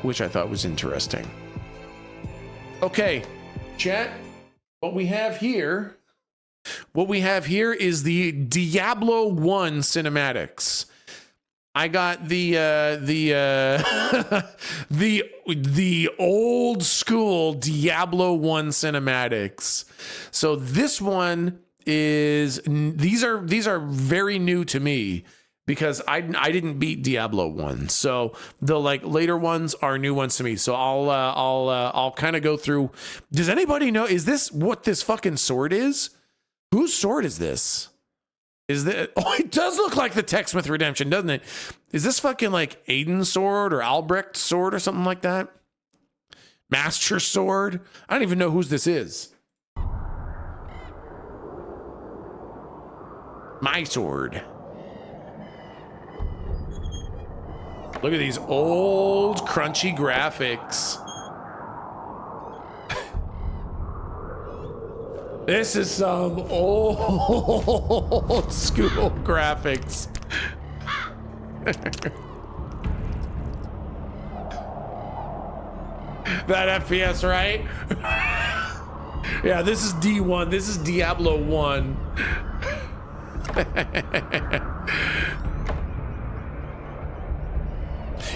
which I thought was interesting. Okay, chat, what we have here is the Diablo 1 cinematics. I got the the old school Diablo 1 cinematics. So this one is, these are very new to me because I didn't beat Diablo 1. So the like later ones are new ones to me. So I'll kind of go through. Does anybody know, is this what this fucking sword is? Whose sword is this? Is that, oh, it does look like the Techsmith Redemption, doesn't it? Is this fucking like Aiden's sword or Albrecht's sword or something like that? Master sword? I don't even know whose this is. My sword. Look at these old crunchy graphics. This is some old school graphics. That FPS, right? Yeah, this is D1. This is Diablo 1.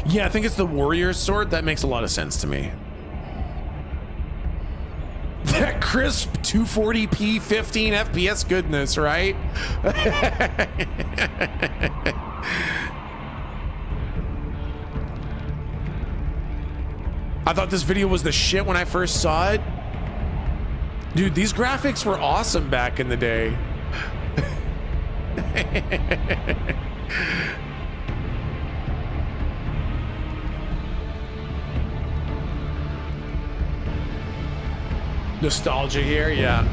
Yeah, I think it's the warrior's sword. That makes a lot of sense to me. That crisp 240p 15 FPS goodness, right? I thought this video was the shit when I first saw it. Dude, these graphics were awesome back in the day. Nostalgia here, yeah.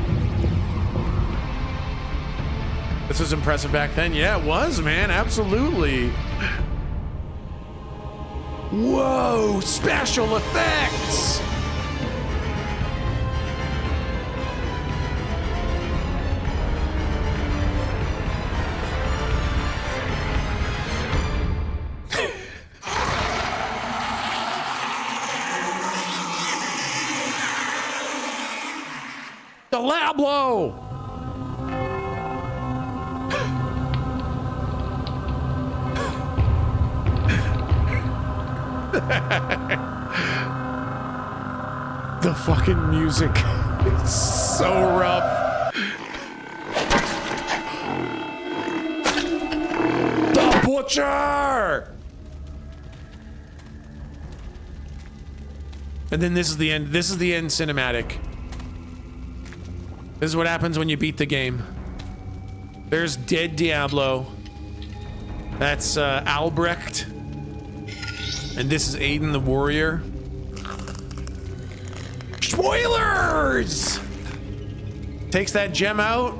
This was impressive back then. Yeah, it was, man, absolutely. Whoa, special effects. Diablo! The fucking music is so rough. The Butcher! And then this is the end. This is the end cinematic. This is what happens when you beat the game. There's dead Diablo. That's Albrecht. And this is Aiden the warrior. Spoilers! Takes that gem out.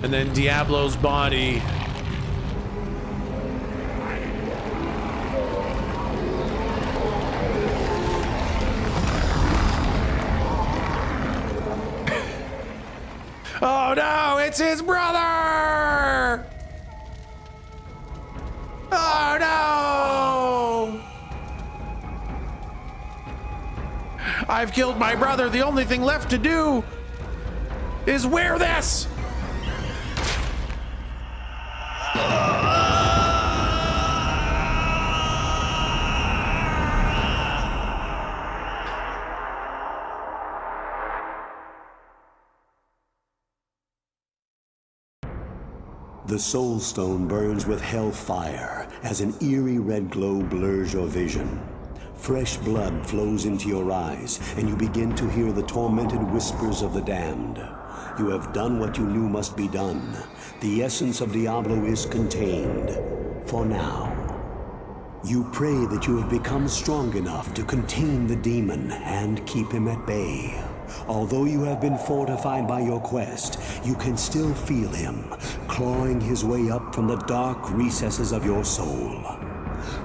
And then Diablo's body. Oh no, it's his brother! Oh no! I've killed my brother. The only thing left to do is wear this! The Soul Stone burns with hellfire as an eerie red glow blurs your vision. Fresh blood flows into your eyes, and you begin to hear the tormented whispers of the damned. You have done what you knew must be done. The essence of Diablo is contained. For now. You pray that you have become strong enough to contain the demon and keep him at bay. Although you have been fortified by your quest, you can still feel him, clawing his way up from the dark recesses of your soul.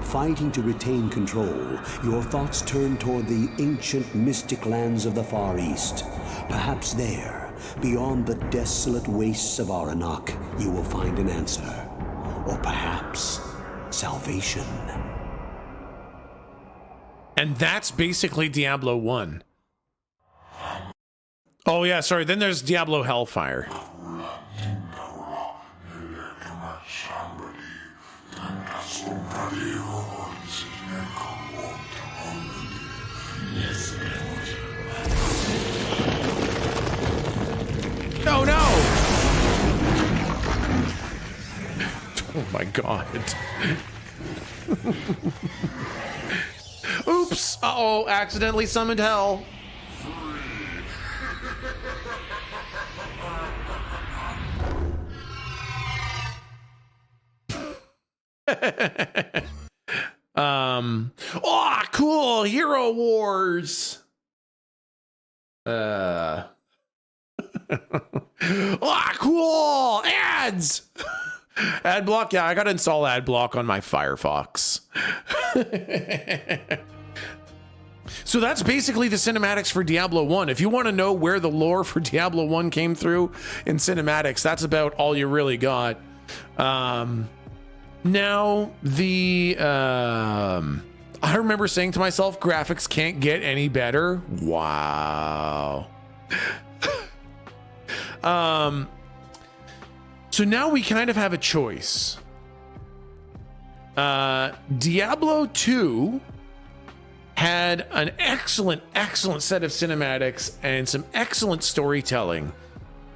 Fighting to retain control, your thoughts turn toward the ancient mystic lands of the Far East. Perhaps there, beyond the desolate wastes of Aranok, you will find an answer. Or perhaps, salvation. salvation. And that's basically Diablo 1. Oh yeah, sorry, then there's Diablo Hellfire. Oh no! Oh my god. Oops! Uh-oh, accidentally summoned hell. Oh, cool! Hero Wars! Oh, cool! Ads! Ad block? Yeah, I gotta install ad block on my Firefox. So that's basically the cinematics for Diablo 1. If you want to know where the lore for Diablo 1 came through in cinematics, that's about all you really got. Now, I remember saying to myself, graphics can't get any better. Wow. So now we kind of have a choice. Diablo 2 had an excellent set of cinematics and some excellent storytelling,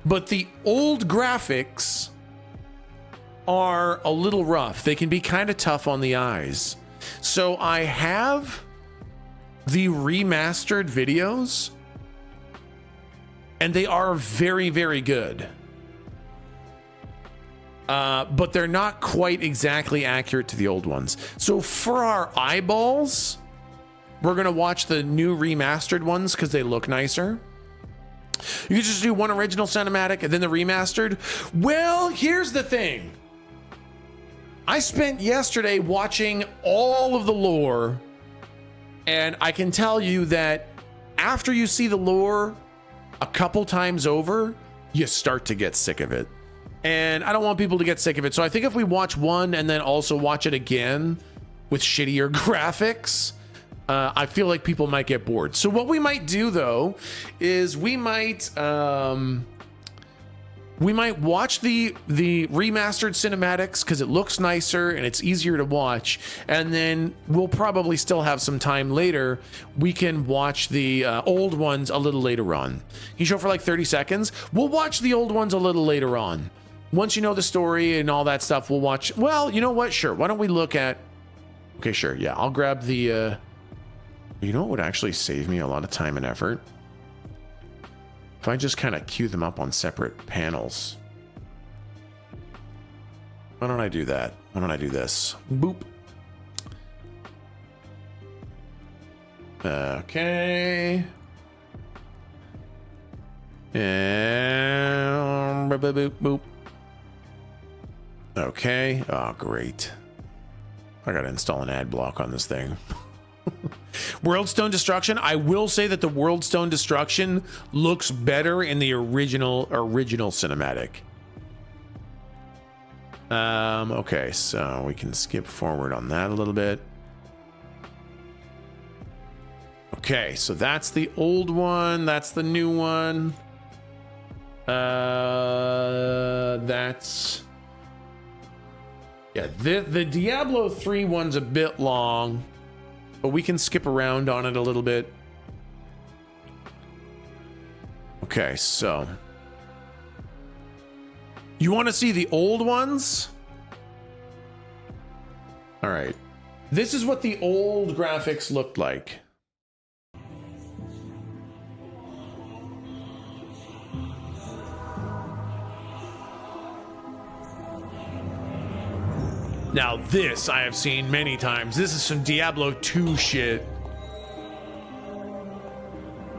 but the old graphics are a little rough. They can be kind of tough on the eyes. So I have the remastered videos, and they are very, very good. But they're not quite exactly accurate to the old ones. So for our eyeballs, we're gonna watch the new remastered ones because they look nicer. You can just do one original cinematic and then the remastered. Well, here's the thing. I spent yesterday watching all of the lore, and I can tell you that after you see the lore a couple times over, you start to get sick of it. And I don't want people to get sick of it. So I think if we watch one and then also watch it again with shittier graphics, I feel like people might get bored. So what we might do though is we might watch the remastered cinematics because it looks nicer and it's easier to watch, and then we'll probably still have some time later. We can watch the old ones a little later on. You show for like 30 seconds. We'll watch the old ones a little later on. Once you know the story and all that stuff, we'll watch. Well, you know what? Sure. Why don't we look at? Okay, sure. Yeah, I'll grab the. You know what would actually save me a lot of time and effort? If I just kind of queue them up on separate panels. Why don't I do that? Why don't I do this? Boop. Okay. And boop, boop, boop. Okay. Oh, great. I gotta install an ad block on this thing. Worldstone Destruction. I will say that the Worldstone Destruction looks better in the original cinematic. Okay, so we can skip forward on that a little bit. Okay, so that's the old one. That's the new one. That's... Yeah, the Diablo 3 one's a bit long, but we can skip around on it a little bit. Okay, so... You want to see the old ones? All right. This is what the old graphics looked like. Now this I have seen many times. This is some Diablo 2 shit.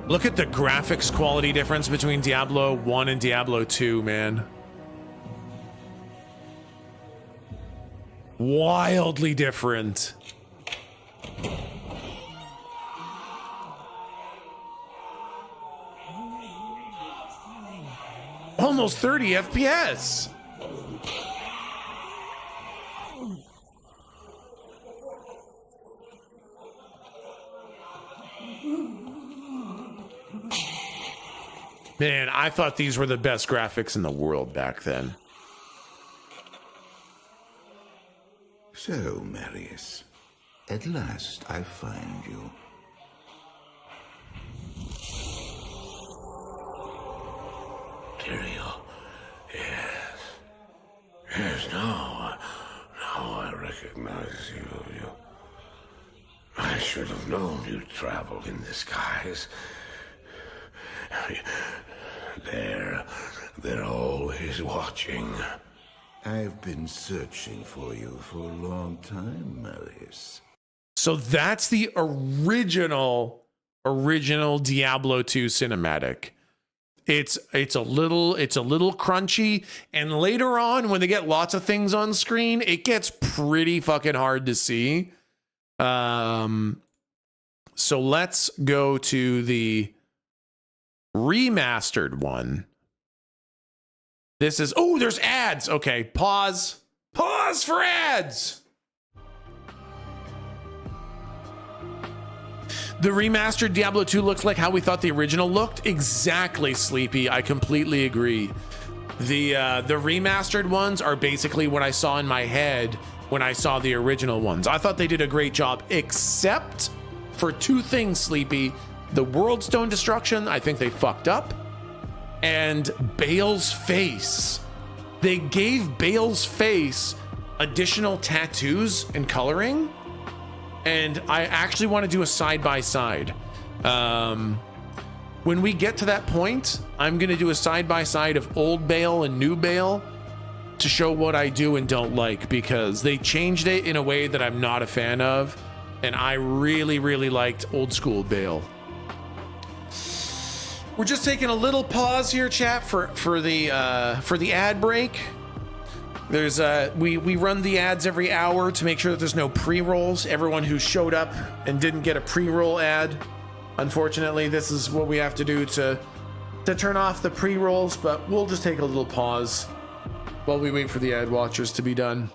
Look at the graphics quality difference between Diablo 1 and Diablo 2, man. Wildly different. Almost 30 FPS. Man, I thought these were the best graphics in the world back then. So, Marius, at last I find you. Tyrael, yes. Yes, now I recognize you. I should have known you'd travel in disguise. They're always watching. I've been searching for you for a long time, Marius. So that's the original Diablo 2 cinematic. It's a little crunchy, and later on when they get lots of things on screen, it gets pretty fucking hard to see. So let's go to the remastered one. This is, oh, there's ads. Okay, pause for ads. The remastered Diablo 2 looks like how we thought the original looked. Exactly, Sleepy. I completely agree. The remastered ones are basically what I saw in my head when I saw the original ones. I thought they did a great job, except for two things, Sleepy. The World Stone Destruction, I think they fucked up. And Bale's face. They gave Bale's face additional tattoos and coloring. And I actually want to do a side-by-side. When we get to that point, I'm going to do a side-by-side of old Bale and new Bale to show what I do and don't like, because they changed it in a way that I'm not a fan of. And I really, really liked old school Bale. We're just taking a little pause here, chat, for the ad break. There's we run the ads every hour to make sure that there's no pre-rolls. Everyone who showed up and didn't get a pre-roll ad, unfortunately, this is what we have to do to turn off the pre-rolls. But we'll just take a little pause while we wait for the ad watchers to be done.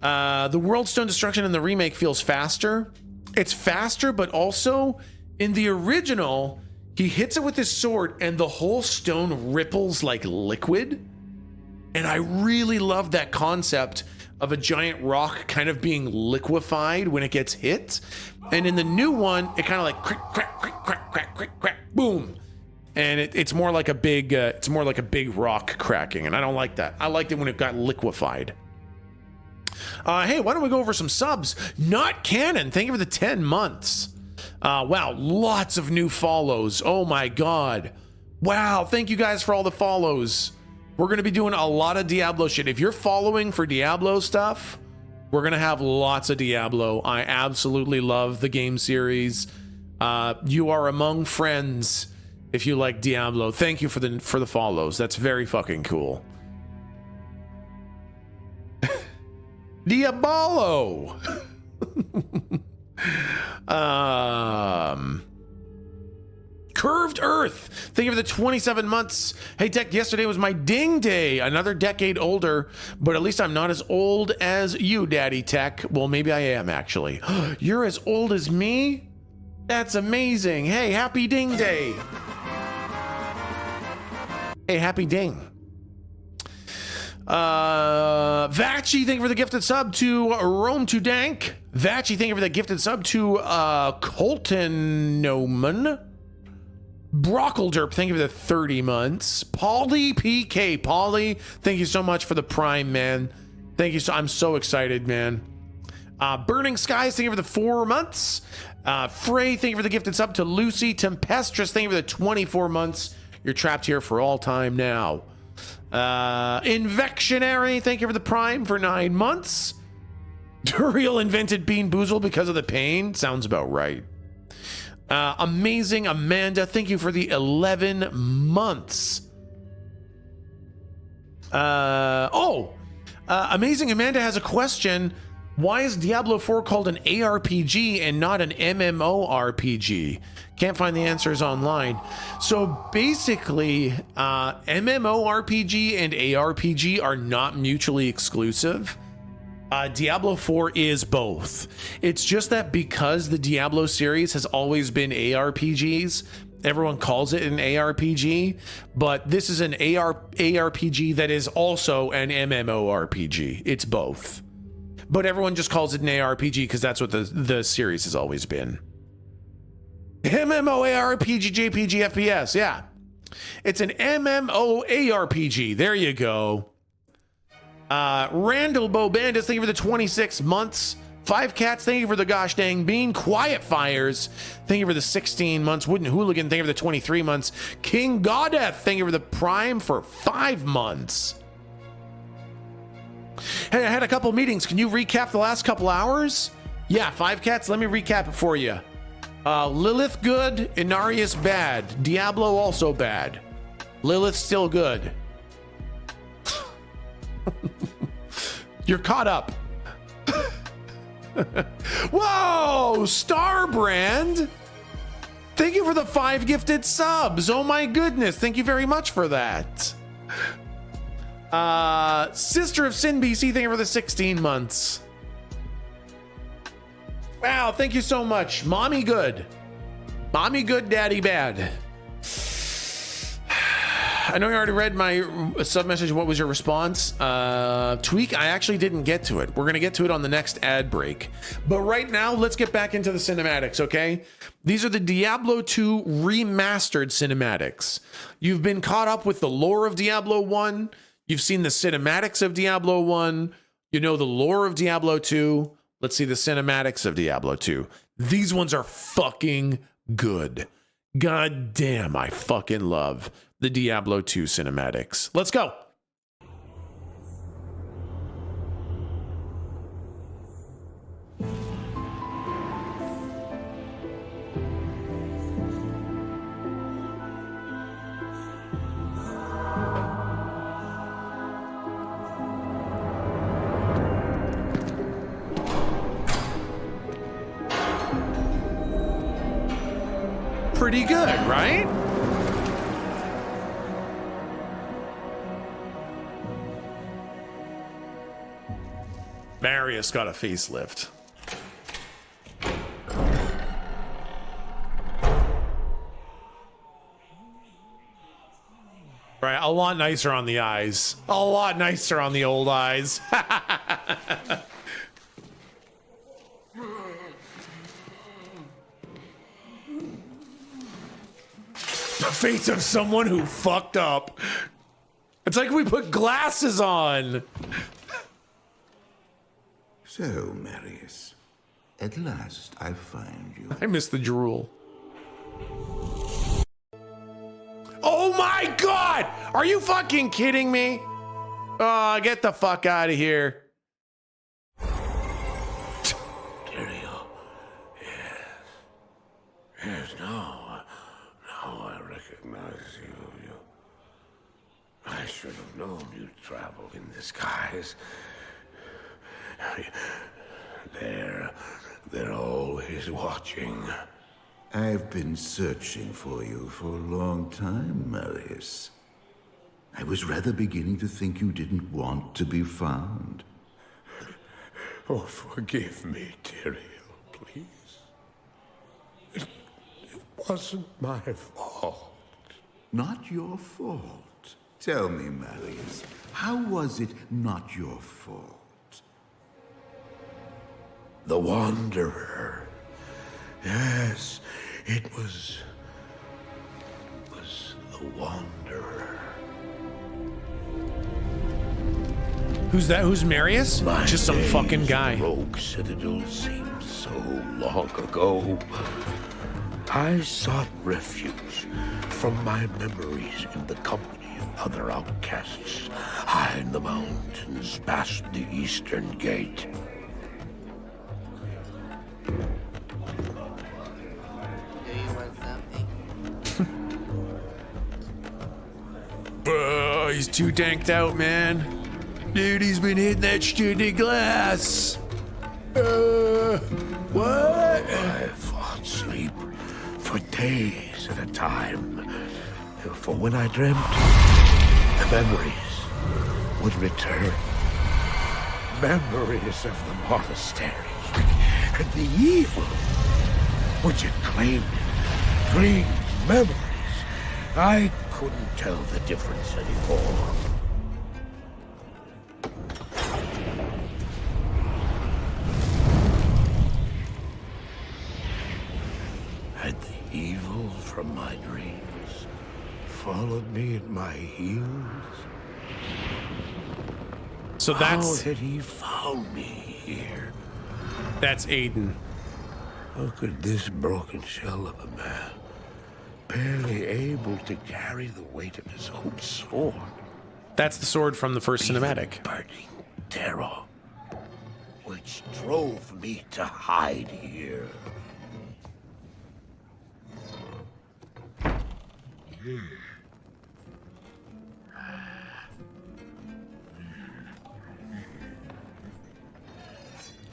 The World Stone Destruction in the remake feels faster. It's faster, but also in the original, he hits it with his sword and the whole stone ripples like liquid. And I really love that concept of a giant rock kind of being liquefied when it gets hit. And in the new one, it kind of like crack, crack, crack, crack, crack, crack, crack, boom. And it's more like a big rock cracking. And I don't like that. I liked it when it got liquefied. Hey, why don't we go over some subs? Not Canon, thank you for the 10 months. Wow, lots of new follows. Oh my God. Wow, thank you guys for all the follows. We're going to be doing a lot of Diablo shit. If you're following for Diablo stuff, we're going to have lots of Diablo. I absolutely love the game series. You are among friends if you like Diablo. Thank you for the follows. That's very fucking cool. Diablo. Curved Earth, thank you for the 27 months. Hey Tech, yesterday was my ding day, another decade older, but at least I'm not as old as you, Daddy Tech. Well, maybe I am actually. You're as old as me? That's amazing. Hey, happy ding day. Hey, happy ding. Vachi, thank you for the gifted sub to Rome to Dank. Vachi, thank you for the gifted sub to Colton Noman. Brocklederp, thank you for the 30 months. Pauly PK, Pauly, thank you so much for the Prime, man. Thank you so, I'm so excited, man. Burning Skies, thank you for the 4 months. Frey, thank you for the gifted sub to Lucy. Tempestrous, thank you for the 24 months. You're trapped here for all time now. Invectionary, thank you for the Prime for 9 months. Duriel invented Bean Boozle because of the pain. Sounds about right. Amazing Amanda, thank you for the 11 months. Amazing Amanda has a question. Why is Diablo 4 called an ARPG and not an MMORPG? Can't find the answers online. So basically, MMORPG and ARPG are not mutually exclusive. Diablo 4 is both. It's just that because the Diablo series has always been ARPGs, everyone calls it an ARPG, but this is an ARPG that is also an MMORPG. It's both. But everyone just calls it an ARPG because that's what the series has always been. MMORPG, JPG, FPS, yeah. It's an MMORPG. There you go. Randall Bo Bandits, thank you for the 26 months. Five Cats, thank you for the gosh dang bean. Quiet Fires, thank you for the 16 months. Wooden Hooligan, thank you for the 23 months. King Godeth, thank you for the Prime for 5 months. Hey, I had a couple meetings. Can you recap the last couple hours? Yeah, Five Cats, let me recap it for you. Lilith good, Inarius bad. Diablo also bad. Lilith still good. You're caught up. Whoa, Starbrand. Thank you for the 5 gifted subs. Oh my goodness. Thank you very much for that. Sister of Sin BC, thank you for the 16 months. Wow, thank you so much. Mommy good. Mommy good, daddy bad. I know you already read my sub message. What was your response? Tweak, I actually didn't get to it. We're going to get to it on the next ad break. But right now, let's get back into the cinematics, okay? These are the Diablo 2 remastered cinematics. You've been caught up with the lore of Diablo 1. You've seen the cinematics of Diablo 1. You know the lore of Diablo 2. Let's see the cinematics of Diablo 2. These ones are fucking good. God damn, I fucking love the Diablo 2 cinematics. Let's go. Pretty good, right? Marius got a facelift. Right, a lot nicer on the eyes. A lot nicer on the old eyes. The face of someone who fucked up. It's like we put glasses on. So, Marius, at last I find you. I miss the drool. Oh my God! Are you fucking kidding me? Oh, get the fuck out of here. Tyrael, yes. Yes, now I recognize you. I should have known you'd travel in the skies. They're always watching. I've been searching for you for a long time, Marius. I was rather beginning to think you didn't want to be found. Oh, forgive me, Tyrael, please. It wasn't my fault. Not your fault. Tell me, Marius, how was it not your fault? The Wanderer. Yes, it was the Wanderer. Who's that? Who's Marius? My Just some days fucking guy. in Rogue Citadel seemed so long ago. I sought refuge from my memories in the company of other outcasts, high in the mountains past the Eastern Gate. He's too tanked out, man. Dude, he's been hitting that shit in glass. What? I fought sleep for days at a time. For when I dreamt, the memories would return. memories of the monastery and the evil which it claimed dreams, memories. I couldn't tell the difference anymore. Had the evil from my dreams followed me in my heels? So How that's had he found me here? that's Aiden. How could this broken shell of a man, barely able to carry the weight of his own sword, That's the sword from the first be the cinematic. burning terror which drove me to hide here?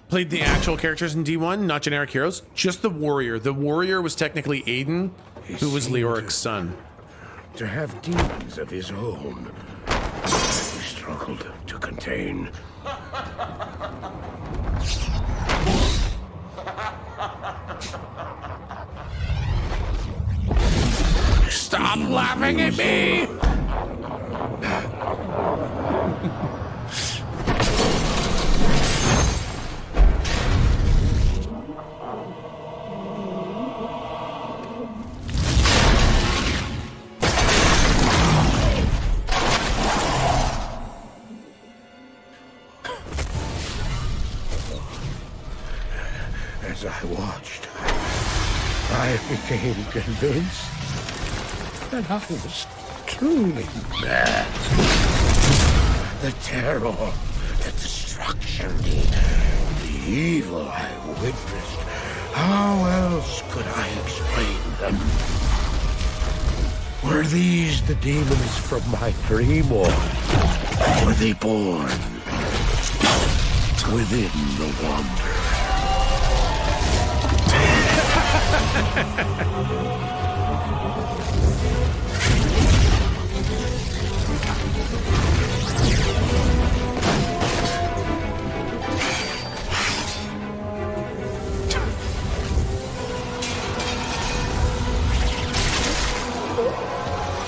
Played the actual characters in D1, not generic heroes. Just the warrior. The warrior was technically Aiden, who was Leoric's son. To have demons of his own, he struggled to contain. Stop laughing at me! As I watched, I became convinced that I was truly mad. The terror, the destruction, the evil I witnessed. How else could I explain them? Were these the demons from my dream, or were they born within the wonder?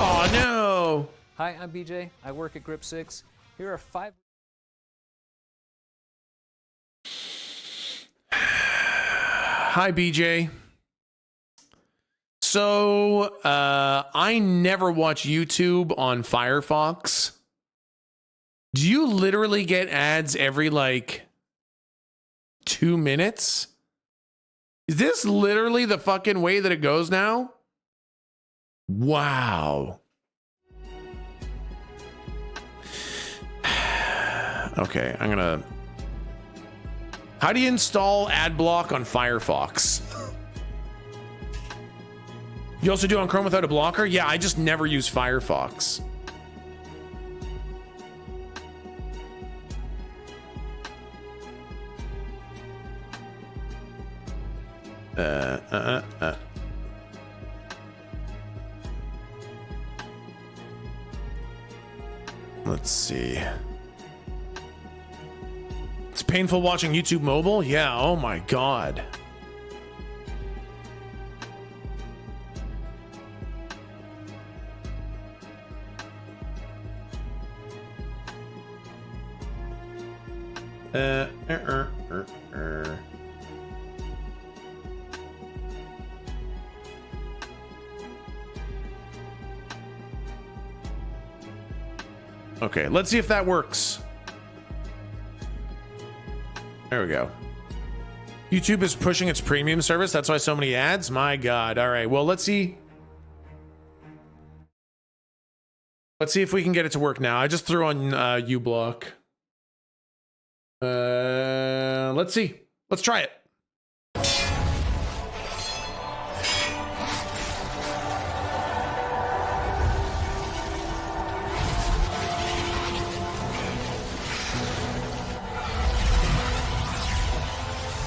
Oh no! Hi, I'm BJ. I work at Grip 6. Here are 5. Hi, BJ. So, I never watch YouTube on Firefox. Do you literally get ads every, like, 2 minutes? Is this literally the fucking way that it goes now? Wow. Okay, I'm gonna... How do you install ad block on Firefox? You also do on Chrome without a blocker? Yeah, I just never use Firefox. Let's see. It's painful watching YouTube mobile? Yeah, oh my god. Okay, let's see if that works. There we go. YouTube is pushing its premium service. That's why so many ads. My God. All right. Well, let's see. Let's see if we can get it to work now. I just threw on uBlock. Let's see. Let's try it.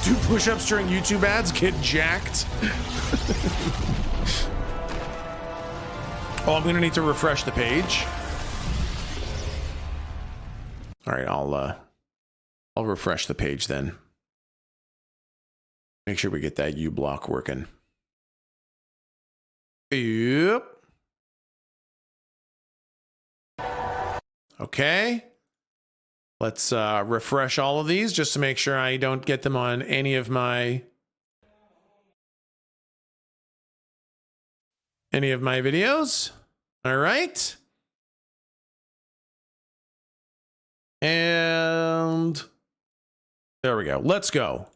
Do push-ups during YouTube ads get jacked? Oh, I'm gonna need to refresh the page. All right, I'll I'll refresh the page then. Make sure we get that U block working. Yep. Okay. Let's refresh all of these just to make sure I don't get them on any of my videos. All right. And there we go. Let's go.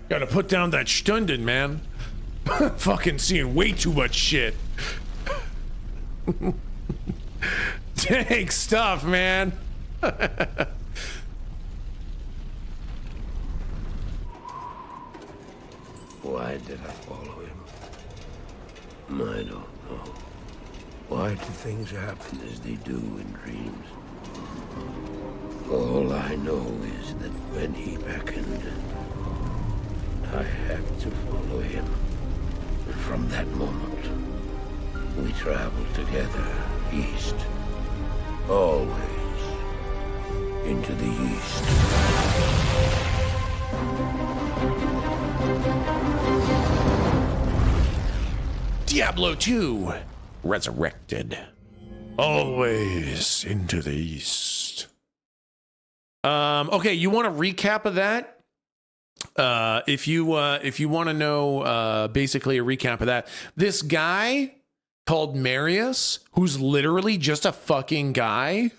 Gotta put down that Stunden, man. Fucking seeing way too much shit. Dang stuff, man. Why did I follow him? I don't know. Why do things happen as they do in dreams? All I know is that when he beckoned, I had to follow him. From that moment, we traveled together east. Always into the east. Diablo 2 Resurrected. Always into the east. Okay, you want a recap of that? If you want to know basically a recap of that, this guy called Marius, who's literally just a fucking guy,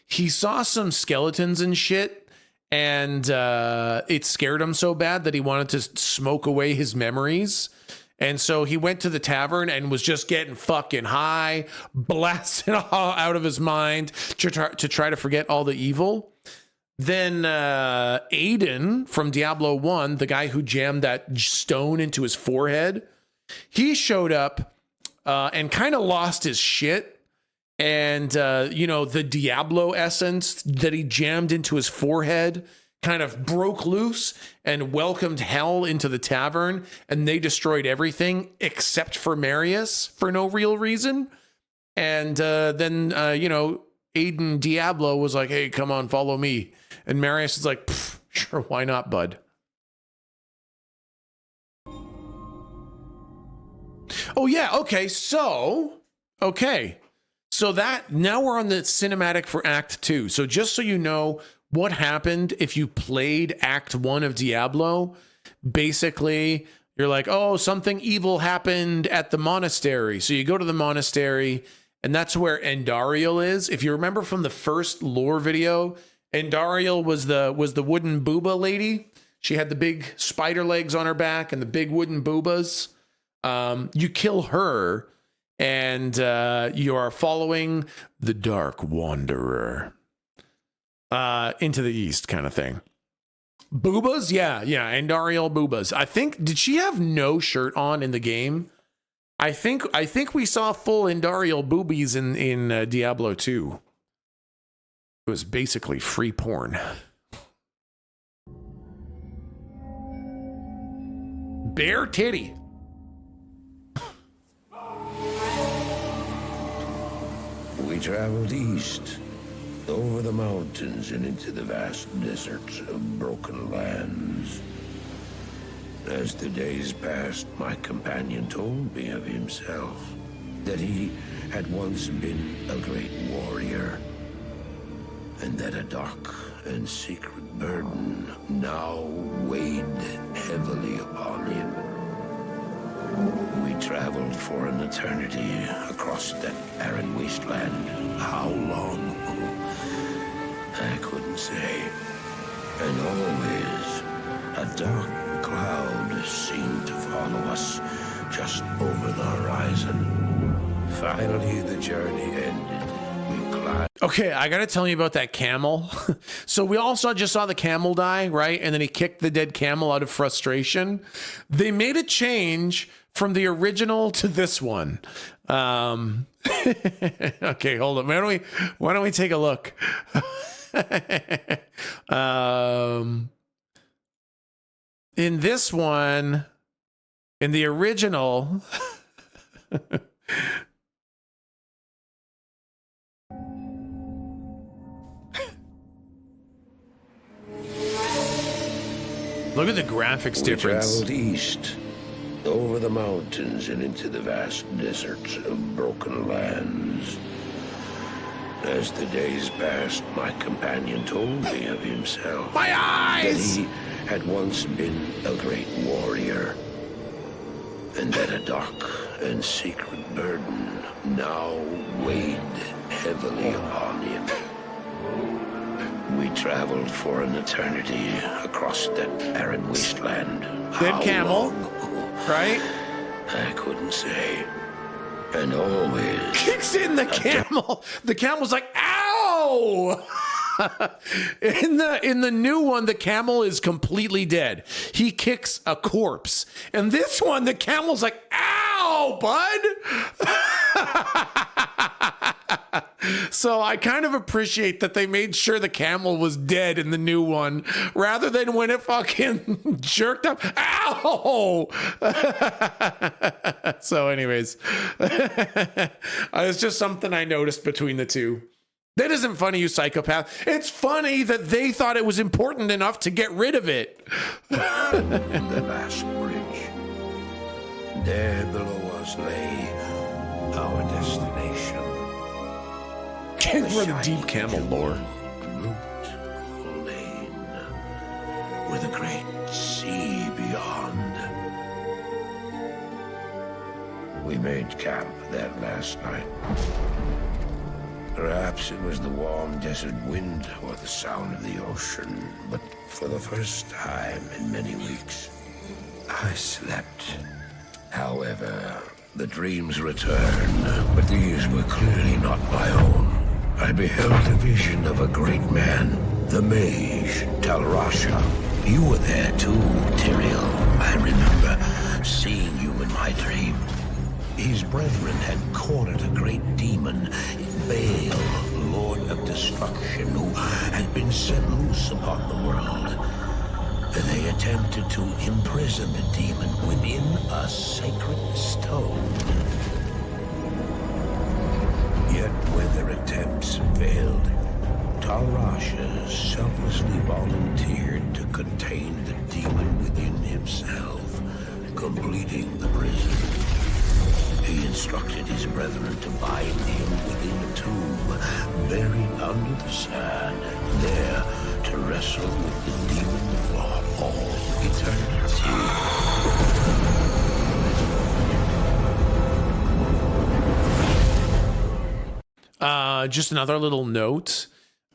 he saw some skeletons and shit, and it scared him so bad that he wanted to smoke away his memories. And so he went to the tavern and was just getting fucking high, blasting all out of his mind to try to forget all the evil. Then Aiden from Diablo 1, the guy who jammed that stone into his forehead, he showed up and kind of lost his shit. And, the Diablo essence that he jammed into his forehead kind of broke loose and welcomed hell into the tavern. And they destroyed everything except for Marius for no real reason. And then Aiden Diablo was like, hey, come on, follow me. And Marius is like, sure, why not, bud? Oh, yeah, okay, so that, now we're on the cinematic for Act 2. So just so you know what happened if you played Act 1 of Diablo, basically, you're like, oh, something evil happened at the monastery. So you go to the monastery, and that's where Endariel is. If you remember from the first lore video, Endariel was the wooden booba lady. She had the big spider legs on her back and the big wooden boobas. You kill her, and you are following the Dark Wanderer into the east, kind of thing. Boobas, yeah, Endariel boobas. I think, did she have no shirt on in the game? I think we saw full Endariel boobies in Diablo 2. It was basically free porn. Bare titty. We traveled east, over the mountains and into the vast deserts of broken lands. As the days passed, my companion told me of himself, that he had once been a great warrior, and that a dark and secret burden now weighed heavily upon him. We traveled for an eternity across that arid wasteland. How long? I couldn't say. And always, a dark cloud seemed to follow us just over the horizon. Finally, the journey ended. We line. Okay, I gotta tell you about that camel. So we all just saw the camel die, right? And then he kicked the dead camel out of frustration. They made a change from the original to this one. Okay, hold on. Why don't we take a look? In this one, in the original. Look at the graphics difference. We traveled east, over the mountains and into the vast deserts of broken lands. As the days passed, my companion told me of himself. My eyes! That he had once been a great warrior. And that a dark and secret burden now weighed heavily upon him. We traveled for an eternity across that arid wasteland. Dead camel, right? I couldn't say. And always Kicks in the camel. The camel's like, ow! In the new one, the camel is completely dead. He kicks a corpse. And this one, the camel's like, ow, bud! So I kind of appreciate that they made sure the camel was dead in the new one, rather than when it fucking jerked up. Ow! So anyways, it's just something I noticed between the two. That isn't funny, you psychopath. It's funny that they thought it was important enough to get rid of it. the last bridge. There below us lay our destination. Can't for the deep camel lore. Lane, with a great sea beyond. We made camp that last night. Perhaps it was the warm desert wind or the sound of the ocean, but for the first time in many weeks, I slept. However, the dreams returned, but these were clearly not my own. I beheld a vision of a great man, the mage, Talrasha. You were there too, Tyrael. I remember seeing you in my dream. His brethren had cornered a great demon, Baal, Lord of Destruction, who had been set loose upon the world. They attempted to imprison the demon within a sacred stone. Yet when their attempts failed, Talrasha selflessly volunteered to contain the demon within himself, completing the prison. He instructed his brethren to bind him within a tomb, buried under the sand, there to wrestle with the demon for all eternity. Just another little note.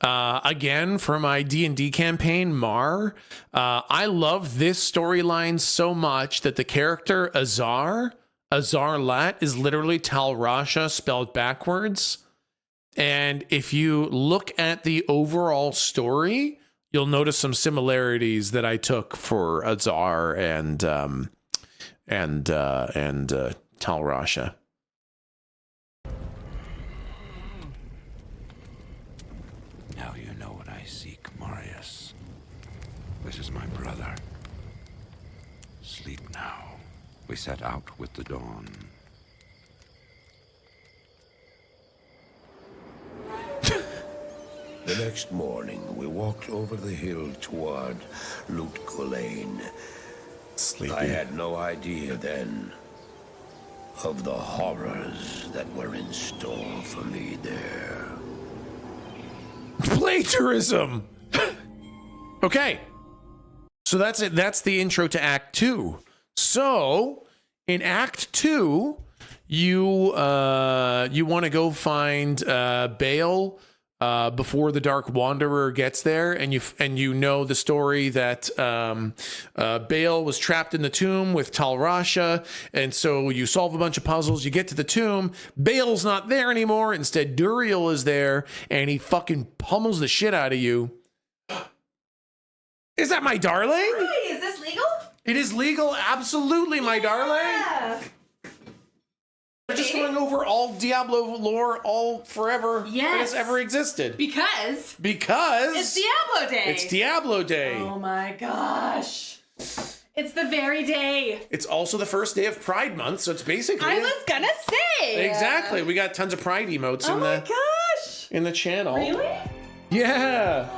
Again, for my D&D campaign, Mar, I love this storyline so much that the character Azar Lat is literally Talrasha spelled backwards. And if you look at the overall story, you'll notice some similarities that I took for Azar and Talrasha. Now you know what I seek, Marius. This is my brother. Sleep now. We set out with the dawn. The next morning, we walked over the hill toward Lutgolain. Sleepy. I had no idea then of the horrors that were in store for me there. Plagiarism. Okay. So that's it. That's the intro to Act 2. So in Act 2, you want to go find Baal, before the Dark Wanderer gets there, and you know the story that Bale was trapped in the tomb with Tal Rasha, and so you solve a bunch of puzzles. You get to the tomb, Bale's not there anymore. Instead, Duriel is there, and he fucking pummels the shit out of you. Is that my darling? Hi, is this legal? It is legal, absolutely, my darling. Yeah. We're just going over all Diablo lore, all forever that has ever existed. Because it's Diablo Day. It's Diablo Day. Oh my gosh. It's the very day. It's also the first day of Pride Month, so it's basically. I was gonna say. Exactly. We got tons of Pride emotes gosh. in the channel. Really? Yeah.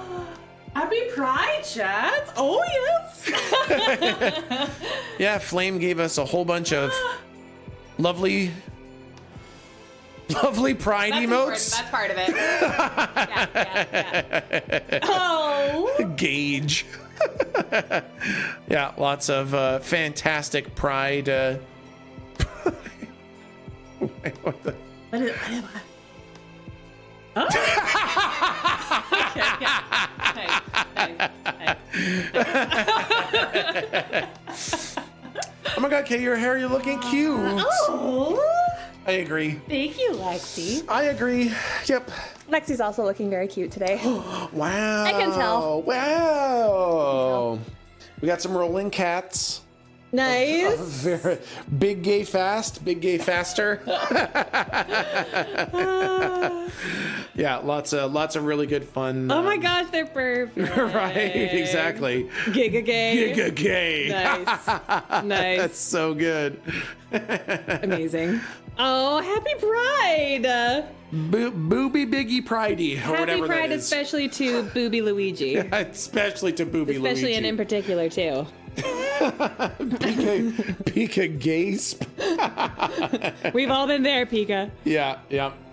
Happy Pride, chat. Oh yes. Yeah, Flame gave us a whole bunch of lovely Pride emotes. That's part of it. yeah. Oh. Gauge. Yeah, lots of fantastic Pride. Wait, what the? What is it? Oh. Okay, yeah. Nice. Oh my god, Kay, your hair, you're looking cute. Oh. I agree. Thank you, Lexi. I agree. Yep. Lexi's also looking very cute today. Wow. I can tell. Wow. We got some rolling cats. Nice. Very big gay fast, big gay faster. Yeah, lots of really good fun. Oh my gosh, they're perfect. Right, exactly. Giga gay. Giga gay. Nice. Nice. That's so good. Amazing. Oh, happy Pride. Booby Biggie Pridey, or Happy whatever Pride, that is. especially to Booby Luigi. Especially to Booby Luigi. Especially and in particular, too. Pika Gasp. We've all been there, Pika. Yeah.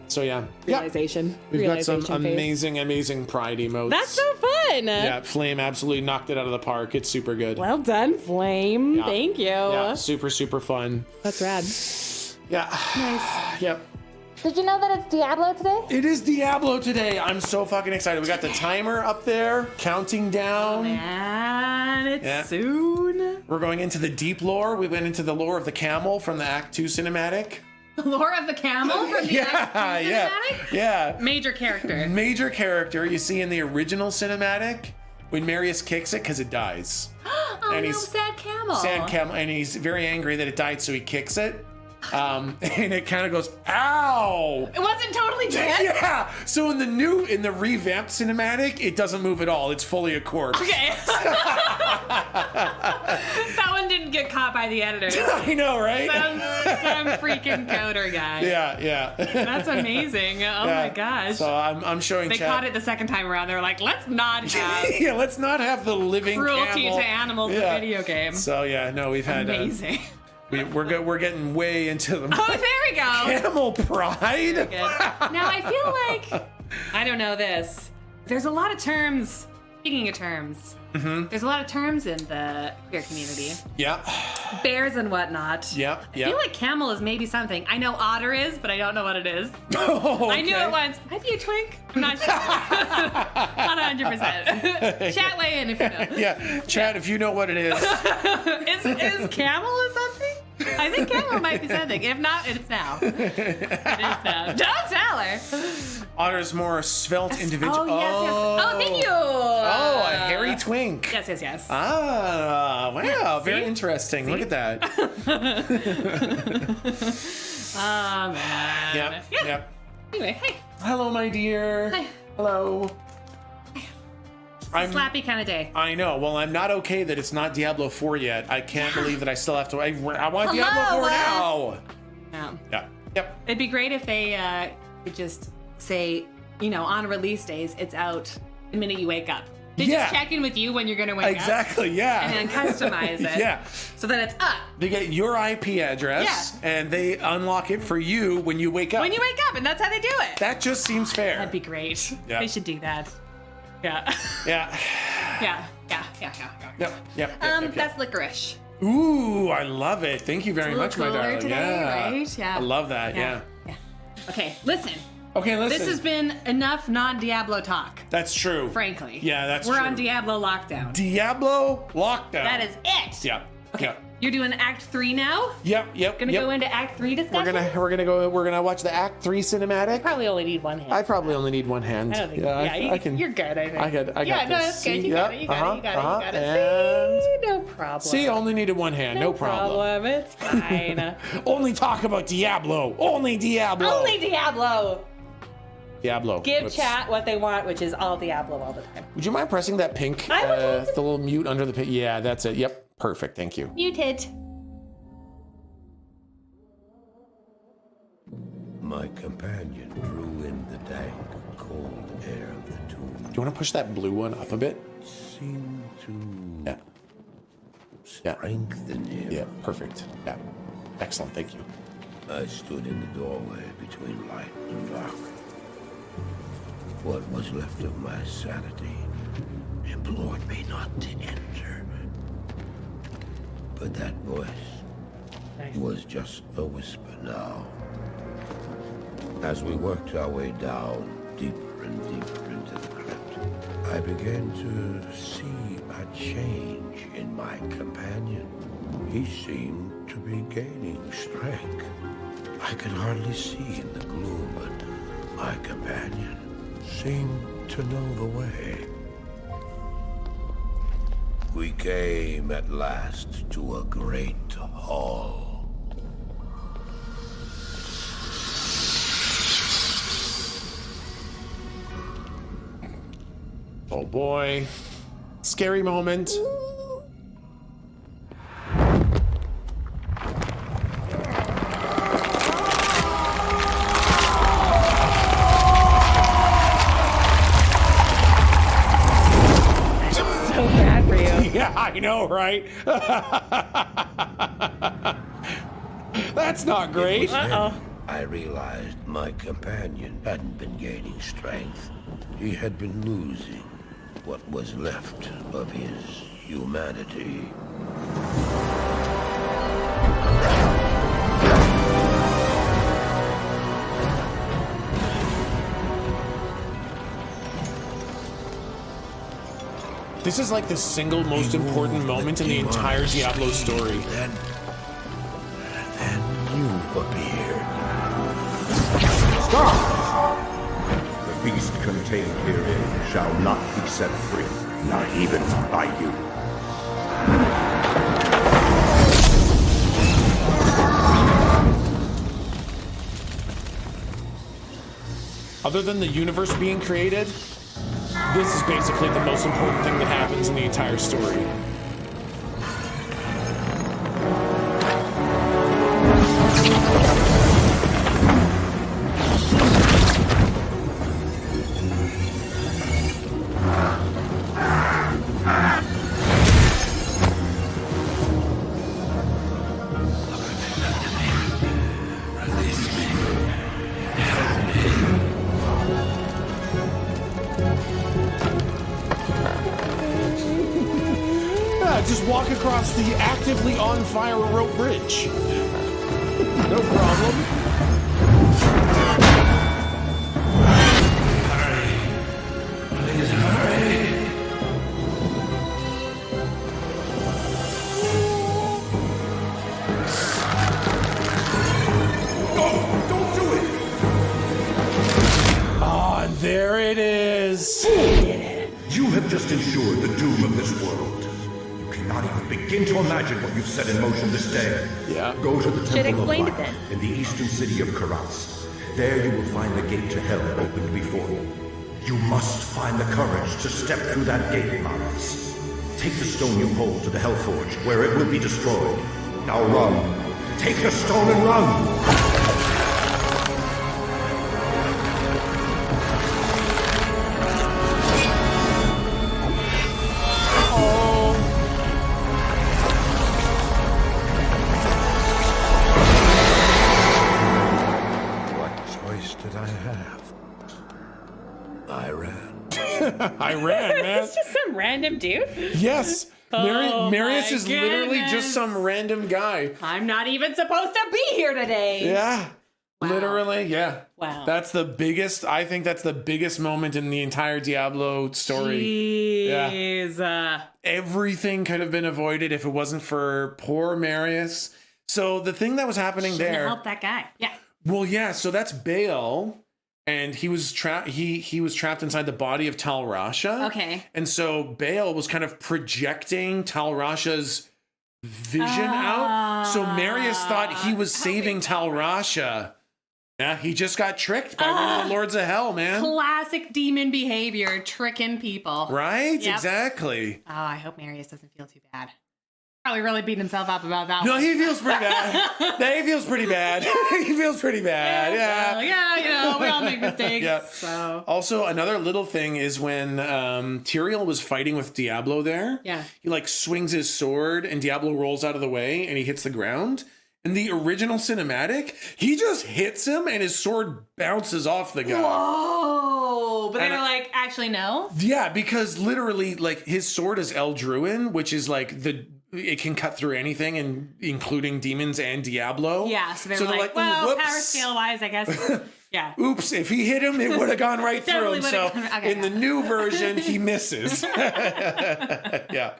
So yeah. Realization. We've got some Realization phase. amazing Pride emotes. That's so fun. Yeah, Flame absolutely knocked it out of the park. It's super good. Well done, Flame. Yeah. Thank you. Yeah, super fun. That's rad. Yeah. Nice. Yep. Did you know that it's Diablo today? It is Diablo today. I'm so fucking excited. We got the timer up there, counting down. Man, it's soon. We're going into the deep lore. We went into the lore of the camel from the Act 2 cinematic. The lore of the camel from the Act 2 cinematic? Yeah. Major character. Major character you see in the original cinematic when Marius kicks it because it dies. Oh And no, he's- sad camel. Sad camel, and he's very angry that it died, so he kicks it. And it kind of goes, ow! It wasn't totally dead? Yeah. So in the revamped cinematic, it doesn't move at all. It's fully a corpse. Okay. That one didn't get caught by the editor. I know, right? Some freaking coder guy. Yeah. That's amazing. Oh my gosh. So I'm showing They chat. caught it the second time around. They were like, let's not have Yeah, let's not have the living cruelty camel. to animals in video games. So yeah, no, we've had Amazing. we're getting way into the Oh, there we go. camel pride. Good. Now I feel like I don't know this. There's a lot of terms. Speaking of terms, there's a lot of terms in the queer community. Yeah. Bears and whatnot. Yep. I feel like camel is maybe something. I know otter is, but I don't know what it is. Oh, I knew it once. Might be a twink. I'm not sure. Not 100%. Chat way in if you know. Yeah, chat if you know what it is. Is camel a something? I think camel might be something. If not, it's now. It is now. Don't tell her. Otter's more svelte individual. Oh, yes. Oh, thank you. Oh, a hairy twink. Yes. Ah, wow, Yeah, very see? interesting. Look at that. Oh, man. Yep. Yeah. Yep. Anyway, hey. Hello, my dear. Hi. Hello. It's a slappy kind of day. I know. Well, I'm not okay that it's not Diablo 4 yet. I can't believe that I still have to. I want Diablo 4 now. Yeah. Yeah. Yep. It'd be great if they could just say, on release days, it's out the minute you wake up. They just check in with you when you're going to wake up. Exactly. Yeah. And then customize it. Yeah. So that it's up. They get your IP address and they unlock it for you when you wake up. When you wake up, and that's how they do it. That just seems fair. That'd be great. Yeah. They should do that. Yeah. Yeah. Yeah. Yep. That's licorice. Ooh, I love it. Thank you very much, my cooler darling. today, Yeah. right? Yeah. I love that. Yeah. Okay, listen. Okay, listen. This has been enough non-Diablo talk, That's true. frankly. Yeah, that's We're true. on Diablo lockdown. Diablo lockdown. That is it. Yeah. Okay. Yeah. You're doing Act 3 now? Yep. Gonna go into Act 3 discussion? We're gonna watch the Act 3 cinematic. Probably only need one hand. I probably only need one hand. I don't think. I can. You're good. I think. I got Yeah, no, this. that's good. See? You got Yep. it. You got it. You got it. You got And it. See, no problem. see, only needed one hand. No problem. It's fine. Only talk about Diablo. Only Diablo. Only Diablo. Diablo. Give Whoops. chat what they want, which is all Diablo all the time. Would you mind pressing that pink, I would love to- the little mute under the pink? Yeah, that's it. Yep. Perfect. Thank you. Muted. My companion drew in the dank, cold air of the tomb. Do you want to push that blue one up a bit? Seemed to Yeah. Yeah. strengthen him. Yeah. Perfect. Yeah. Excellent. Thank you. I stood in the doorway between light and dark. What was left of my sanity implored me not to enter. But that voice was just a whisper now. As we worked our way down, deeper and deeper into the crypt, I began to see a change in my companion. He seemed to be gaining strength. I could hardly see in the gloom, but my companion seemed to know the way. We came at last to a great hall. Oh boy. Scary moment. So bad for you. Yeah, I know, right? That's not great. Uh-oh. I realized my companion hadn't been gaining strength. He had been losing what was left of his humanity. This is like the single most important moment in the entire Diablo story. Then you appeared. Stop! The beast contained herein shall not be set free, not even by you. Other than the universe being created, this is basically the most important thing that happens in the entire story. Just walk across the actively on fire rope bridge. No problem. Please hurry. Don't do it! Ah, and there it is. You have just ensured the doom of this world. You cannot even begin to imagine what you've set in motion this day. Yeah. Go to the Should Temple of explain Light it then. in the eastern city of Karaz. There you will find the gate to hell opened before you. You must find the courage to step through that gate, Maris. Take the stone you hold to the Hellforge, where it will be destroyed. Now run. Take the stone and run! What choice did I have? I ran. I ran, man. It's just some random dude. Yes. Marius my is literally goodness. just some random guy. I'm not even supposed to be here today. Yeah. Literally, yeah. Wow. That's the biggest, I think that's the biggest moment in the entire Diablo story. Jeez. Yeah. Everything could have been avoided if it wasn't for poor Marius. So the thing that was happening there. Help that guy. Yeah. Well, yeah, so that's Baal. And he was trapped. He was trapped inside the body of Tal Rasha. Okay. And so Baal was kind of projecting Tal Rasha's vision out. So Marius thought he was saving Tal Rasha. Yeah, he just got tricked by one of the Lords of Hell, man. Classic demon behavior, tricking people. Right? Yep. Exactly. Oh, I hope Marius doesn't feel too bad. Probably really beating himself up about that No, one. he feels pretty bad. He feels pretty bad. He feels pretty bad. Yeah. Well, yeah, you know, we all make mistakes. Yeah. So. Also, another little thing is when Tyrael was fighting with Diablo there. Yeah. He like swings his sword and Diablo rolls out of the way and he hits the ground. In the original cinematic, he just hits him and his sword bounces off the guy. Whoa! But they And were like, actually, no. Yeah, because literally, like his sword is Eldruin, which is like it can cut through anything, and including demons and Diablo. Yeah, so they're like, well, whoops. power scale wise, I guess. Yeah. Oops, if he hit him, it would have gone right through him. So okay, in the new version, he misses. Yeah.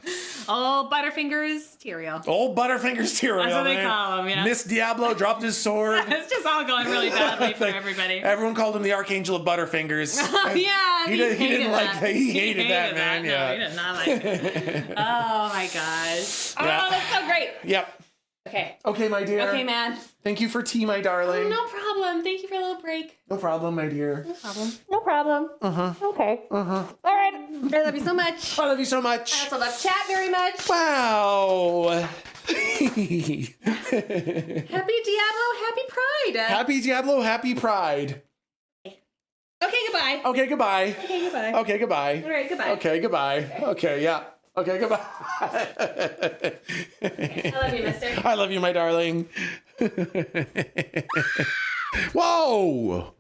Oh, Butterfingers, Tyrael. Old Butterfingers Tyrael. That's what they man. call him, yeah. Miss Diablo dropped his sword. It's just all going really badly for everybody. Everyone called him the Archangel of Butterfingers. Yeah, he didn't like that. He hated hated that, man. No, Yeah. he did not like it. Oh my gosh. Oh, Yeah. that's so great. Yep. Okay. Okay, my dear. Okay, man. Thank you for tea, my darling. Oh, no problem. Thank you for a little break. No problem, my dear. No problem. No problem. Okay. All right. I love you so much. I love you so much. I also love chat very much. Wow. Happy Diablo. Happy Pride. Happy Diablo, happy Pride. Okay, goodbye. Okay, goodbye. Okay, goodbye. Okay, goodbye. All right, goodbye. Okay, goodbye. Okay, yeah. Okay, goodbye. I love you, mister. I love you, my darling. Whoa!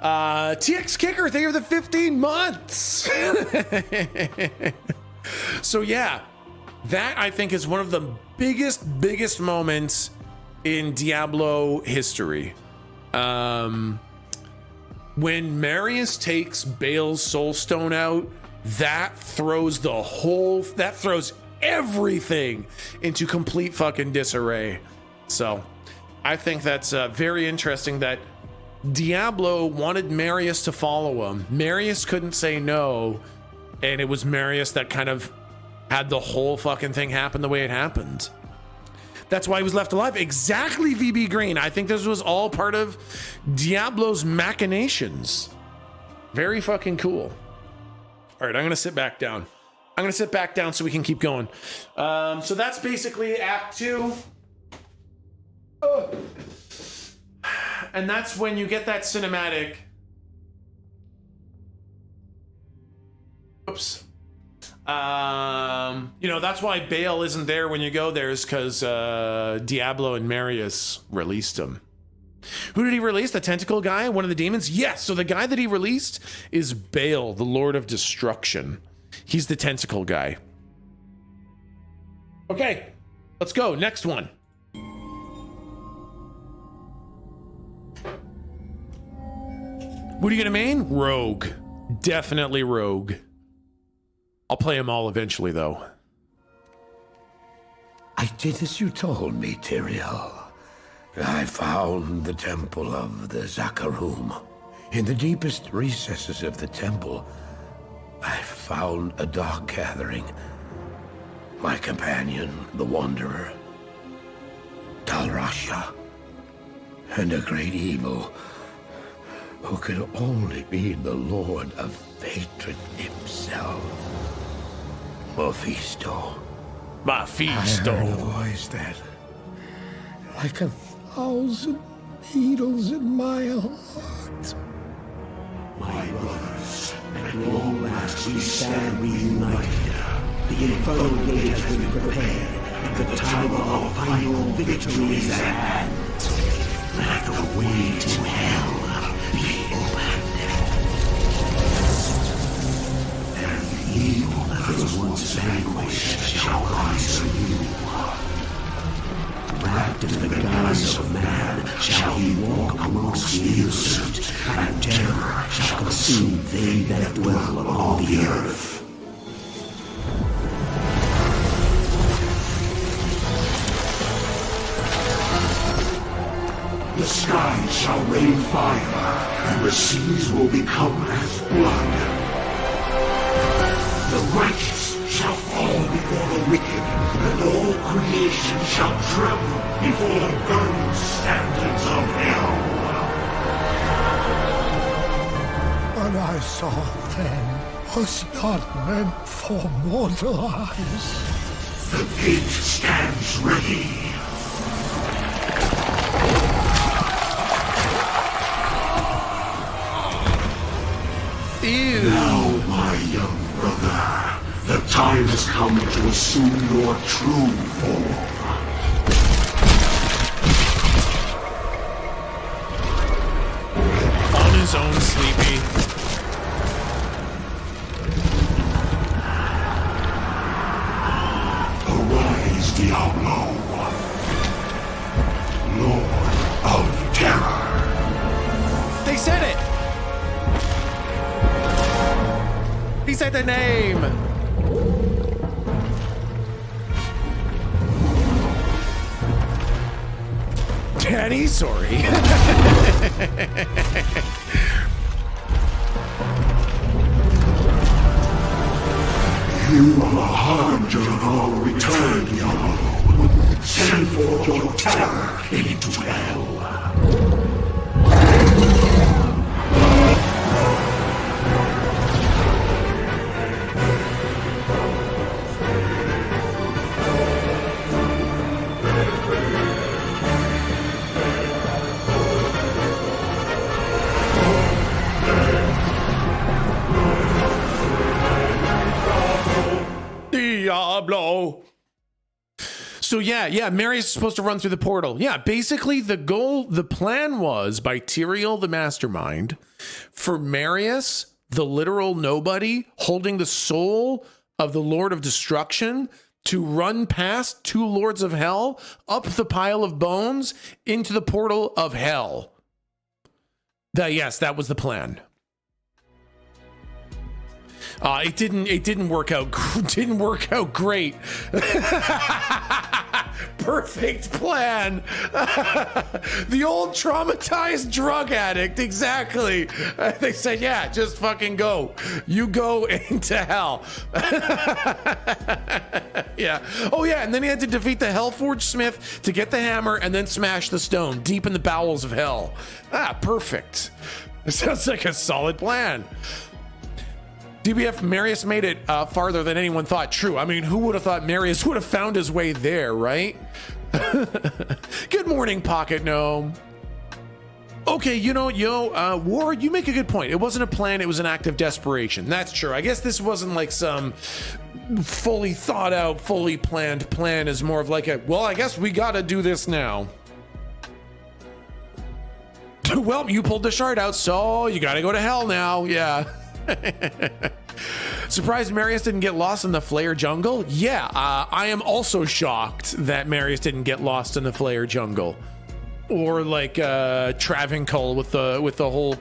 TX Kicker, thank you for the 15 months. So yeah, that I think is one of the biggest moments in Diablo history. When Marius takes Baal's Soulstone out, that throws everything into complete fucking disarray. So I think that's very interesting that Diablo wanted Marius to follow him. Marius couldn't say no, and it was Marius that kind of had the whole fucking thing happen the way it happened. That's why he was left alive. Exactly, VB Green. I think this was all part of Diablo's machinations. Very fucking cool. All right, I'm going to sit back down. I'm going to sit back down so we can keep going. So that's basically Act 2. And that's when you get that cinematic. Oops. You know, that's why Baal isn't there when you go there, is because Diablo and Marius released him. Who did he release? The tentacle guy? One of the demons? Yes. So the guy that he released is Baal, the Lord of Destruction. He's the tentacle guy. Okay, let's go. Next one. What are you gonna main? Rogue. Definitely Rogue. I'll play them all eventually, though. I did as you told me, Tyrael. I found the temple of the Zakarum. In the deepest recesses of the temple, I found a dark gathering. My companion, the Wanderer, Tal Rasha, and a great evil who could only be the Lord of Hatred himself. Mephisto. I heard a voice that, like 1,000 needles in my heart. My brothers, at long last we stand reunited. The infernal gate has been prepared, and the time of our final victory is at hand. Let the way to hell be opened. And the evil that was once shall he walk amongst the innocent, and terror shall consume they that dwell upon the earth. The skies shall rain fire, and the seas will become as blood. The righteous shall fall before the wicked, and all creation shall tremble before the burning standards of hell. What I saw then was not meant for mortal eyes. The gate stands ready. Ew. Now, my young brother, the time has come to assume your true form. On his own, Sleepy. Arise, Diablo, Lord of Terror. They said it. He said the name. Daddy, sorry. You are the harbinger of our return, Diablo. Send forth your terror into hell. Diablo. So yeah, Marius is supposed to run through the portal. Yeah, basically the plan was by Tyrael the Mastermind for Marius, the literal nobody, holding the soul of the Lord of Destruction, to run past two Lords of Hell, up the pile of bones, into the portal of hell. Yes, that was the plan. It didn't work out. Didn't work out great. Perfect plan. The old traumatized drug addict. Exactly. They said, yeah, just fucking go. You go into hell. Yeah. Oh yeah. And then he had to defeat the Hellforge Smith to get the hammer and then smash the stone deep in the bowels of hell. Perfect. Sounds like a solid plan. DBF, Marius made it farther than anyone thought. True. I mean, who would have thought Marius would have found his way there, right? Good morning, Pocket Gnome. Okay, War, you make a good point. It wasn't a plan, it was an act of desperation. That's true. I guess this wasn't like some fully thought out, fully planned plan. Is more of like well, I guess we gotta do this now. Well, you pulled the shard out, so you gotta go to hell now. Yeah. Surprised Marius didn't get lost in the Flayer jungle? Yeah, I am also shocked that Marius didn't get lost in the Flayer jungle, or like Travancore with the whole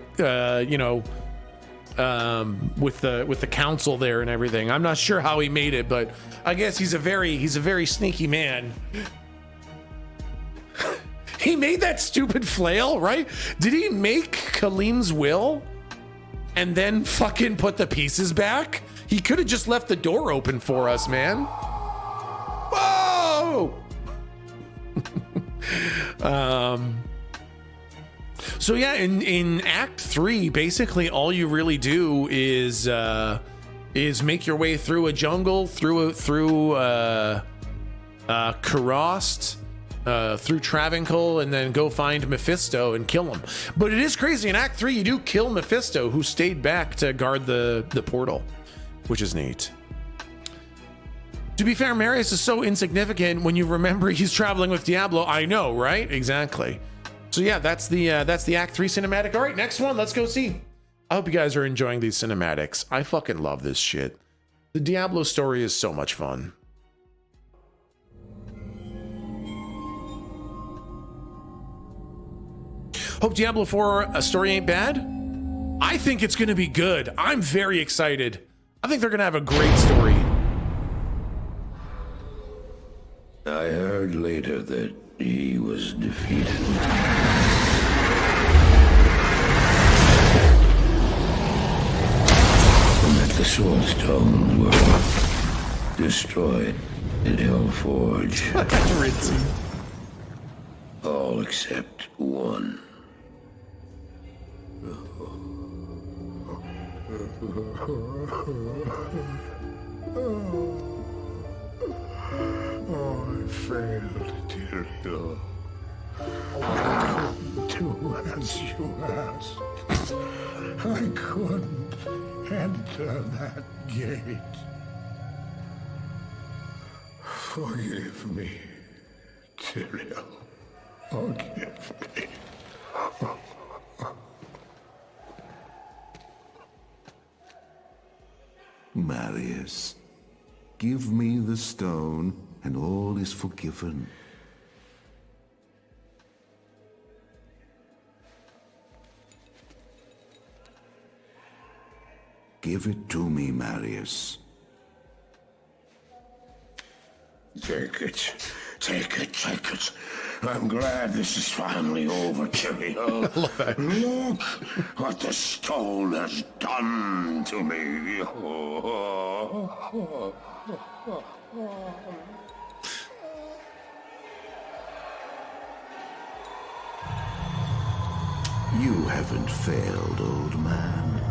with the council there and everything. I'm not sure how he made it, but I guess he's a very sneaky man. He made that stupid flail, right? Did he make Kaleem's will and then fucking put the pieces back? He could have just left the door open for us, man. Whoa! So yeah, in Act 3, basically all you really do is make your way through a jungle, through Kurast, through Travancore, and then go find Mephisto and kill him. But it is crazy, in Act 3 you do kill Mephisto, who stayed back to guard the portal, which is neat. To be fair, Marius is so insignificant when you remember he's traveling with Diablo. I know, right? Exactly. So yeah, that's the Act 3 cinematic. All right, next one, let's go see. I hope you guys are enjoying these cinematics. I fucking love this shit. The Diablo story is so much fun. Hope Diablo 4 story ain't bad. I think it's going to be good. I'm very excited. I think they're going to have a great story. I heard later that he was defeated. And that the Soul Stone were destroyed in Hellforge. All except one. Oh, I failed, Tyrael. I couldn't do as you asked. I couldn't enter that gate. Forgive me, Tyrael. Forgive me. Marius, give me the stone, and all is forgiven. Give it to me, Marius. Take it. Take it, take it. I'm glad this is finally over, Tyrael. Look what the stone has done to me. You haven't failed, old man.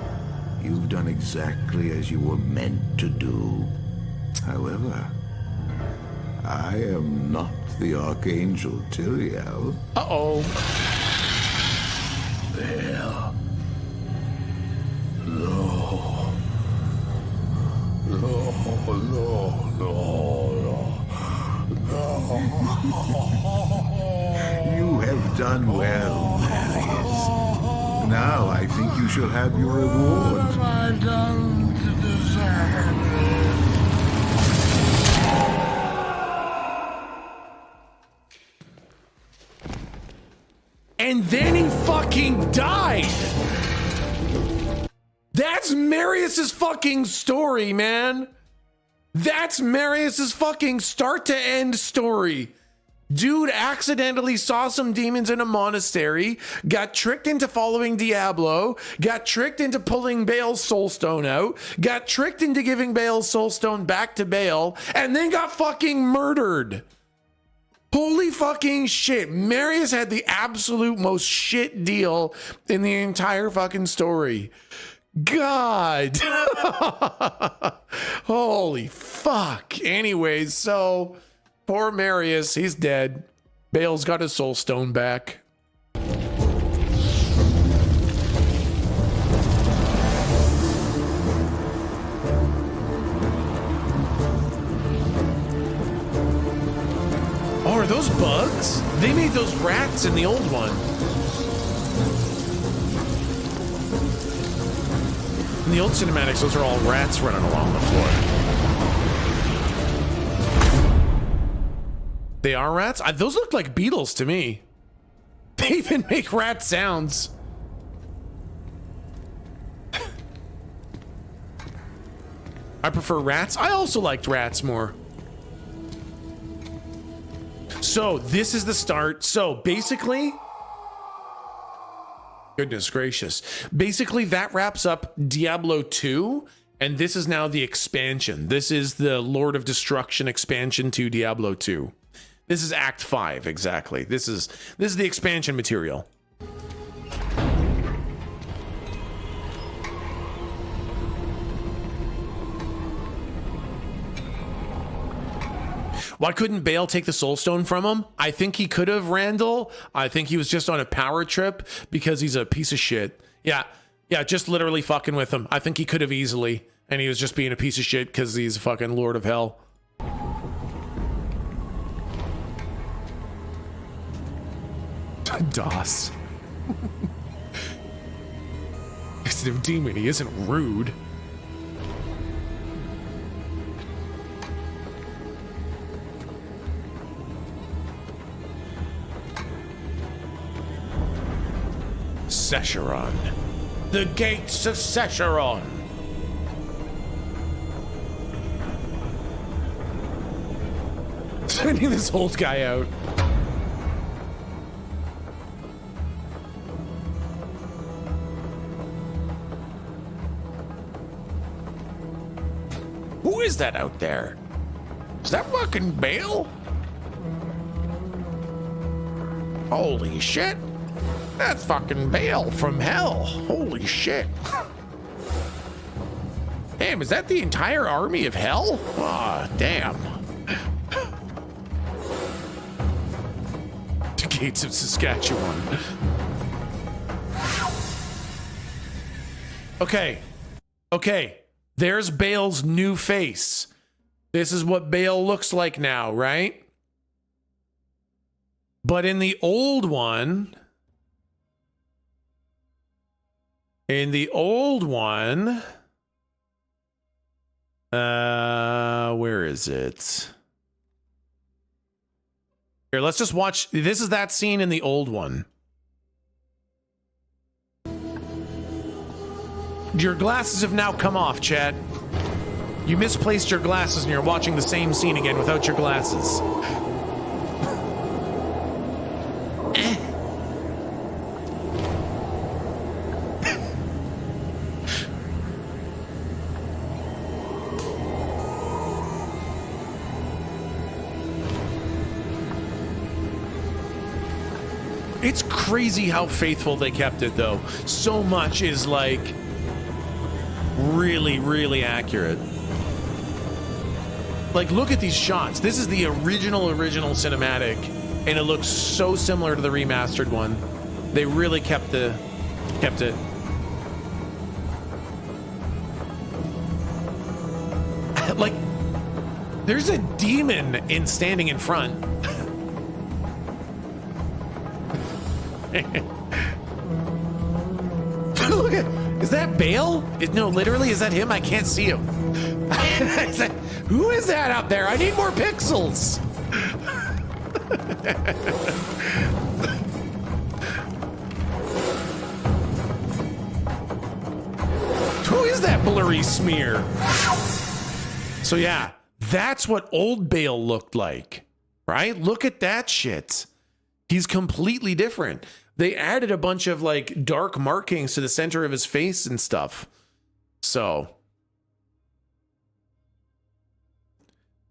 You've done exactly as you were meant to do. However, I am not the Archangel Tyrael. Uh-oh. Well, no. You have done well, Marius. Now I think you shall have your reward. What have I done to deserve it? And then he fucking died. That's Marius's fucking story, man. That's Marius's fucking start to end story. Dude accidentally saw some demons in a monastery, got tricked into following Diablo, got tricked into pulling Baal's soulstone out, got tricked into giving Baal's soulstone back to Baal, and then got fucking murdered. Holy fucking shit. Marius had the absolute most shit deal in the entire fucking story. God. Holy fuck. Anyways, so poor Marius, he's dead. Baal's got his soul stone back. Oh, are those bugs? They made those rats in the old one. In the old cinematics, those are all rats running along the floor. They are rats? Those look like beetles to me. They even make rat sounds. I prefer rats. I also liked rats more. So this is the start. So basically, goodness gracious. Basically that wraps up Diablo 2. And this is now the expansion. This is the Lord of Destruction expansion to Diablo 2. This is Act 5, exactly. This is the expansion material. Why couldn't Baal take the soulstone from him? I think he could have, Randall. I think he was just on a power trip because he's a piece of shit. Yeah, just literally fucking with him. I think he could have easily, and he was just being a piece of shit because he's a fucking Lord of Hell. DOS. It's a demon. He isn't rude. Sescheron. The gates of Sescheron. Sending this old guy out. Who is that out there? Is that fucking Bale? Holy shit. That's fucking Bale from hell. Holy shit. Damn, is that the entire army of hell? Ah, damn. The gates of Saskatchewan. Okay. Okay. There's Bale's new face. This is what Bale looks like now, right? But in the old one, where is it? Here, let's just watch. This is that scene in the old one. Your glasses have now come off, Chad. You misplaced your glasses and you're watching the same scene again without your glasses. It's crazy how faithful they kept it, though. So much is like really, really accurate. Like, look at these shots. This is the original cinematic, and it looks so similar to the remastered one. They really kept it. Like, there's a demon standing in front. Look at, is that Bale? No, literally, is that him? I can't see him. Who is that out there? I need more pixels. Who is that blurry smear? So yeah, that's what old Bale looked like, right? Look at that shit. He's completely different. They added a bunch of like dark markings to the center of his face and stuff. So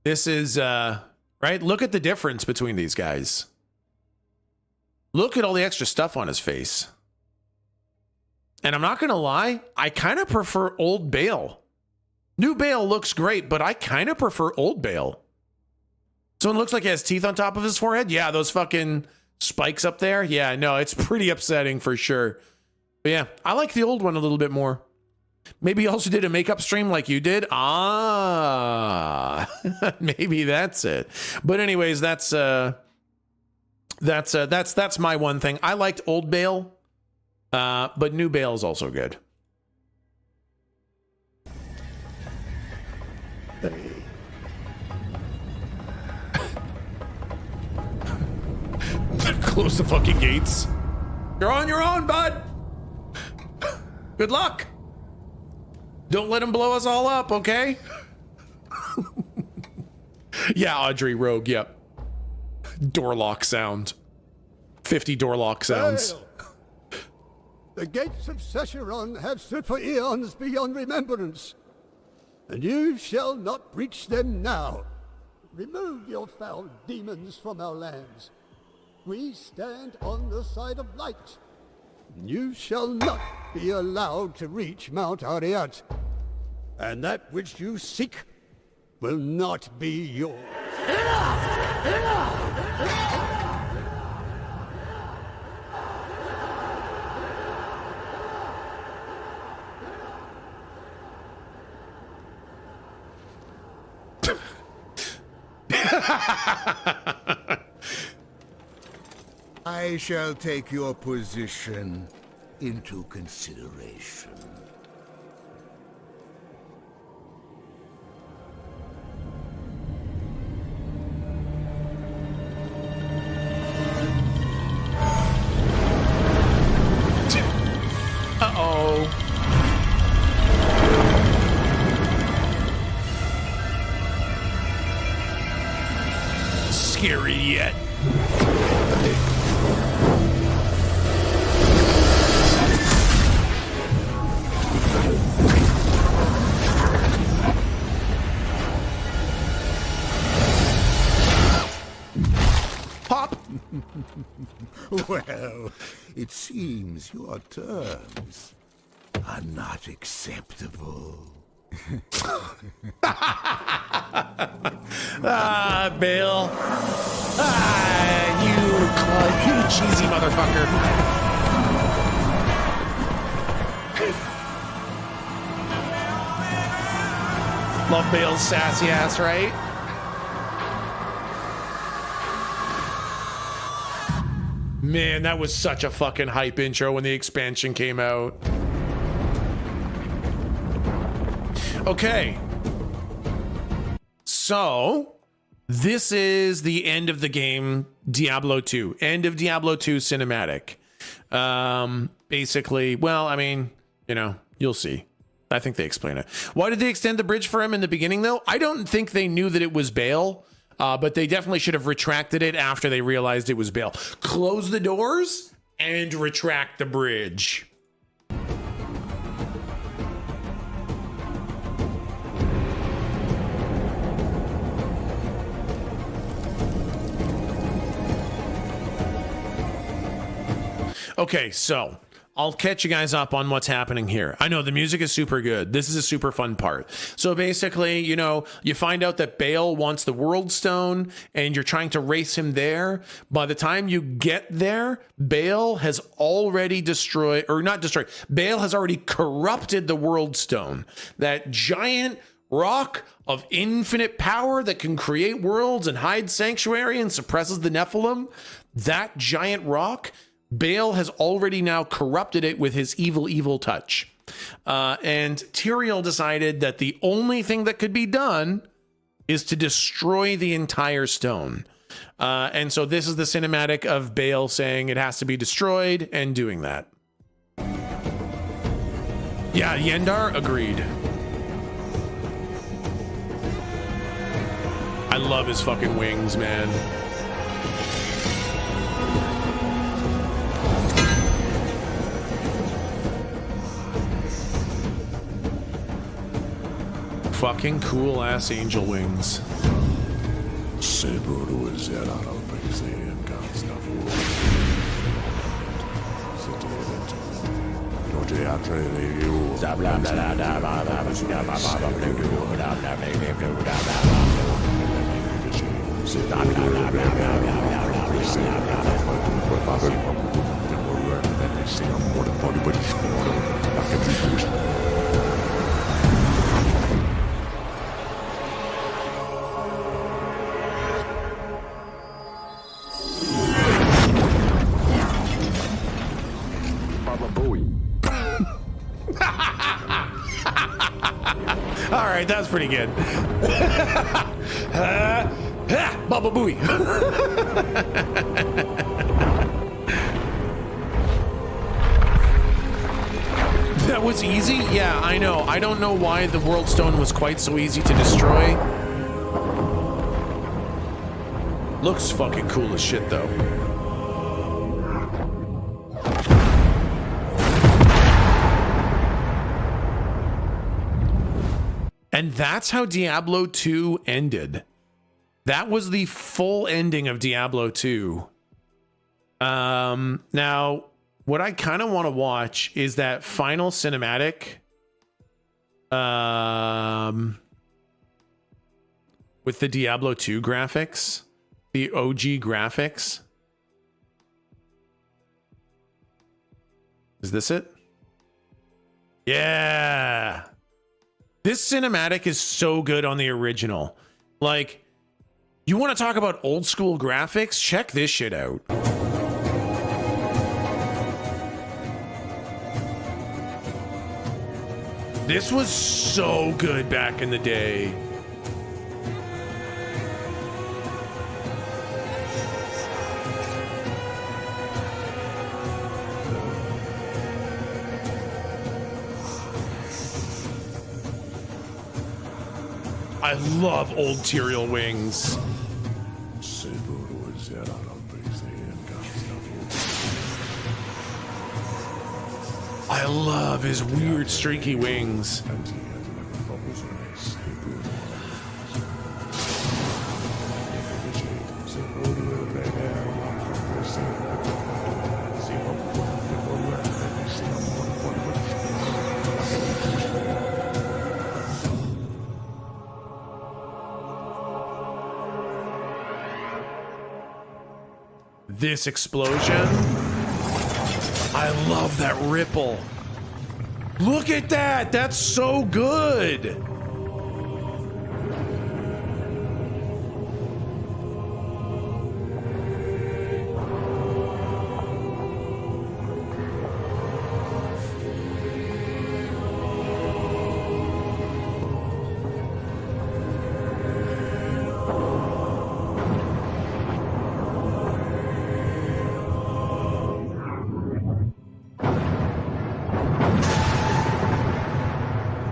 this is right. Look at the difference between these guys. Look at all the extra stuff on his face. And I'm not going to lie, I kind of prefer old Bale. New Bale looks great, but I kind of prefer old Bale. Someone looks like he has teeth on top of his forehead. Yeah, those fucking spikes up there. Yeah, no, it's pretty upsetting for sure. But yeah, I like the old one a little bit more. Maybe he also did a makeup stream like you did. Ah, maybe that's it. But anyways, that's my one thing. I liked old Bale, but new Bale is also good. Close the fucking gates. You're on your own, bud. Good luck. Don't let him blow us all up, okay? Yeah, Audrey Rogue, yep. Door lock sound. 50 door lock sounds. Hail. The gates of Sescheron have stood for eons beyond remembrance, and you shall not breach them now. Remove your foul demons from our lands. We stand on the side of light. You shall not be allowed to reach Mount Ariat, and that which you seek will not be yours. Enough! Enough! I shall take your position into consideration. It seems your terms are not acceptable. Bale. You cheesy motherfucker. Love Bale's sassy ass, right? Man, that was such a fucking hype intro when the expansion came out. Okay. So, this is the end of the game, Diablo 2. End of Diablo 2 cinematic. Basically, well, I mean, you know, you'll see. I think they explain it. Why did they extend the bridge for him in the beginning, though? I don't think they knew that it was Bale, but they definitely should have retracted it after they realized it was Bale. Close the doors and retract the bridge. Okay, so I'll catch you guys up on what's happening here. I know the music is super good. This is a super fun part. So basically, you know, you find out that Bale wants the World Stone and you're trying to race him there. By the time you get there, Bale has already destroyed, or not destroyed, Bale has already corrupted the World Stone. That giant rock of infinite power that can create worlds and hide sanctuary and suppresses the Nephilim. That giant rock, Bale has already now corrupted it with his evil, evil touch. And Tyrael decided that the only thing that could be done is to destroy the entire stone. And so this is the cinematic of Bale saying it has to be destroyed and doing that. Yeah, Yendar agreed. I love his fucking wings, man. Fucking cool ass angel wings. All right, that's pretty good. Baba Booey. That was easy? Yeah, I know. I don't know why the World Stone was quite so easy to destroy. Looks fucking cool as shit, though. And that's how Diablo 2 ended. That was the full ending of Diablo 2. Now, what I kind of want to watch is that final cinematic. With the Diablo 2 graphics. The OG graphics. Is this it? Yeah. This cinematic is so good on the original. Like, you want to talk about old school graphics? Check this shit out. This was so good back in the day. I love old Tyrael wings. I love his weird streaky wings. this explosion. I love that ripple. Look at that. That's so good.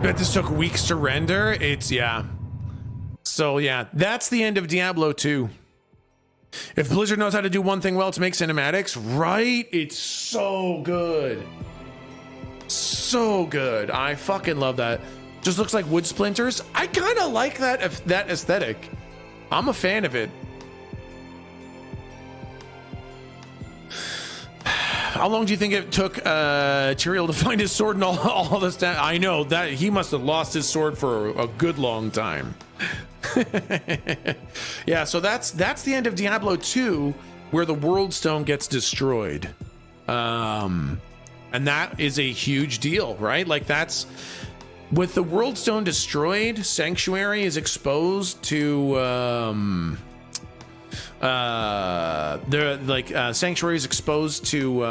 Bet this took weeks to render. Yeah. So yeah, that's the end of Diablo 2. If Blizzard knows how to do one thing well, it's make cinematics, right? It's so good. So good. I fucking love that. Just looks like wood splinters. I kind of like that aesthetic. I'm a fan of it. How long do you think it took Tyrael to find his sword and all this time? I know that he must have lost his sword for a good long time. Yeah, so that's the end of Diablo 2, where the World Stone gets destroyed. And that is a huge deal, right? Like, that's with the World Stone destroyed, Sanctuary is exposed to Sanctuary is exposed to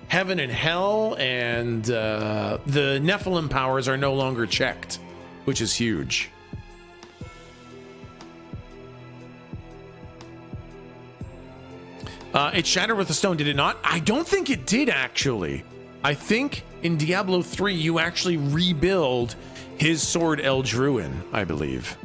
heaven and hell, and the Nephilim powers are no longer checked, which is huge. It shattered with the stone, did it not? I don't think it did, actually. I think in Diablo 3 you actually rebuild his sword Eldruin, I believe.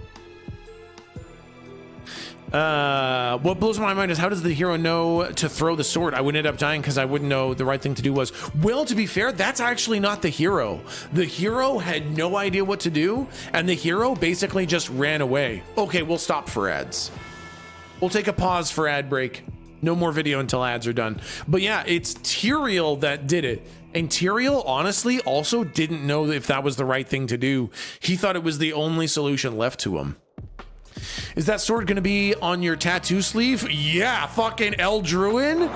What blows my mind is, how does the hero know to throw the sword? I would end up dying because I wouldn't know the right thing to do was. Well, to be fair, that's actually not the hero. The hero had no idea what to do, and the hero basically just ran away. Okay, we'll stop for ads. We'll take a pause for ad break. No more video until ads are done. But yeah, it's Tyrael that did it. And Tyrael honestly also didn't know if that was the right thing to do. He thought it was the only solution left to him. Is that sword gonna be on your tattoo sleeve? Yeah, fucking Eldruin.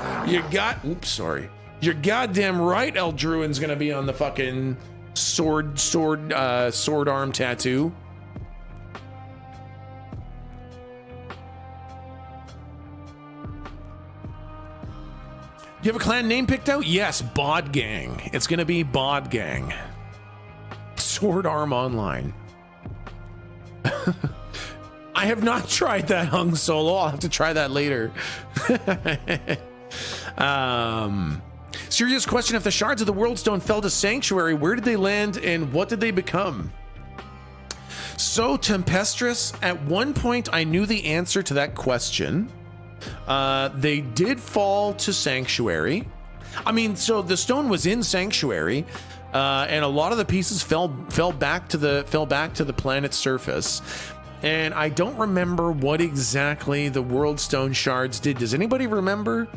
You're goddamn right Eldruin's gonna be on the fucking sword arm tattoo. Do you have a clan name picked out? Yes, Bod Gang. It's gonna be Bod Gang. Sword Arm Online. I have not tried that hung solo. I'll have to try that later. Serious question. If the shards of the World Stone fell to Sanctuary, where did they land and what did they become? So tempestuous. At one point, I knew the answer to that question. They did fall to Sanctuary. I mean, so the stone was in Sanctuary, and a lot of the pieces fell back to the planet's surface. And I don't remember what exactly the World Stone shards did. Does anybody remember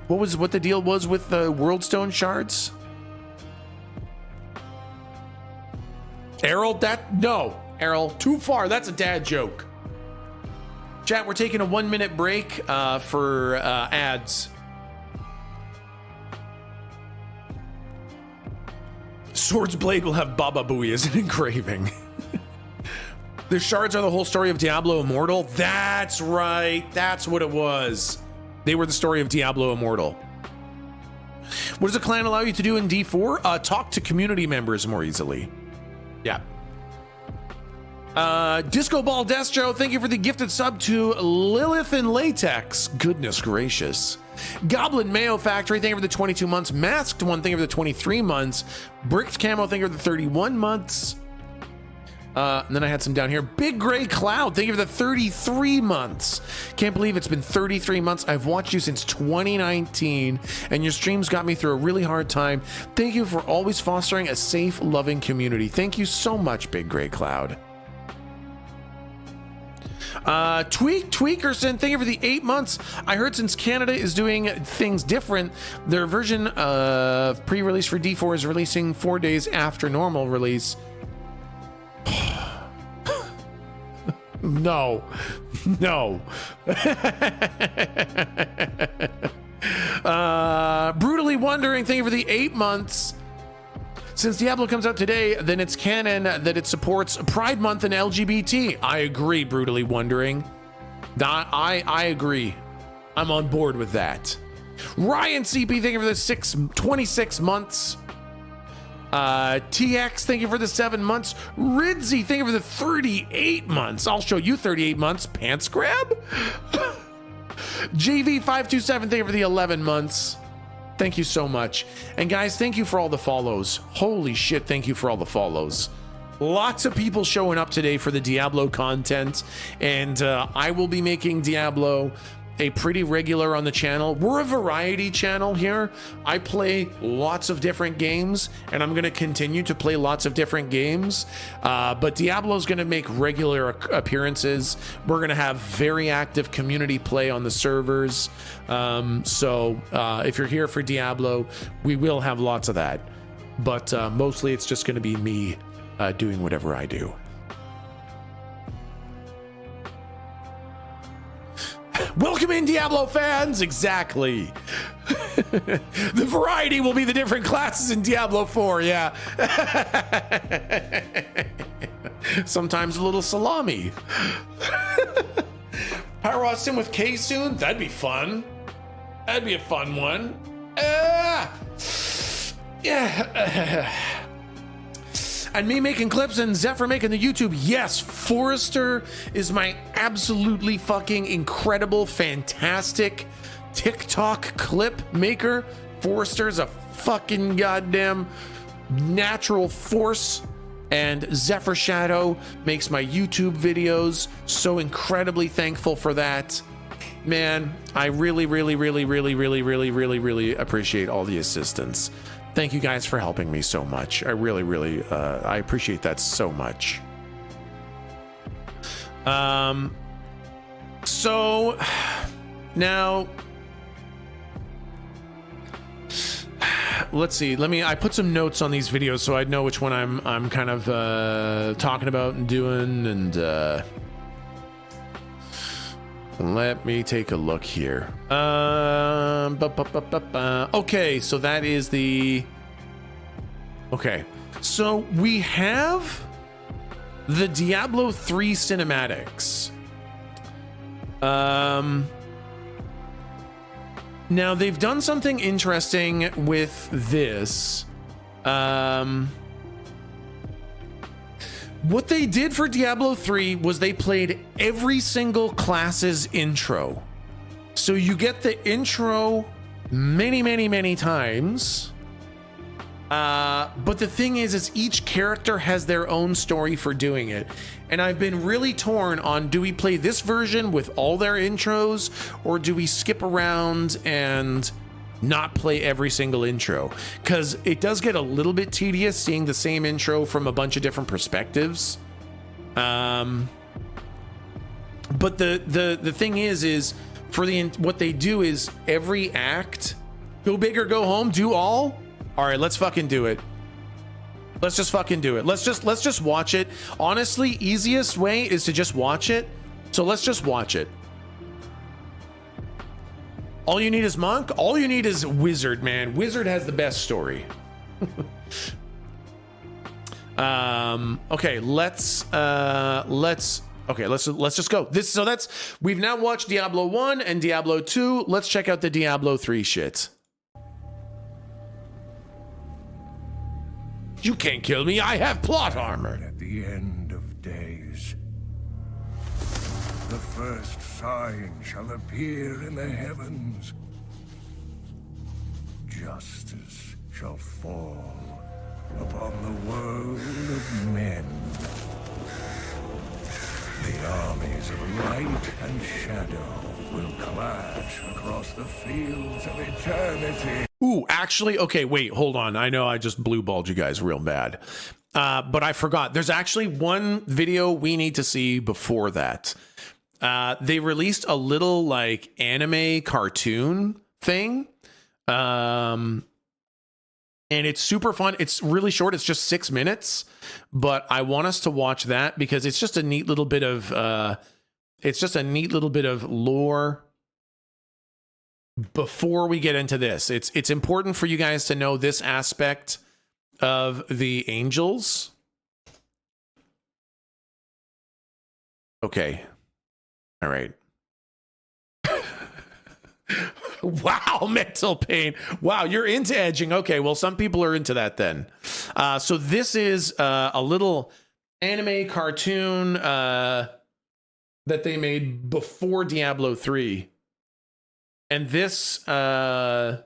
what the deal was with the World Stone shards? Errol, Errol, too far. That's a dad joke. Chat, we're taking a 1-minute break for ads. Sword's blade will have Baba Booey as an engraving. The shards are the whole story of Diablo Immortal. That's right. That's what it was. They were the story of Diablo Immortal. What does a clan allow you to do in D4? Talk to community members more easily. Yeah. Disco Ball Destro, thank you for the gifted sub to Lilith and Latex. Goodness gracious. Goblin Mayo Factory, thank you for the 22 months. Masked One, thank you for the 23 months. Bricked Camo, thank you for the 31 months. And then I had some down here. Big Gray Cloud, thank you for the 33 months. Can't believe it's been 33 months. I've watched you since 2019, and your streams got me through a really hard time. Thank you for always fostering a safe, loving community. Thank you so much, Big Gray Cloud. Tweakerson, thank you for the 8 months. I heard since Canada is doing things different, their version of pre-release for D4 is releasing 4 days after normal release. No. No. Brutally Wondering, thank you for the 8 months. Since Diablo comes out today, then it's canon that it supports Pride Month and LGBT. I agree, Brutally Wondering. I agree. I'm on board with that. Ryan CP, thank you for the 26 months. TX, thank you for the 7 months. Ridzy, thank you for the 38 months. I'll show you 38 months. Pants grab? JV527, thank you for the 11 months. Thank you so much. And guys, thank you for all the follows. Holy shit, thank you for all the follows. Lots of people showing up today for the Diablo content, and I will be making Diablo a pretty regular on the channel. We're a variety channel here. I play lots of different games, and I'm going to continue to play lots of different games. But Diablo is going to make regular appearances. We're going to have very active community play on the servers. So if you're here for Diablo, we will have lots of that. But mostly it's just going to be me doing whatever I do. Welcome in, Diablo fans. Exactly. The variety will be the different classes in Diablo 4. Yeah. Sometimes a little salami. Power Sim with K soon. That'd be fun. That'd be a fun one. Yeah. And me making clips and Zephyr making the YouTube. Yes, Forrester is my absolutely fucking incredible, fantastic TikTok clip maker. Forrester is a fucking goddamn natural force. And Zephyr Shadow makes my YouTube videos. So incredibly thankful for that. Man, I really appreciate all the assistance. Thank you guys for helping me so much. I really, I appreciate that so much. So now, let's see. I put some notes on these videos so I'd know which one I'm kind of talking about and doing. And let me take a look here. Okay, so that is the... Okay, so we have the Diablo 3 cinematics. Now, they've done something interesting with this. What they did for Diablo 3 was they played every single class's intro. So you get the intro many times. But the thing is each character has their own story for doing it. And I've been really torn on, do we play this version with all their intros, or do we skip around and not play every single intro? Because it does get a little bit tedious seeing the same intro from a bunch of different perspectives. But the thing is for what they do is every act, go big or go home, do all. All right, let's fucking do it. Let's just fucking do it. Let's just watch it. Honestly, easiest way is to just watch it. So let's just watch it. All you need is Monk. All you need is Wizard, man. Wizard has the best story. Okay, let's just go. We've now watched Diablo 1 and Diablo 2. Let's check out the Diablo 3 shit. You can't kill me. I have plot armor. At the end of days, the first sign shall appear in the heavens. Justice shall fall upon the world of men. The armies of light and shadow will clash across the fields of eternity. Ooh, actually, okay, wait, hold on. I know I just blue balled you guys real bad. But I forgot. There's actually one video we need to see before that. They released a little like anime cartoon thing. And And it's super fun. It's really short. It's just 6 minutes, but I want us to watch that because it's just a neat little bit of lore before we get into this. It's important for you guys to know this aspect of the angels. Okay. All right. Wow, mental pain. Wow, you're into edging. Okay, well, some people are into that then. So this is a little anime cartoon that they made before Diablo 3. And this, yes,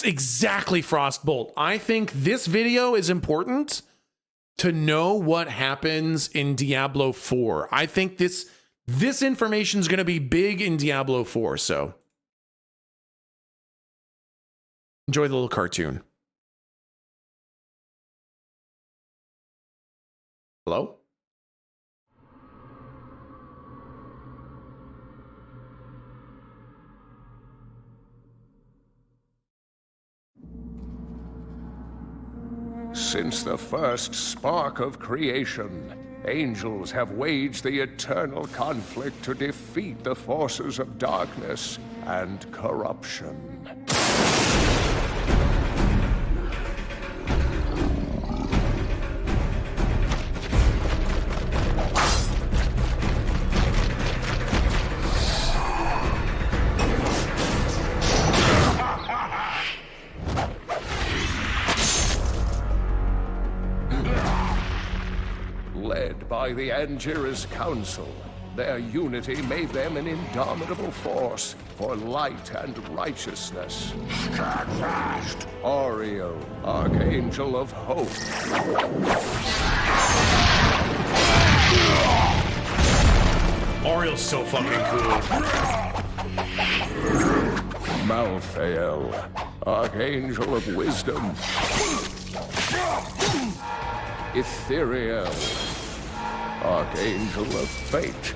exactly, Frostbolt. I think this video is important to know what happens in Diablo 4. I think this information is going to be big in Diablo 4, so enjoy the little cartoon. Hello? Since the first spark of creation, angels have waged the eternal conflict to defeat the forces of darkness and corruption. Led by the Angira's council, their unity made them an indomitable force for light and righteousness. Stand fast! Oriel, Archangel of Hope. Oriel's so fucking cool. Malthael, Archangel of Wisdom. Ethereal, Archangel of Fate.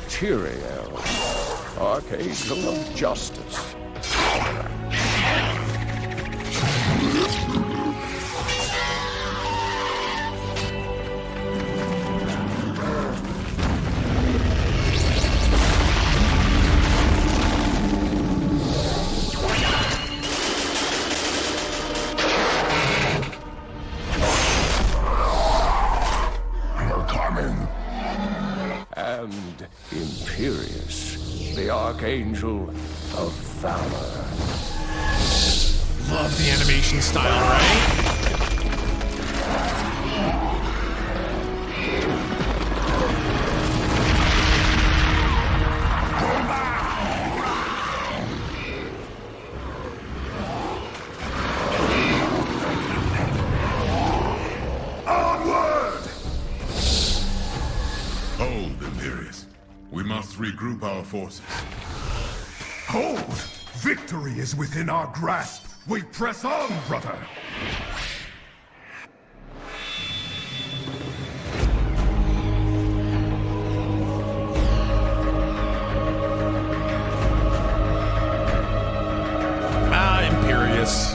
Tyrael, Archangel of Justice. And Imperious, the Archangel of Valor. Love the animation style, right? Hold, Imperious. We must regroup our forces. Hold! Victory is within our grasp. We press on, brother! Imperious.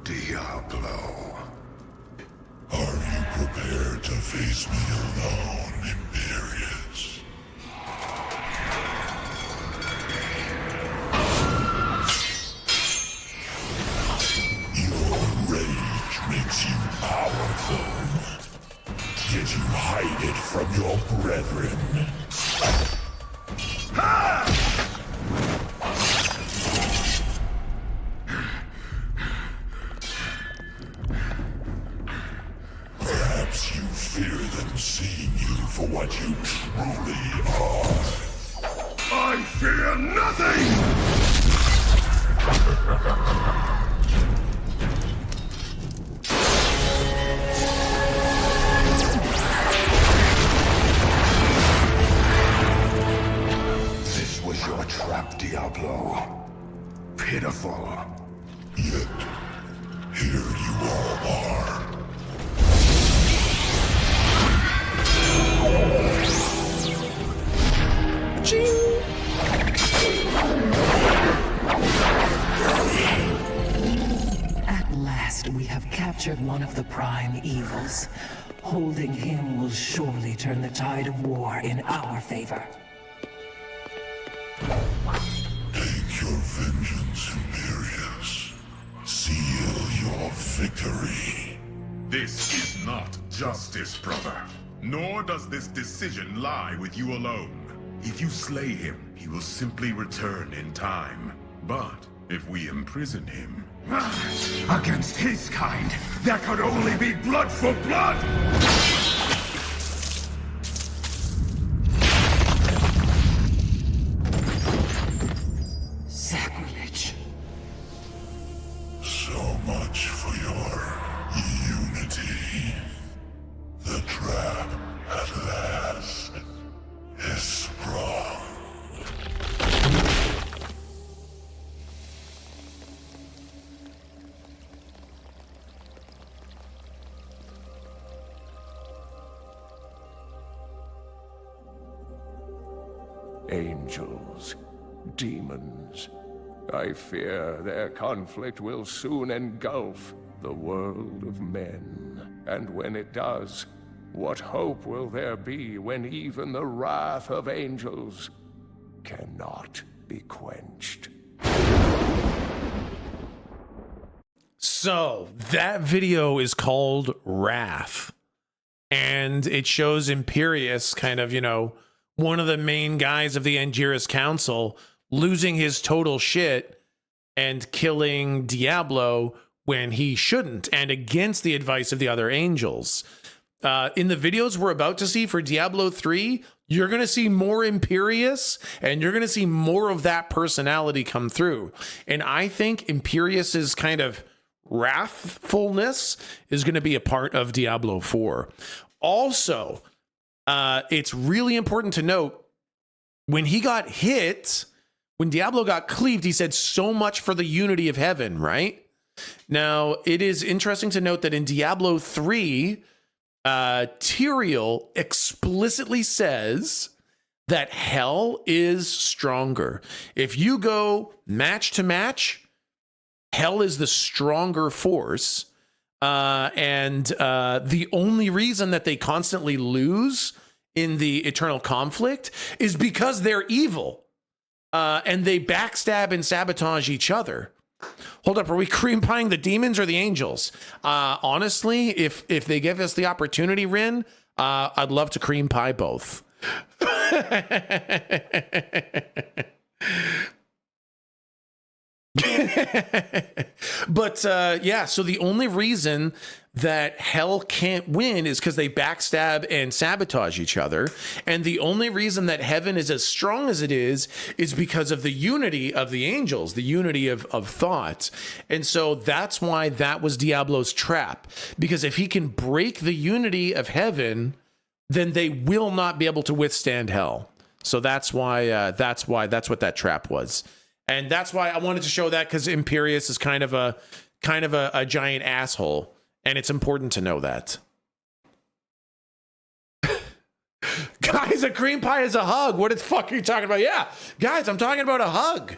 Diablo. Are you prepared to face me alone, Imperious? Your rage makes you powerful, yet you hide it from your brethren. Perhaps you fear them seeing you for what you truly are. I fear nothing! captured one of the prime evils. Holding him will surely turn the tide of war in our favor. Take your vengeance, Imperius. Seal your victory. This is not justice, brother. Nor does this decision lie with you alone. If you slay him, he will simply return in time. But if we imprison him... Against his kind, there could only be blood for blood! Sacrilege. So much for your unity. The trap, at last, is sprung. Angels, demons, I fear their conflict will soon engulf the world of men. And when it does, what hope will there be when even the wrath of angels cannot be quenched? So that video is called Wrath, and it shows Imperius kind of, you know, one of the main guys of the Angiras Council losing his total shit and killing Diablo when he shouldn't, and against the advice of the other angels. In the videos we're about to see for Diablo 3, you're going to see more Imperius, and you're going to see more of that personality come through. And I think Imperius's kind of wrathfulness is going to be a part of Diablo 4. Also, it's really important to note, when he got hit, when Diablo got cleaved, he said, "So much for the unity of heaven," right? Now, it is interesting to note that in Diablo 3, Tyrael explicitly says that hell is stronger. If you go match to match, hell is the stronger force. And the only reason that they constantly lose in the eternal conflict is because they're evil. And they backstab and sabotage each other. Hold up, are we cream pieing the demons or the angels? Honestly, if they give us the opportunity, Rin, I'd love to cream pie both. But yeah, so the only reason that hell can't win is because they backstab and sabotage each other. And the only reason that heaven is as strong as it is because of the unity of the angels, the unity of thought. And so that's why that was Diablo's trap. Because if he can break the unity of heaven, then they will not be able to withstand hell. So that's why that's what that trap was. And that's why I wanted to show that, because Imperius is kind of a giant asshole, and it's important to know that. Guys, a cream pie is a hug. What the fuck are you talking about? Yeah, guys, I'm talking about a hug.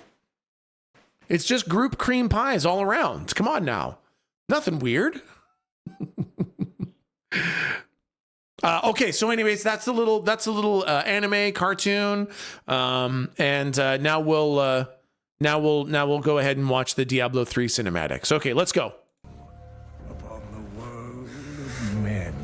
It's just group cream pies all around. Come on now, nothing weird. Okay, so anyways, that's a little anime cartoon, and now we'll go ahead and watch the Diablo 3 cinematics. Okay, let's go. Upon the world of men,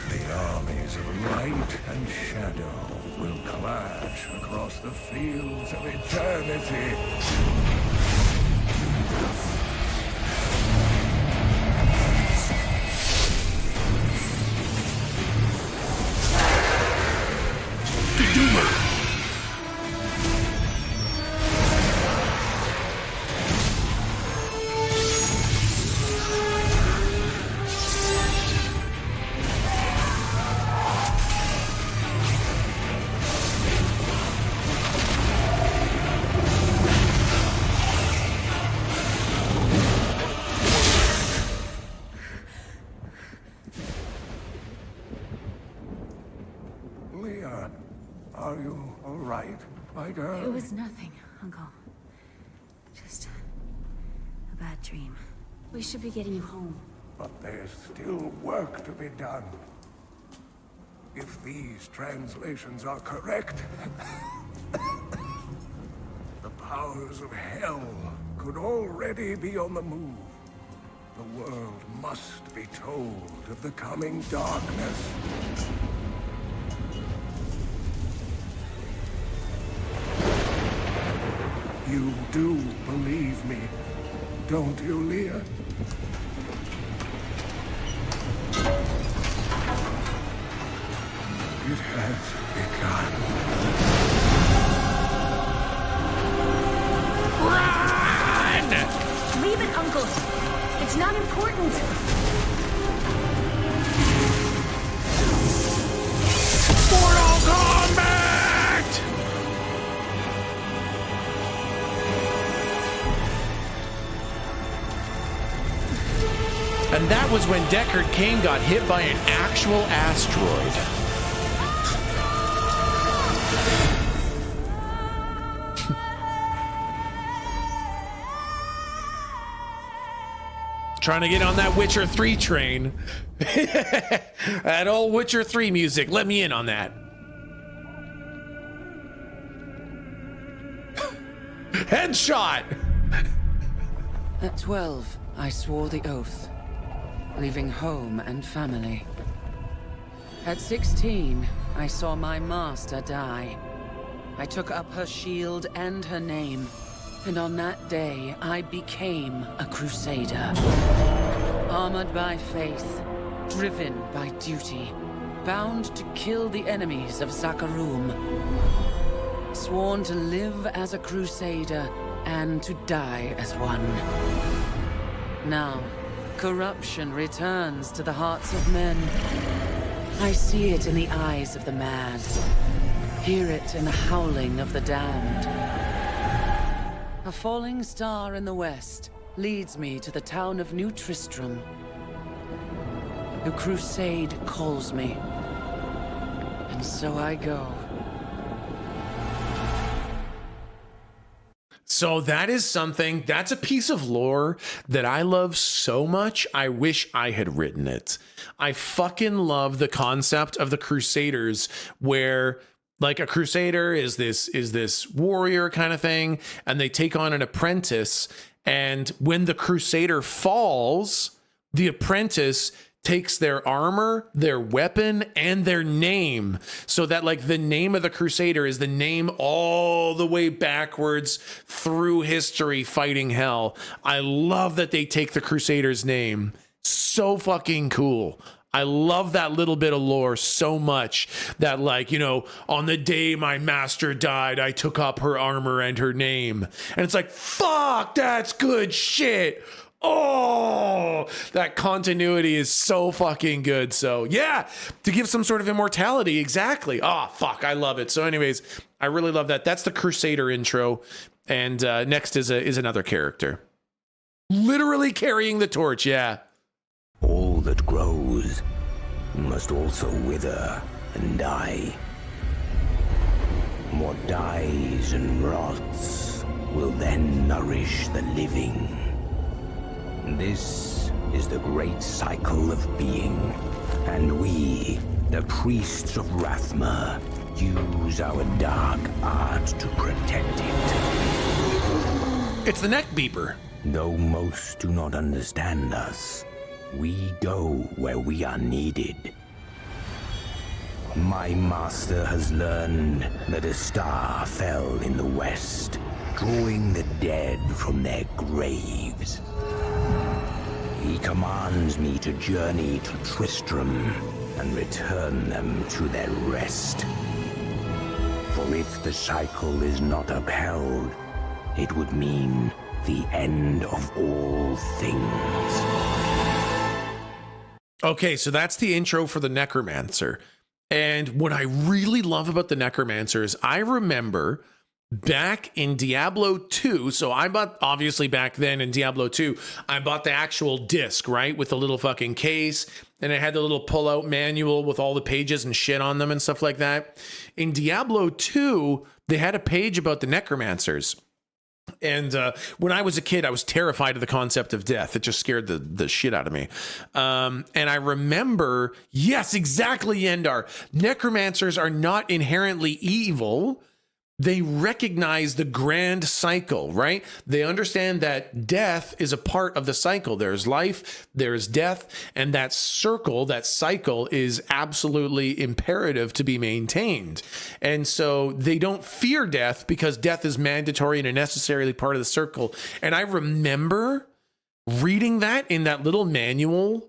the armies of light and shadow will clash across the fields of eternity. Leah, are you all right, my girl? It was nothing, Uncle. Just a bad dream. We should be getting you home. But there's still work to be done. If these translations are correct, the powers of hell could already be on the move. The world must be told of the coming darkness. You do believe me, don't you, Leah? It has begun. Run! Leave it, Uncle. It's not important. Mortal Kombat! And that was when Deckard Cain got hit by an actual asteroid. Trying to get on that Witcher 3 train. That old Witcher 3 music. Let me in on that. Headshot! At 12, I swore the oath, leaving home and family. At 16, I saw my master die. I took up her shield and her name. And on that day, I became a crusader. Armored by faith, driven by duty, bound to kill the enemies of Zakarum. Sworn to live as a crusader and to die as one. Now, corruption returns to the hearts of men. I see it in the eyes of the mad, hear it in the howling of the damned. A falling star in the west leads me to the town of New Tristram. The crusade calls me, and so I go. So that is something, that's a piece of lore that I love so much, I wish I had written it. I fucking love the concept of the Crusaders, where like a crusader is this warrior kind of thing, and they take on an apprentice, and when the crusader falls, the apprentice takes their armor, their weapon, and their name, so that like the name of the crusader is the name all the way backwards through history fighting hell. I love that they take the crusader's name. So fucking cool. I love that little bit of lore so much that, like, you know, on the day my master died, I took up her armor and her name. And it's like, fuck, that's good shit. Oh, that continuity is so fucking good. So yeah, to give some sort of immortality. Exactly. Oh, fuck. I love it. So anyways, I really love that. That's the Crusader intro. And next is another character. Literally carrying the torch. Yeah. All that grows must also wither and die. What dies and rots will then nourish the living. This is the great cycle of being, and we, the priests of Rathma, use our dark art to protect it. It's the neck beeper. Though most do not understand us, we go where we are needed. My master has learned that a star fell in the west, drawing the dead from their graves. He commands me to journey to Tristram and return them to their rest. For if the cycle is not upheld, it would mean the end of all things. Okay, so that's the intro for the Necromancer. And what I really love about the Necromancer is I remember back in Diablo 2, so I bought, obviously back then in Diablo 2, I bought the actual disc, right? With the little fucking case, and it had the little pull-out manual with all the pages and shit on them and stuff like that. In Diablo 2, they had a page about the Necromancers. And when I was a kid, I was terrified of the concept of death. It just scared the shit out of me. And I remember, yes, exactly, Yendar. Necromancers are not inherently evil. They recognize the grand cycle, right? They understand that death is a part of the cycle. There's life, there's death, and that circle, that cycle is absolutely imperative to be maintained. And so they don't fear death because death is mandatory and a necessarily part of the circle. And I remember reading that in that little manual,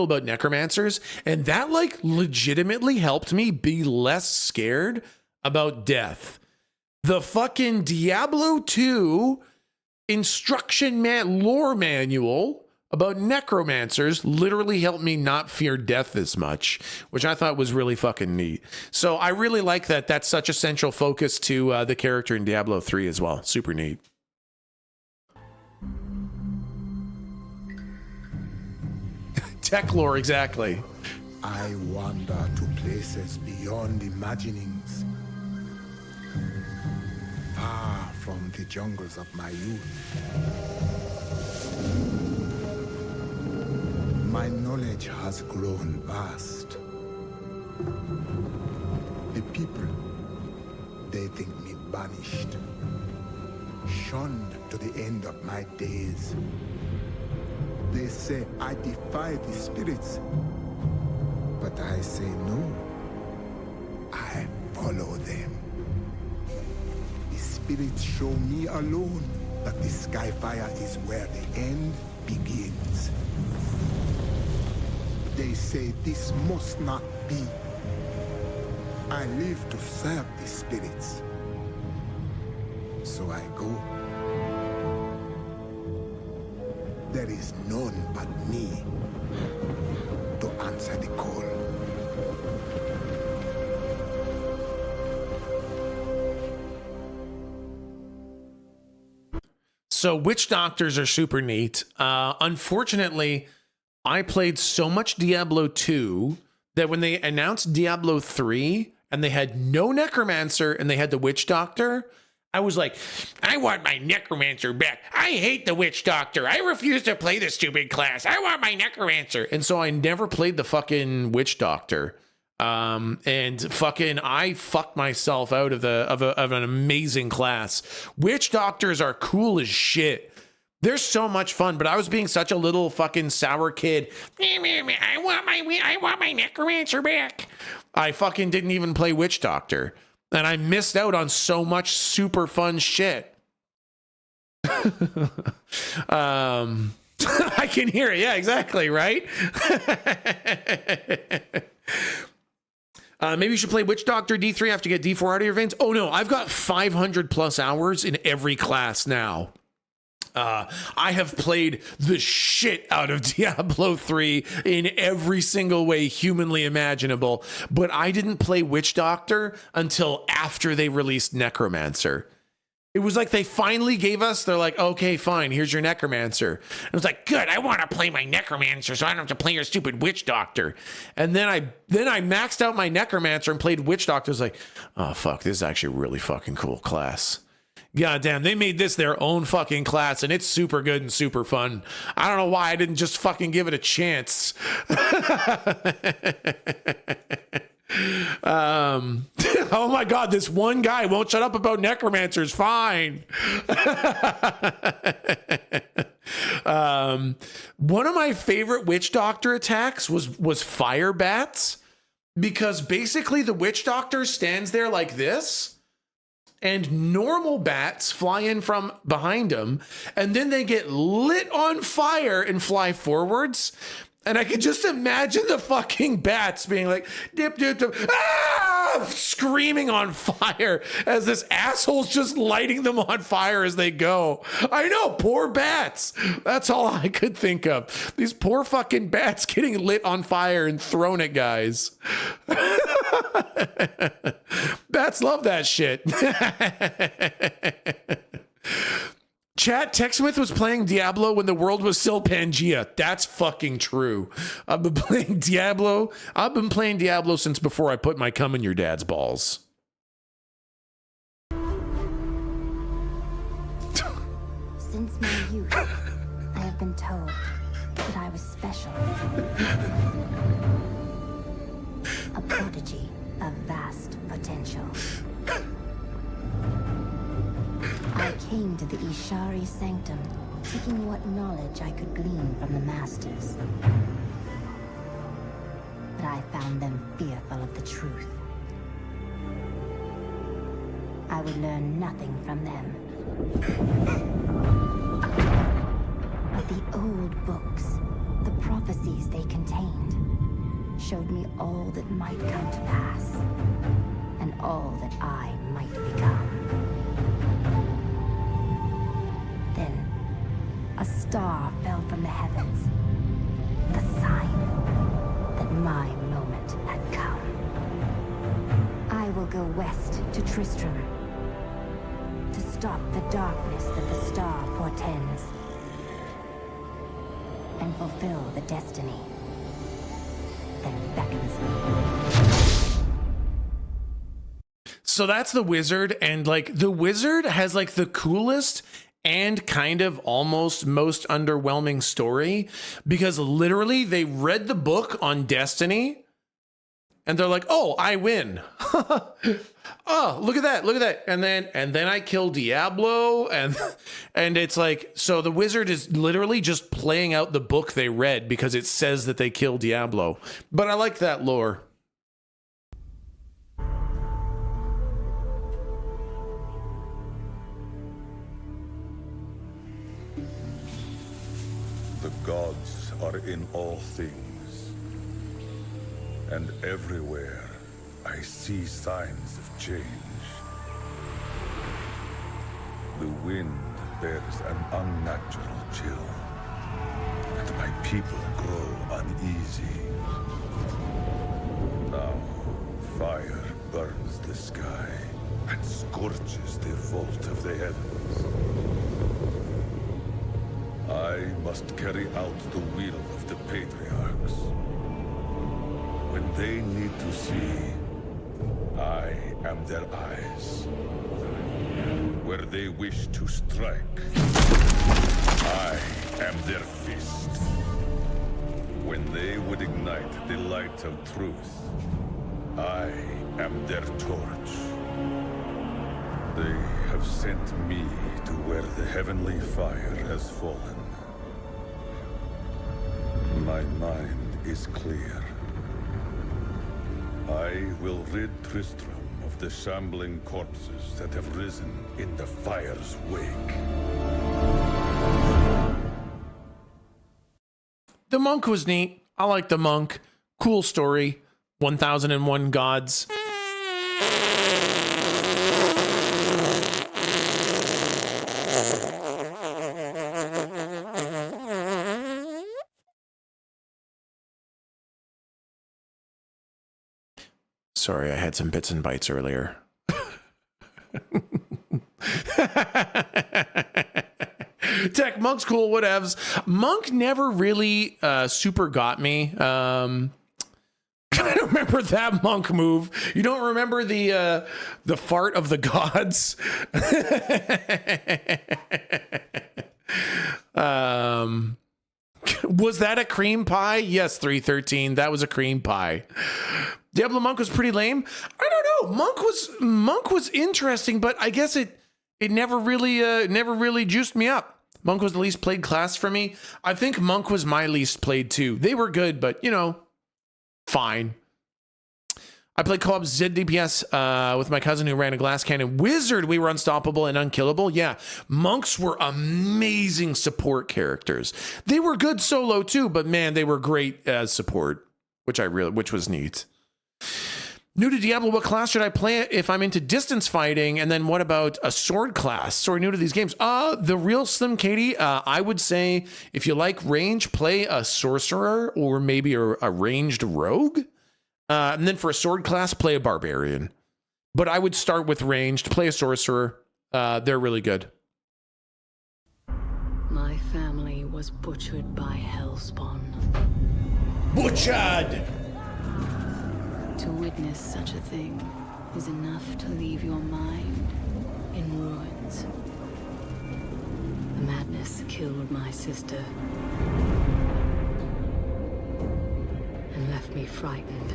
about necromancers, and that like legitimately helped me be less scared about death. The fucking Diablo 2 lore manual about necromancers literally helped me not fear death as much, which I thought was really fucking neat. So I really like that. That's such a central focus to the character in Diablo 3 as well. Super neat. Tech lore, exactly. I wander to places beyond imaginings, far from the jungles of my youth. My knowledge has grown vast. The people, they think me banished, shunned to the end of my days. They say I defy the spirits, but I say no. I follow them. The spirits show me alone that the Skyfire is where the end begins. They say this must not be. I live to serve the spirits. So I go. There is none but me to answer the call. So witch doctors are super neat. Unfortunately, I played so much Diablo 2 that when they announced Diablo 3 and they had no necromancer and they had the witch doctor, I was like, I want my necromancer back. I hate the witch doctor. I refuse to play this stupid class. I want my necromancer. And so I never played the fucking witch doctor. And fucking I fucked myself out of an amazing class. Witch doctors are cool as shit. They're so much fun, but I was being such a little fucking sour kid. I want my necromancer back. I fucking didn't even play witch doctor. And I missed out on so much super fun shit. I can hear it. Yeah, exactly. Right. Maybe you should play Witch Doctor D3 after you get D4 out of your veins. Oh no, I've got 500 plus hours in every class now. I have played the shit out of Diablo 3 in every single way humanly imaginable, but I didn't play Witch Doctor until after they released Necromancer. It was like they finally gave us, they're like, okay, fine, here's your Necromancer. And I was like, good, I want to play my Necromancer so I don't have to play your stupid Witch Doctor. And then I maxed out my Necromancer and played Witch Doctor. I was like, oh fuck, this is actually a really fucking cool class. God damn, they made this their own fucking class and it's super good and super fun. I don't know why I didn't just fucking give it a chance. Oh my God, this one guy won't shut up about necromancers. Fine. One of my favorite witch doctor attacks was fire bats, because basically the witch doctor stands there like this and normal bats fly in from behind them, and then they get lit on fire and fly forwards. And I could just imagine the fucking bats being like, dip, dip, dip, ah! Screaming on fire as this asshole's just lighting them on fire as they go. I know, poor bats. That's all I could think of. These poor fucking bats getting lit on fire and thrown at guys. Bats love that shit. Chat, TechSmith was playing Diablo when the world was still Pangea. That's fucking true. I've been playing Diablo. I've been playing Diablo since before I put my cum in your dad's balls. youth, I have been told that I was special. A prodigy of vast potential. I came to the Ishari Sanctum, seeking what knowledge I could glean from the Masters. But I found them fearful of the truth. I would learn nothing from them. But the old books, the prophecies they contained, showed me all that might come to pass, and all that I might become. Then, a star fell from the heavens, the sign that my moment had come. I will go west to Tristram, to stop the darkness that the star portends, and fulfill the destiny that beckons me. So that's the wizard, and like the wizard has like the coolest and kind of almost most underwhelming story, because literally they read the book on Destiny and they're like, oh, I win. Oh, look at that. And then I kill Diablo, and it's like, so the wizard is literally just playing out the book they read because it says that they kill Diablo. But I like that lore. The gods are in all things, and everywhere I see signs of change. The wind bears an unnatural chill, and my people grow uneasy. Now, fire burns the sky and scorches the vault of the heavens. I must carry out the will of the patriarchs. When they need to see, I am their eyes. Where they wish to strike, I am their fist. When they would ignite the light of truth, I am their torch. They have sent me to where the heavenly fire has fallen. My mind is clear. I will rid Tristram of the shambling corpses that have risen in the fire's wake. The monk was neat. I like the monk. Cool story. 1001 gods. Sorry, I had some bits and bytes earlier. Tech, Monk's cool, whatevs. Monk never really super got me. I don't remember that monk move. You don't remember the fart of the gods? Was that a cream pie? Yes, 313. That was a cream pie. Diablo Monk was pretty lame. I don't know. Monk was interesting, but I guess it never really juiced me up. Monk was the least played class for me. I think Monk was my least played too. They were good, but you know, fine. I played co-op ZDPS with my cousin who ran a glass cannon. Wizard, we were unstoppable and unkillable. Yeah, monks were amazing support characters. They were good solo too, but man, they were great as support, which was neat. New to Diablo, what class should I play if I'm into distance fighting? And then what about a sword class? Sorry, new to these games. The real Slim Katie, I would say if you like range, play a sorcerer or maybe a ranged rogue. And then for a sword class, play a barbarian. But I would start with ranged, play a sorcerer. They're really good. My family was butchered by Hellspawn. Butchered! To witness such a thing is enough to leave your mind in ruins. The madness killed my sister and left me frightened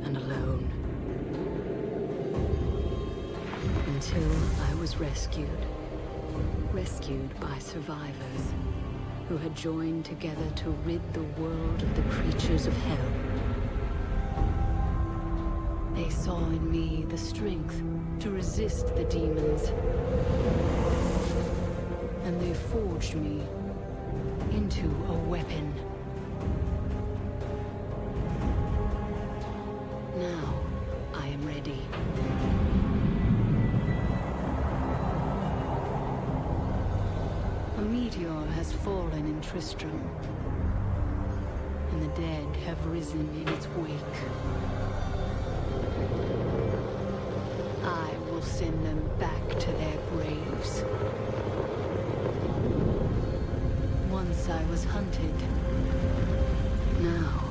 and alone. Until I was rescued by survivors who had joined together to rid the world of the creatures of hell. They saw in me the strength to resist the demons, and they forged me into a weapon. Now I am ready. A meteor has fallen in Tristram, and the dead have risen in its wake. I will send them back to their graves. Once I was hunted. Now,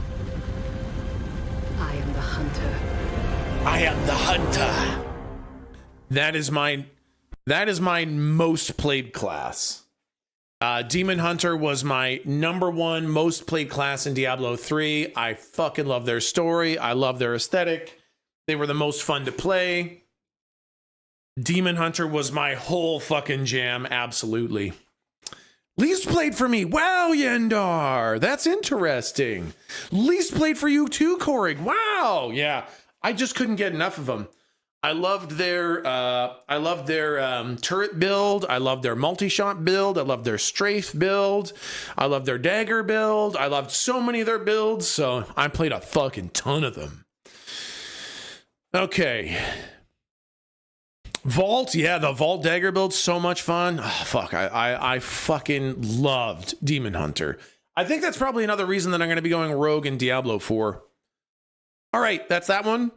I am the hunter. I am the hunter. That is my most played class. Demon Hunter was my #1 most played class in Diablo 3. I fucking love their story. I love their aesthetic. They were the most fun to play. Demon Hunter was my whole fucking jam, absolutely. Least played for me. Wow, Yendar. That's interesting. Least played for you too, Korig. Wow. Yeah, I just couldn't get enough of them. I loved their turret build. I loved their multi-shot build. I loved their strafe build. I loved their dagger build. I loved so many of their builds. So I played a fucking ton of them. Okay. Vault, yeah, the Vault dagger build, so much fun. Oh, fuck, I fucking loved Demon Hunter. I think that's probably another reason that I'm going to be going rogue in Diablo 4. All right, that's that one.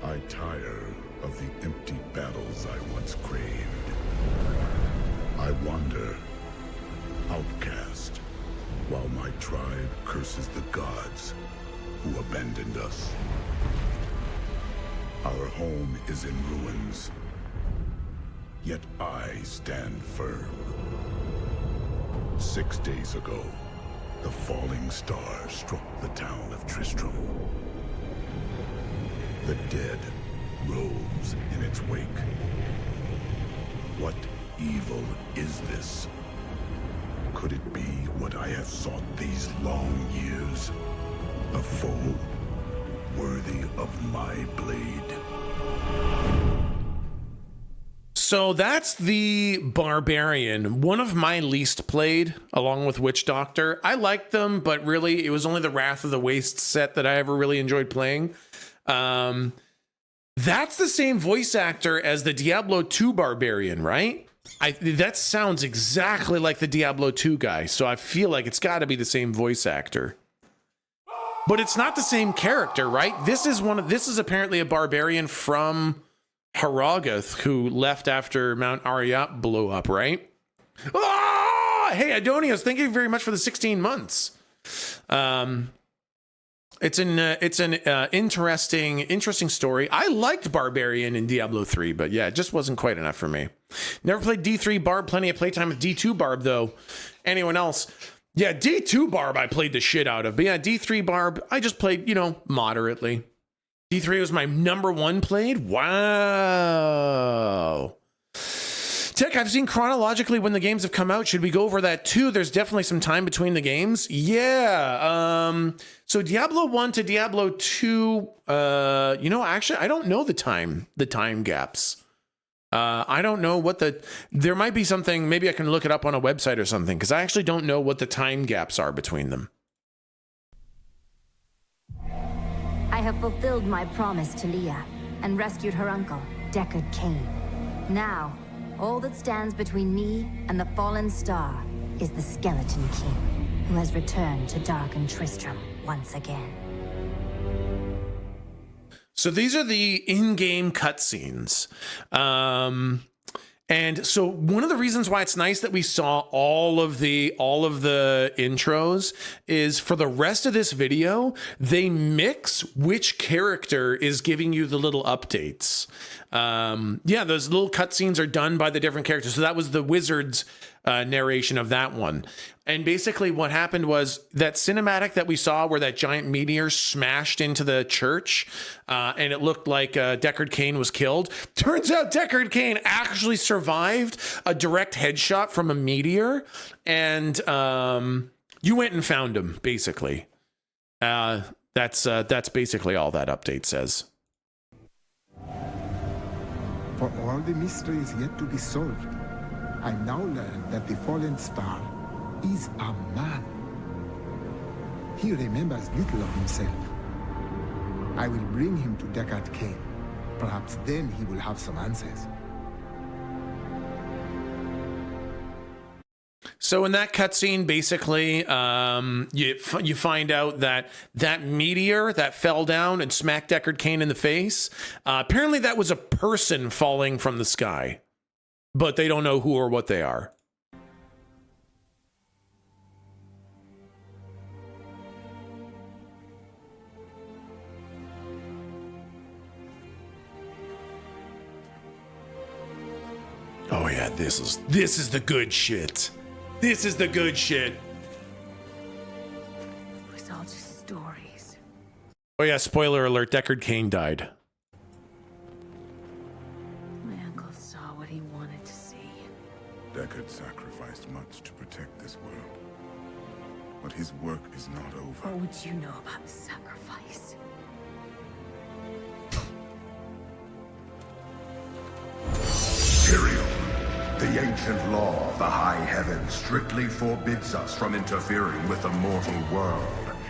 I tire of the empty battles I once craved. I wander, outcast, while my tribe curses the gods who abandoned us. Our home is in ruins, yet I stand firm. 6 days ago, the falling star struck the town of Tristram. The dead rose in its wake. What evil is this? Could it be what I have sought these long years? A foe worthy of my blade. So that's the Barbarian, one of my least played, along with Witch Doctor. I liked them, but really it was only the Wrath of the Waste set that I ever really enjoyed playing. That's the same voice actor as the Diablo 2 Barbarian, right? That sounds exactly like the Diablo 2 guy, so I feel like it's got to be the same voice actor. But it's not the same character, right? This is apparently a barbarian from Harrogath who left after Mount Ariyat blew up, right? Oh, hey, Adonius, thank you very much for the 16 months. It's an interesting story. I liked Barbarian in Diablo 3, but yeah, it just wasn't quite enough for me. Never played D3 Barb, plenty of playtime with D2 Barb though. Anyone else? Yeah, D2 Barb I played the shit out of, but yeah, D3 Barb I just played, moderately. D3 was my #1 played. Wow. Tech, I've seen chronologically when the games have come out. Should we go over that too? There's definitely some time between the games. Yeah. So Diablo 1 to Diablo 2, actually, I don't know the time gaps. I don't know there might be something, maybe I can look it up on a website or something, because I actually don't know what the time gaps are between them. I have fulfilled my promise to Leah and rescued her uncle, Deckard Cain. Now, all that stands between me and the fallen star is the Skeleton King, who has returned to darken Tristram once again. So these are the in-game cutscenes. And so one of the reasons why it's nice that we saw all of the intros is for the rest of this video, they mix which character is giving you the little updates. Yeah, those little cutscenes are done by the different characters. So that was the wizard's narration of that one. And basically what happened was that cinematic that we saw where that giant meteor smashed into the church and it looked like Deckard Cain was killed. Turns out Deckard Cain actually survived a direct headshot from a meteor. And you went and found him, basically. That's basically all that update says. For all the mysteries yet to be solved, I now learn that the fallen star is a man. He remembers little of himself. I will bring him to Deckard Cain. Perhaps then he will have some answers. So in that cutscene, basically, you find out that meteor that fell down and smacked Deckard Cain in the face, apparently that was a person falling from the sky, but they don't know who or what they are. Oh yeah, this is the good shit. This is the good shit. It was all just stories. Oh yeah, spoiler alert, Deckard Cain died. My uncle saw what he wanted to see. Deckard sacrificed much to protect this world. But his work is not over. What would you know about sacrifice? Tyrael, the ancient law of the high heaven strictly forbids us from interfering with the mortal world.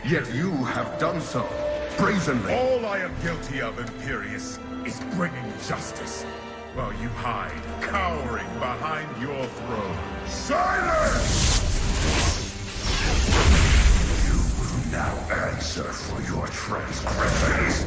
Yet you have done so, brazenly. All I am guilty of, Imperius, is bringing justice, while you hide, cowering behind your throne. Silence! You will now answer for your transgressions.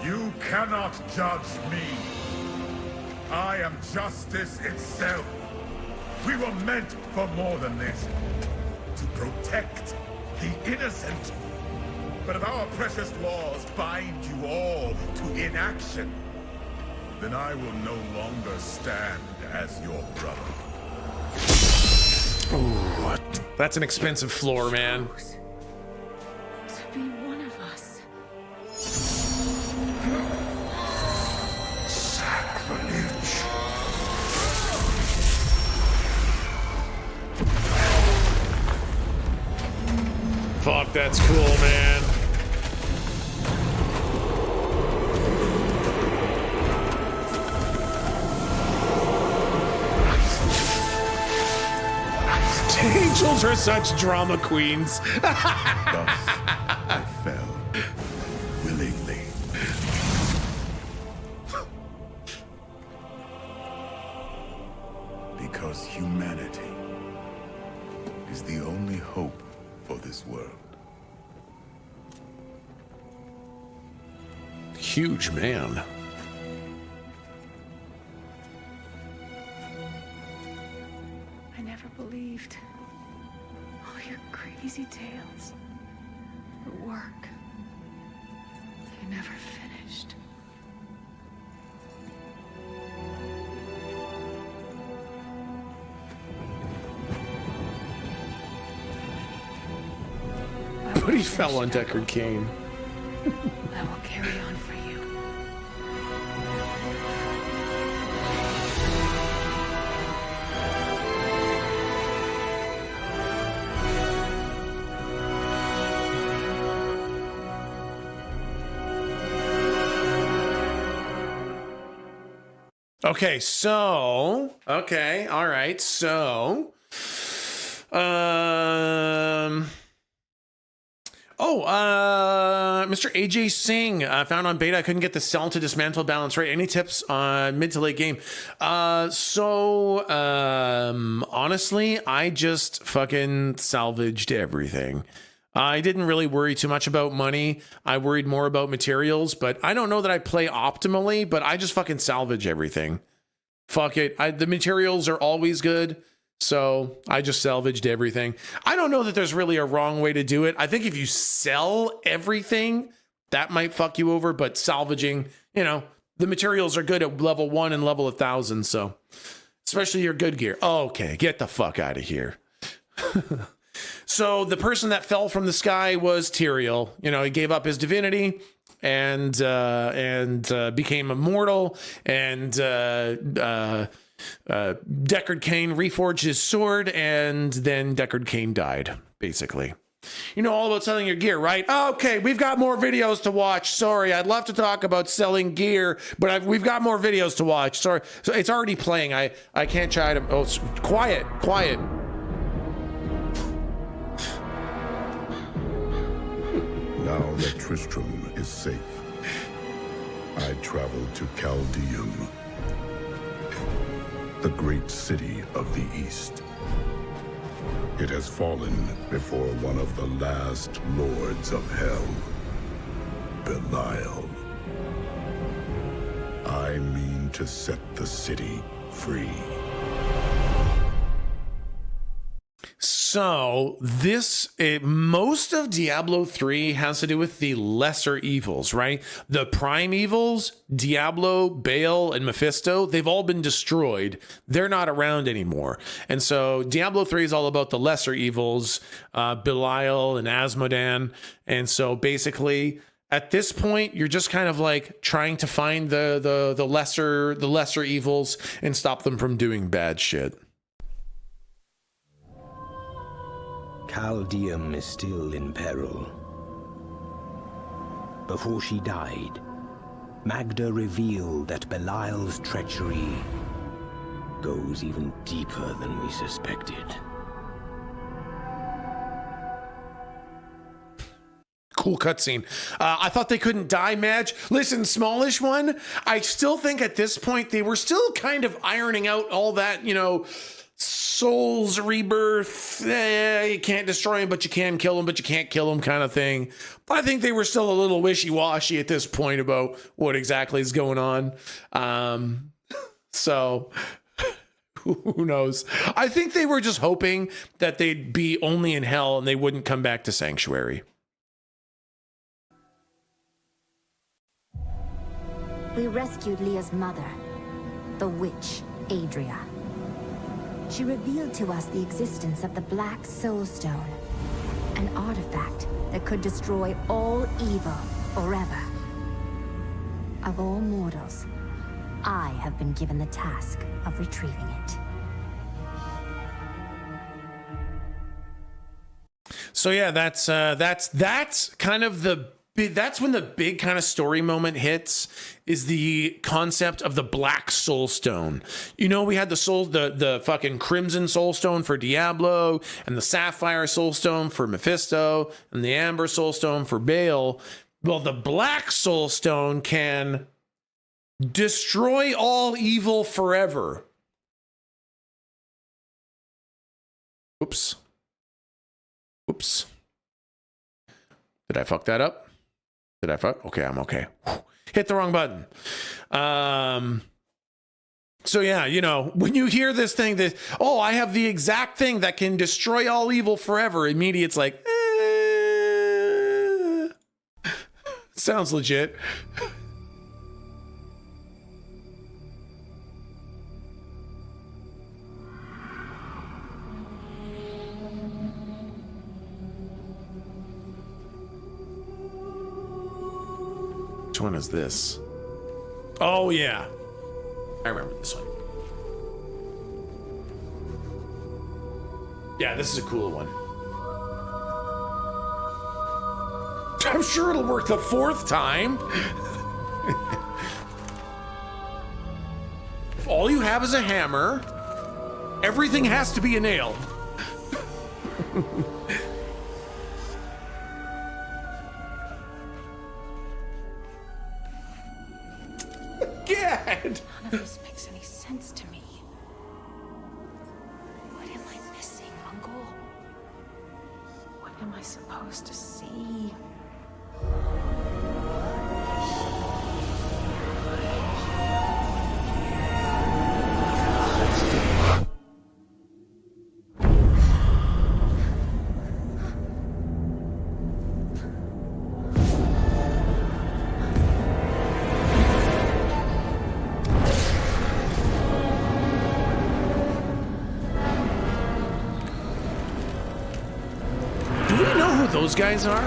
You cannot judge me. I am justice itself. We were meant for more than this. To protect the innocent. But if our precious laws bind you all to inaction, then I will no longer stand as your brother. Ooh, that's an expensive floor, man. To be one of us. Sacrilege. Fuck, that's cool, man. Angels are such drama queens. I fell willingly. Because humanity is the only hope for this world. Huge man. I never believed. All your crazy tales. Your work. You never finished. But he fell on Deckard Cain. I will carry on for you. Okay, so okay, all right, so Oh, Mr. AJ Singh, found on beta. I couldn't get the sell to dismantle balance rate. Any tips on mid to late game? Honestly, I just fucking salvaged everything. I didn't really worry too much about money. I worried more about materials, but I don't know that I play optimally, but I just fucking salvage everything. Fuck it. The materials are always good. So I just salvaged everything. I don't know that there's really a wrong way to do it. I think if you sell everything, that might fuck you over, but salvaging, the materials are good at level 1 and level 1,000. So especially your good gear. Okay, get the fuck out of here. So the person that fell from the sky was Tyrael. He gave up his divinity and became immortal, and Deckard Cain reforged his sword, and then Deckard Cain died, basically. All about selling your gear, right? Okay, we've got more videos to watch. Sorry, I'd love to talk about selling gear, but we've got more videos to watch. Sorry, so it's already playing. I can't try to. Oh, quiet. Now that Tristram is safe, I travel to Chaldeum, the great city of the East. It has fallen before one of the last lords of hell, Belial. I mean to set the city free. So most of Diablo 3 has to do with the lesser evils, right? The prime evils, Diablo, Baal, and Mephisto, they've all been destroyed. They're not around anymore. And so Diablo 3 is all about the lesser evils, Belial and Asmodan. And so basically, at this point, you're just kind of like trying to find the lesser evils and stop them from doing bad shit. Chaldeum is still in peril. Before she died, Magda revealed that Belial's treachery goes even deeper than we suspected. Cool cutscene. I thought they couldn't die, Madge. Listen, smallish one, I still think at this point they were still kind of ironing out all that, souls rebirth, you can't destroy him, but you can kill him, but you can't kill him kind of thing. But I think they were still a little wishy-washy at this point about what exactly is going on. So who knows? I think they were just hoping that they'd be only in hell and they wouldn't come back to Sanctuary. We rescued Leah's mother, the witch, Adria. She revealed to us the existence of the Black Soul Stone, an artifact that could destroy all evil forever. Of all mortals, I have been given the task of retrieving it. So yeah, that's kind of that's when the big kind of story moment hits, is the concept of the Black Soul Stone. We had the fucking Crimson Soul Stone for Diablo, and the Sapphire Soul Stone for Mephisto, and the Amber Soul Stone for Baal. Well, the Black Soul Stone can destroy all evil forever. Oops. Did I fuck that up? Okay, I'm okay. Hit the wrong button. So yeah, when you hear this thing that, I have the exact thing that can destroy all evil forever, immediately it's like, sounds legit. Which one is this? Oh, yeah. I remember this one. Yeah, this is a cool one. I'm sure it'll work the fourth time. If all you have is a hammer, everything has to be a nail. head. None of this makes any sense to me. What am I missing, Uncle? What am I supposed to see? Do we know who those guys are?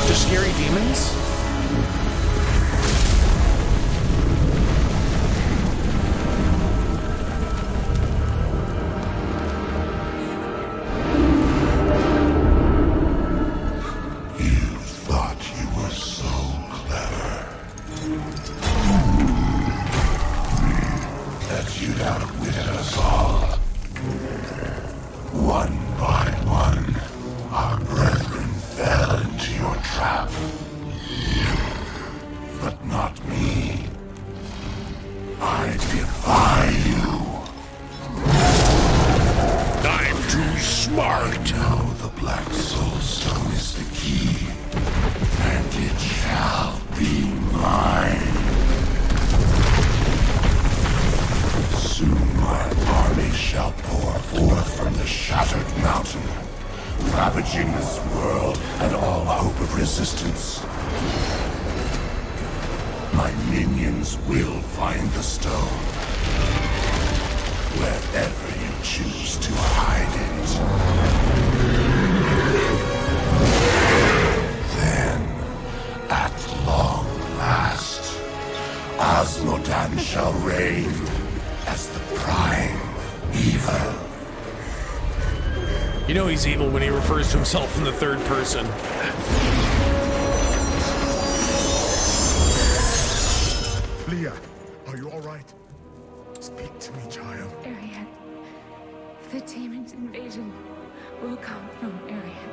Just scary demons? You thought you were so clever. That you'd outwitted us all. One by one, our brethren fell into your trap. But not me. I defy you. I'm too smart. I know the Black Soul Stone is the key, and it shall be mine. Soon my army shall pour forth from the shattered mountain, ravaging this world and all hope of resistance. My minions will find the stone, wherever you choose to hide it. Then, at long last, Osmodan shall reign as the prime evil. You know he's evil when he refers to himself in the third person. Leah, are you all right? Speak to me, child. Ariad. The demon's invasion will come from Ariad.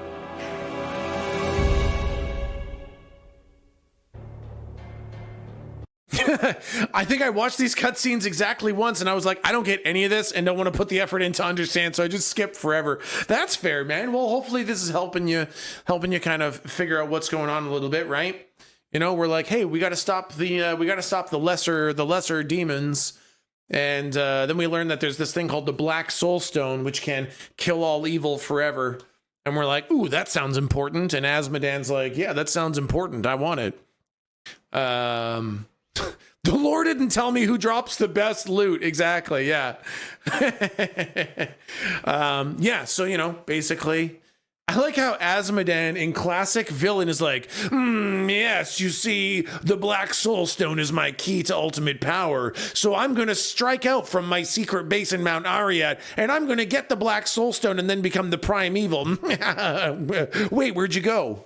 I think I watched these cutscenes exactly once and I was like, I don't get any of this and don't want to put the effort in to understand, so I just skipped forever. That's fair, man. Well, hopefully this is helping you kind of figure out what's going on a little bit, right? You know, we're like, hey, we got to stop the lesser demons. And then we learn that there's this thing called the Black Soul Stone, which can kill all evil forever. And we're like, ooh, that sounds important. And Asmodan's like, yeah, that sounds important. I want it. The Lord didn't tell me who drops the best loot. Exactly. Yeah. Yeah. So, you know, basically, I like how Asmodan in classic villain is like, yes, you see, the Black Soul Stone is my key to ultimate power. So I'm going to strike out from my secret base in Mount Ariad, and I'm going to get the Black Soul Stone and then become the prime evil. Wait, where'd you go?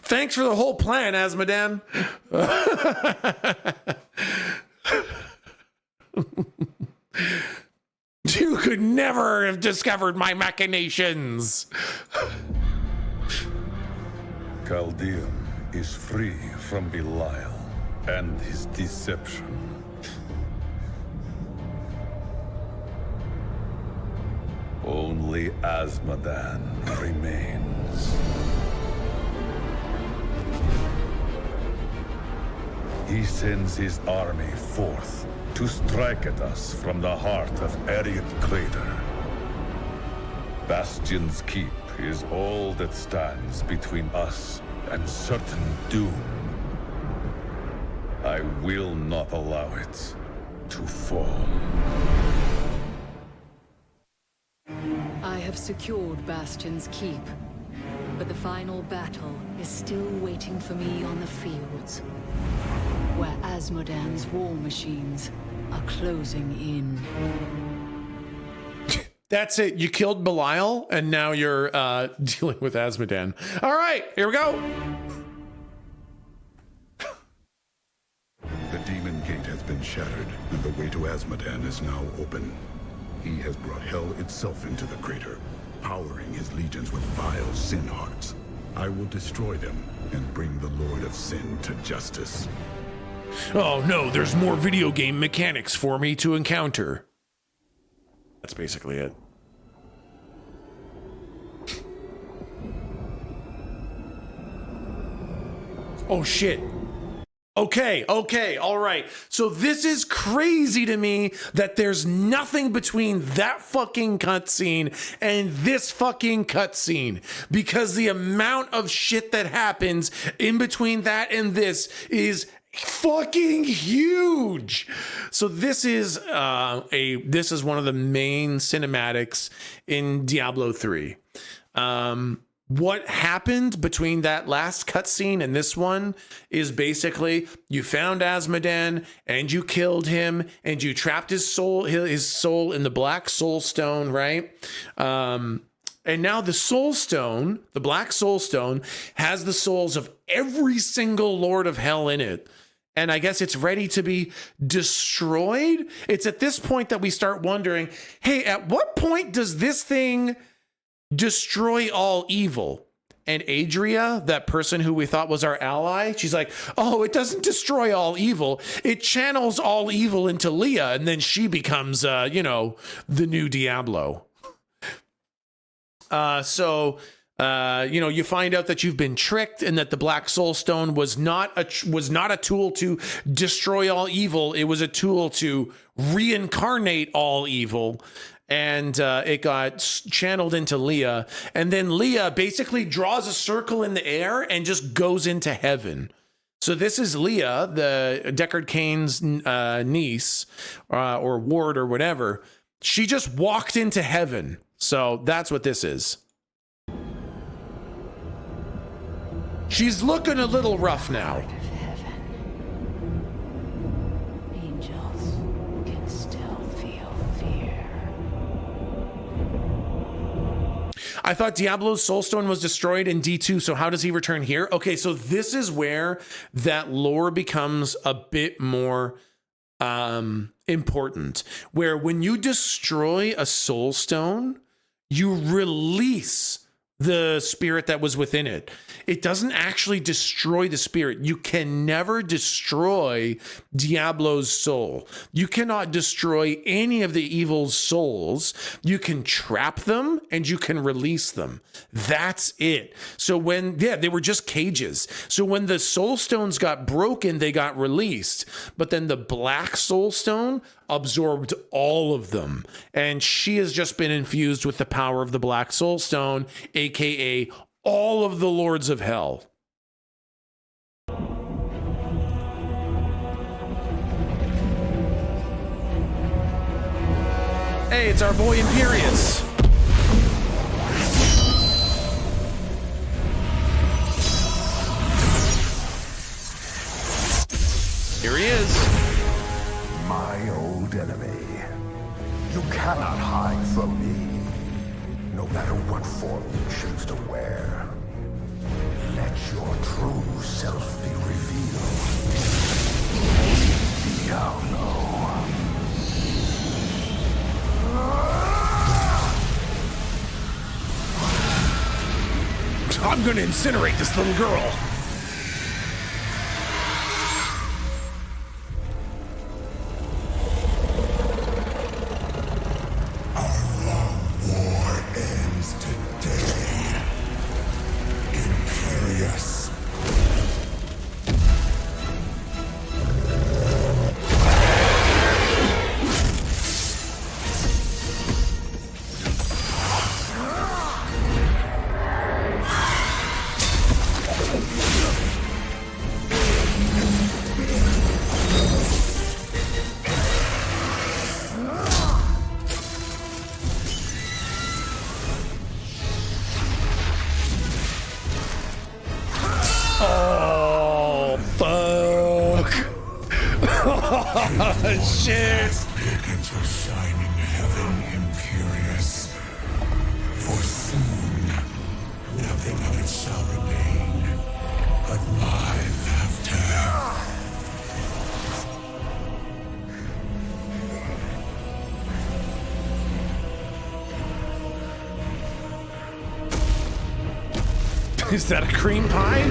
Thanks for the whole plan, Asmodan. You could never have discovered my machinations. Chaldean is free from Belial and his deception. Only Asmodan remains. He sends his army forth to strike at us from the heart of Ariad Crater. Bastion's Keep is all that stands between us and certain doom. I will not allow it to fall. I have secured Bastion's Keep, but the final battle is still waiting for me on the fields, where Asmodan's war machines are closing in. That's it. You killed Belial, and now you're dealing with Asmodan. All right, here we go. The demon gate has been shattered, and the way to Asmodan is now open. He has brought hell itself into the crater, powering his legions with vile sin hearts. I will destroy them, and bring the Lord of Sin to justice. Oh no, there's more video game mechanics for me to encounter. That's basically it. Oh shit. Okay, all right. So this is crazy to me that there's nothing between that fucking cutscene and this fucking cutscene, because the amount of shit that happens in between that and this is fucking huge. So this is one of the main cinematics in Diablo 3. What happened between that last cutscene and this one is basically you found Asmodan and you killed him and you trapped his soul in the black soul stone, right? And now the soul stone, the black soul stone, has the souls of every single lord of hell in it. And I guess it's ready to be destroyed. It's at this point that we start wondering, hey, at what point does this thing destroy all evil? And Adria, that person who we thought was our ally, she's like, oh, it doesn't destroy all evil. It channels all evil into Leah, and then she becomes, the new Diablo. You find out that you've been tricked and that the Black Soul Stone was not a tool to destroy all evil. It was a tool to reincarnate all evil. And it got channeled into Leah. And then Leah basically draws a circle in the air and just goes into heaven. So this is Leah, the Deckard Cain's niece or ward or whatever. She just walked into heaven. So that's what this is. She's looking a little rough now. I thought Diablo's Soulstone was destroyed in D2, so how does he return here? Okay, so this is where that lore becomes a bit more important. Where when you destroy a Soulstone, you release the spirit that was within it. It doesn't actually destroy the spirit. You can never destroy Diablo's soul. You cannot destroy any of the evil souls. You can trap them and you can release them. That's it. So they were just cages. So when the soul stones got broken, they got released. But then the black soul stone absorbed all of them. And she has just been infused with the power of the black soul stone, aka all of the lords of hell. Hey, it's our boy Imperius. Here he is. My old enemy. You cannot hide from me, no matter what form you choose to wear. Let your true self be revealed. Diablo. I'm gonna incinerate this little girl. Shit. Beacons are shining heaven, Imperious. For soon, nothing of it shall remain but my laughter. Is that a cream pie?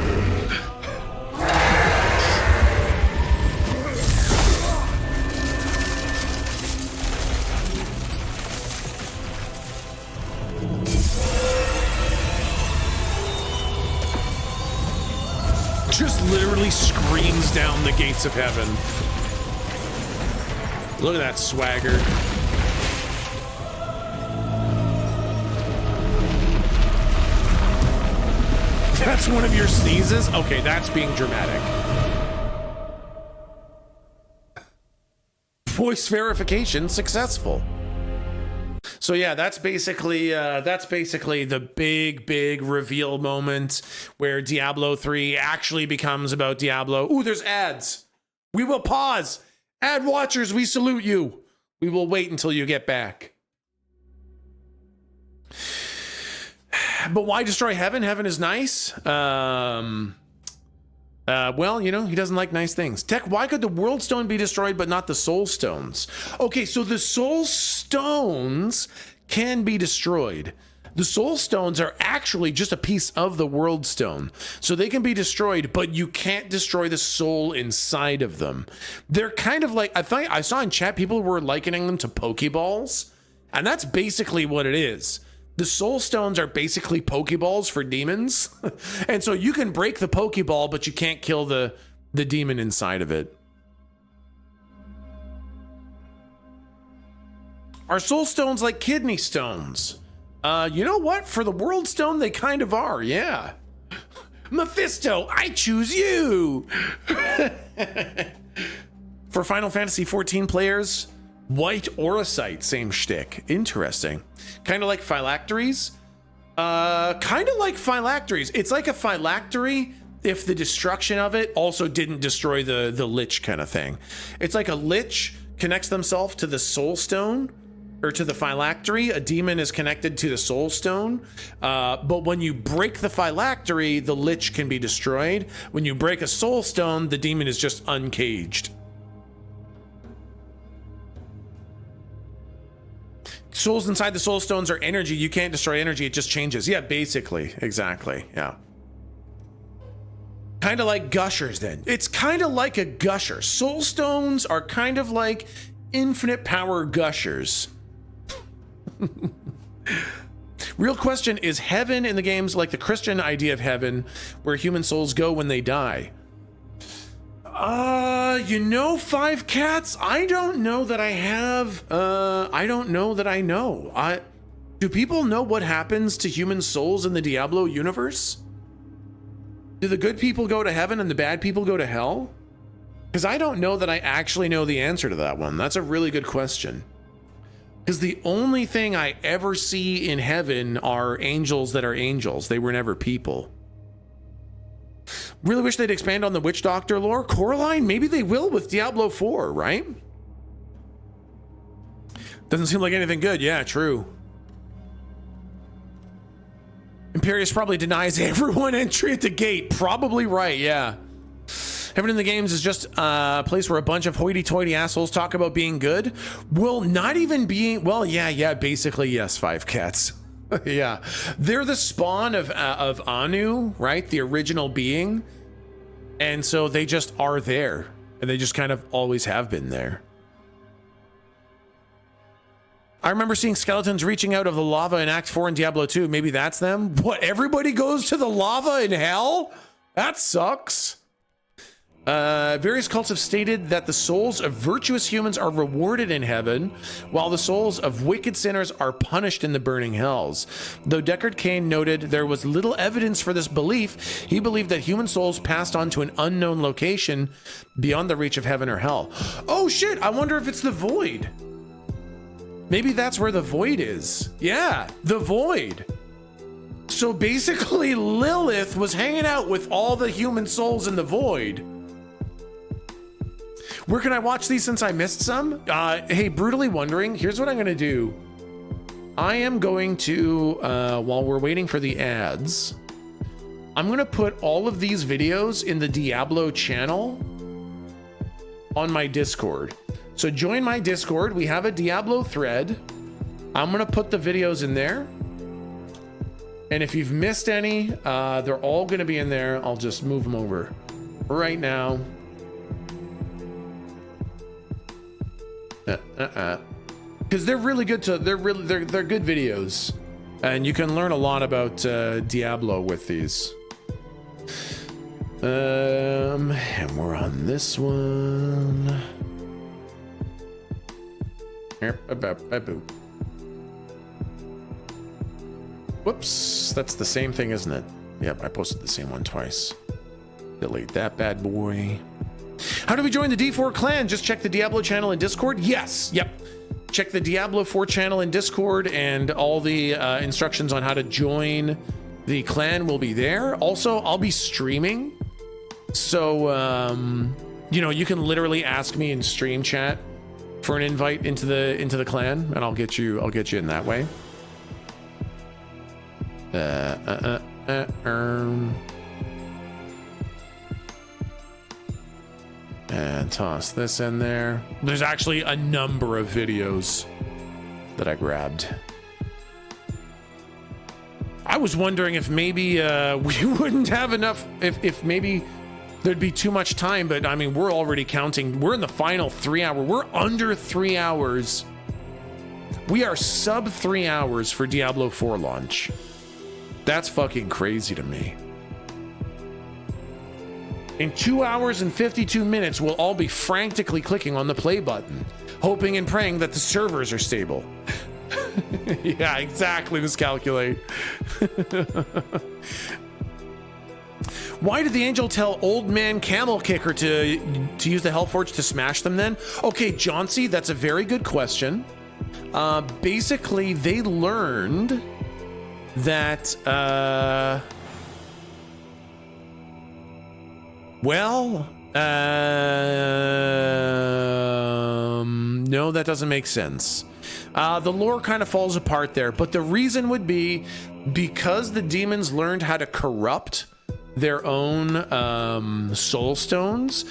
screams down the gates of heaven. Look at that swagger. That's one of your sneezes? Okay, that's being dramatic. Voice verification successful. So yeah, that's basically the big reveal moment where Diablo 3 actually becomes about Diablo. Ooh, there's ads. We will pause. Ad watchers, we salute you. We will wait until you get back. But why destroy heaven? Heaven is nice. Well, you know, he doesn't like nice things. Tech, why could the World Stone be destroyed but not the Soul Stones? Okay, so the Soul Stones can be destroyed. The Soul Stones are actually just a piece of the World Stone. So they can be destroyed, but you can't destroy the soul inside of them. They're kind of like, I saw in chat people were likening them to Pokeballs, and that's basically what it is. The Soul Stones are basically Pokeballs for demons. And so you can break the Pokeball, but you can't kill the demon inside of it. Are Soul Stones like kidney stones? You know what? For the World Stone, they kind of are, yeah. Mephisto, I choose you! For Final Fantasy 14 players, white Auracite, same shtick. Interesting. Kind of like phylacteries. Kind of like phylacteries. It's like a phylactery if the destruction of it also didn't destroy the lich kind of thing. It's like a lich connects themselves to the soul stone or to the phylactery. A demon is connected to the soul stone. But when you break the phylactery, the lich can be destroyed. When you break a soul stone, the demon is just uncaged. Souls inside the soul stones are energy. You can't destroy energy. It just changes. Yeah, basically. Exactly. Yeah. Kind of like gushers then. It's kind of like a gusher. Soul stones are kind of like infinite power gushers. Real question, is heaven in the games like the Christian idea of heaven where human souls go when they die? You know, Five Cats, I don't know that I have, I don't know that I know. Do people know what happens to human souls in the Diablo universe? Do the good people go to heaven and the bad people go to hell? Because I don't know that I actually know the answer to that one. That's a really good question. Because the only thing I ever see in heaven are angels that are angels. They were never people. Really wish they'd expand on the Witch Doctor lore. Coraline, maybe they will with Diablo 4, right? Doesn't seem like anything good. Yeah, true. Imperius probably denies everyone entry at the gate. Probably right, yeah. Heaven in the games is just a place where a bunch of hoity-toity assholes talk about being good. Well, not even being... Well, yeah, basically, yes, Five Cats. Yeah. They're the spawn of Anu, right? The original being. And so they just are there. And they just kind of always have been there. I remember seeing skeletons reaching out of the lava in Act 4 in Diablo 2. Maybe that's them? What, everybody goes to the lava in hell? That sucks. Various cults have stated that the souls of virtuous humans are rewarded in heaven, while the souls of wicked sinners are punished in the burning hells. Though Deckard Cain noted there was little evidence for this belief, he believed that human souls passed on to an unknown location beyond the reach of heaven or hell. Oh shit, I wonder if it's the void. Maybe that's where the void is. Yeah, the void. So basically Lilith was hanging out with all the human souls in the void. Where can I watch these since I missed some? Hey, Brutally Wondering, here's what I'm gonna do. I am going to, while we're waiting for the ads, I'm gonna put all of these videos in the Diablo channel on my Discord. So join my Discord, we have a Diablo thread. I'm gonna put the videos in there. And if you've missed any, they're all gonna be in there. I'll just move them over right now. Because they're really good to, they're good videos. And you can learn a lot about Diablo with these. And we're on this one. Whoops, that's the same thing, isn't it? Yep, I posted the same one twice. Delete that bad boy. How do we join the D4 clan? Just check the Diablo channel in Discord? Yes, yep. Check the Diablo 4 channel in Discord, and all the instructions on how to join the clan will be there. Also, I'll be streaming. So, you know, you can literally ask me in stream chat for an invite into the clan, and I'll get you in that way. And toss this in there. There's actually a number of videos that I grabbed. I was wondering if maybe we wouldn't have enough, if maybe there'd be too much time, but I mean, we're already counting. We're in the final 3 hour. We're under 3 hours. We are sub 3 hours for Diablo 4 launch. That's fucking crazy to me. In 2 hours and 52 minutes, we'll all be frantically clicking on the play button, hoping and praying that the servers are stable. Yeah, exactly, miscalculate. Why did the angel tell old man Camel Kicker to use the Hellforge to smash them then? Okay, Johnsy, that's a very good question. Basically, they learned that, well, no, that doesn't make sense. The lore kind of falls apart there, but the reason would be because the demons learned how to corrupt their own soul stones.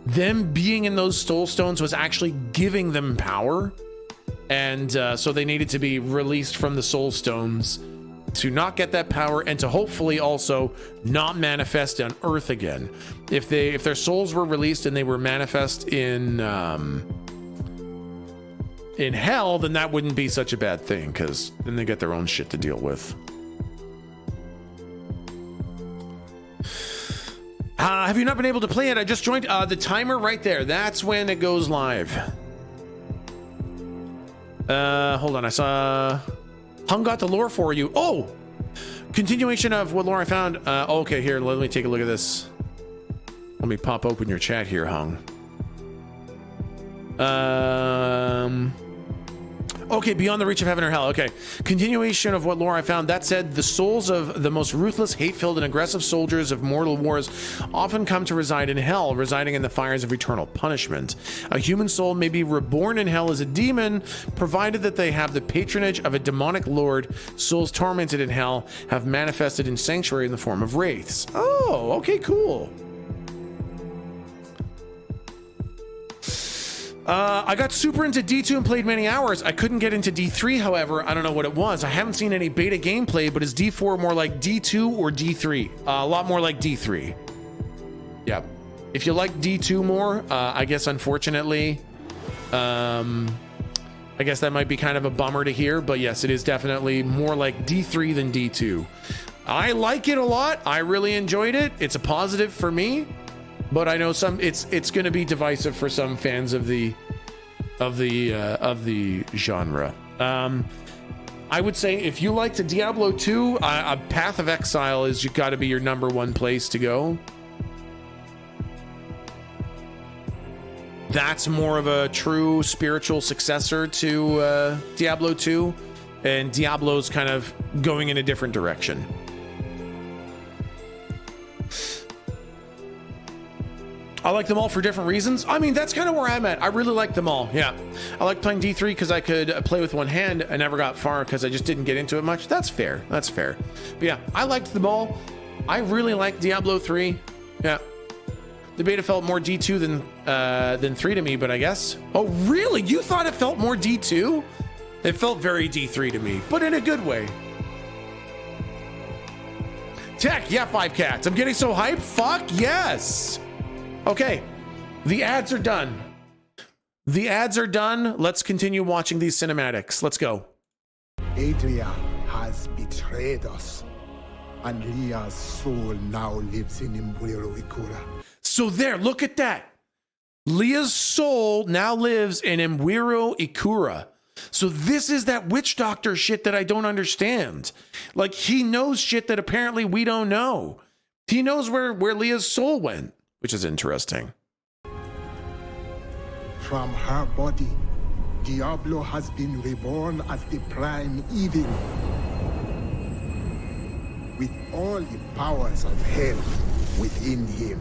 Them being in those soul stones was actually giving them power, and so they needed to be released from the soul stones to not get that power, and to hopefully also not manifest on Earth again. If their souls were released and they were manifest in hell, then that wouldn't be such a bad thing, because then they get their own shit to deal with. Have you not been able to play it? I just joined the timer right there. That's when it goes live. Hold on, I saw Hung got the lore for you. Oh, continuation of what lore I found. Okay, here, let me take a look at this. Let me pop open your chat here, Hung. Okay, beyond the reach of heaven or hell. Okay, continuation of what lore I found. That said, the souls of the most ruthless, hate-filled, and aggressive soldiers of mortal wars often come to reside in hell, residing in the fires of eternal punishment. A human soul may be reborn in hell as a demon, provided that they have the patronage of a demonic lord. Souls tormented in hell have manifested in sanctuary in the form of wraiths. Oh, okay, cool. I got super into D2 and played many hours. I couldn't get into D3, however. I don't know what it was. I haven't seen any beta gameplay, but is D4 more like D2 or D3? A lot more like D3. Yeah. If you like D2 more, I guess unfortunately, I guess that might be kind of a bummer to hear, but yes, it is definitely more like D3 than D2. I like it a lot. I really enjoyed it. It's a positive for me. But I know it's going to be divisive for some fans of the genre. I would say if you like the Diablo 2, a Path of Exile is got to be your #1 place to go. That's more of a true spiritual successor to Diablo 2, and Diablo's kind of going in a different direction. I like them all for different reasons. I mean, that's kind of where I'm at. I really like them all. Yeah. I like playing D3 because I could play with one hand. I never got far because I just didn't get into it much. That's fair. That's fair. But yeah, I liked them all. I really like Diablo 3. Yeah. The beta felt more D2 than 3 to me, but I guess. Oh, really? You thought it felt more D2? It felt very D3 to me, but in a good way. Tech, yeah, 5 cats. I'm getting so hyped. Fuck yes. Okay, the ads are done. The ads are done. Let's continue watching these cinematics. Let's go. Adria has betrayed us. and Leah's soul now lives in Imbuero Ikura. So there, look at that. Leah's soul now lives in Imbuero Ikura. So this is that witch doctor shit that I don't understand. Like, he knows shit that apparently we don't know. He knows where Leah's soul went, which is interesting. From her body, Diablo has been reborn as the prime evil. With all the powers of hell within him.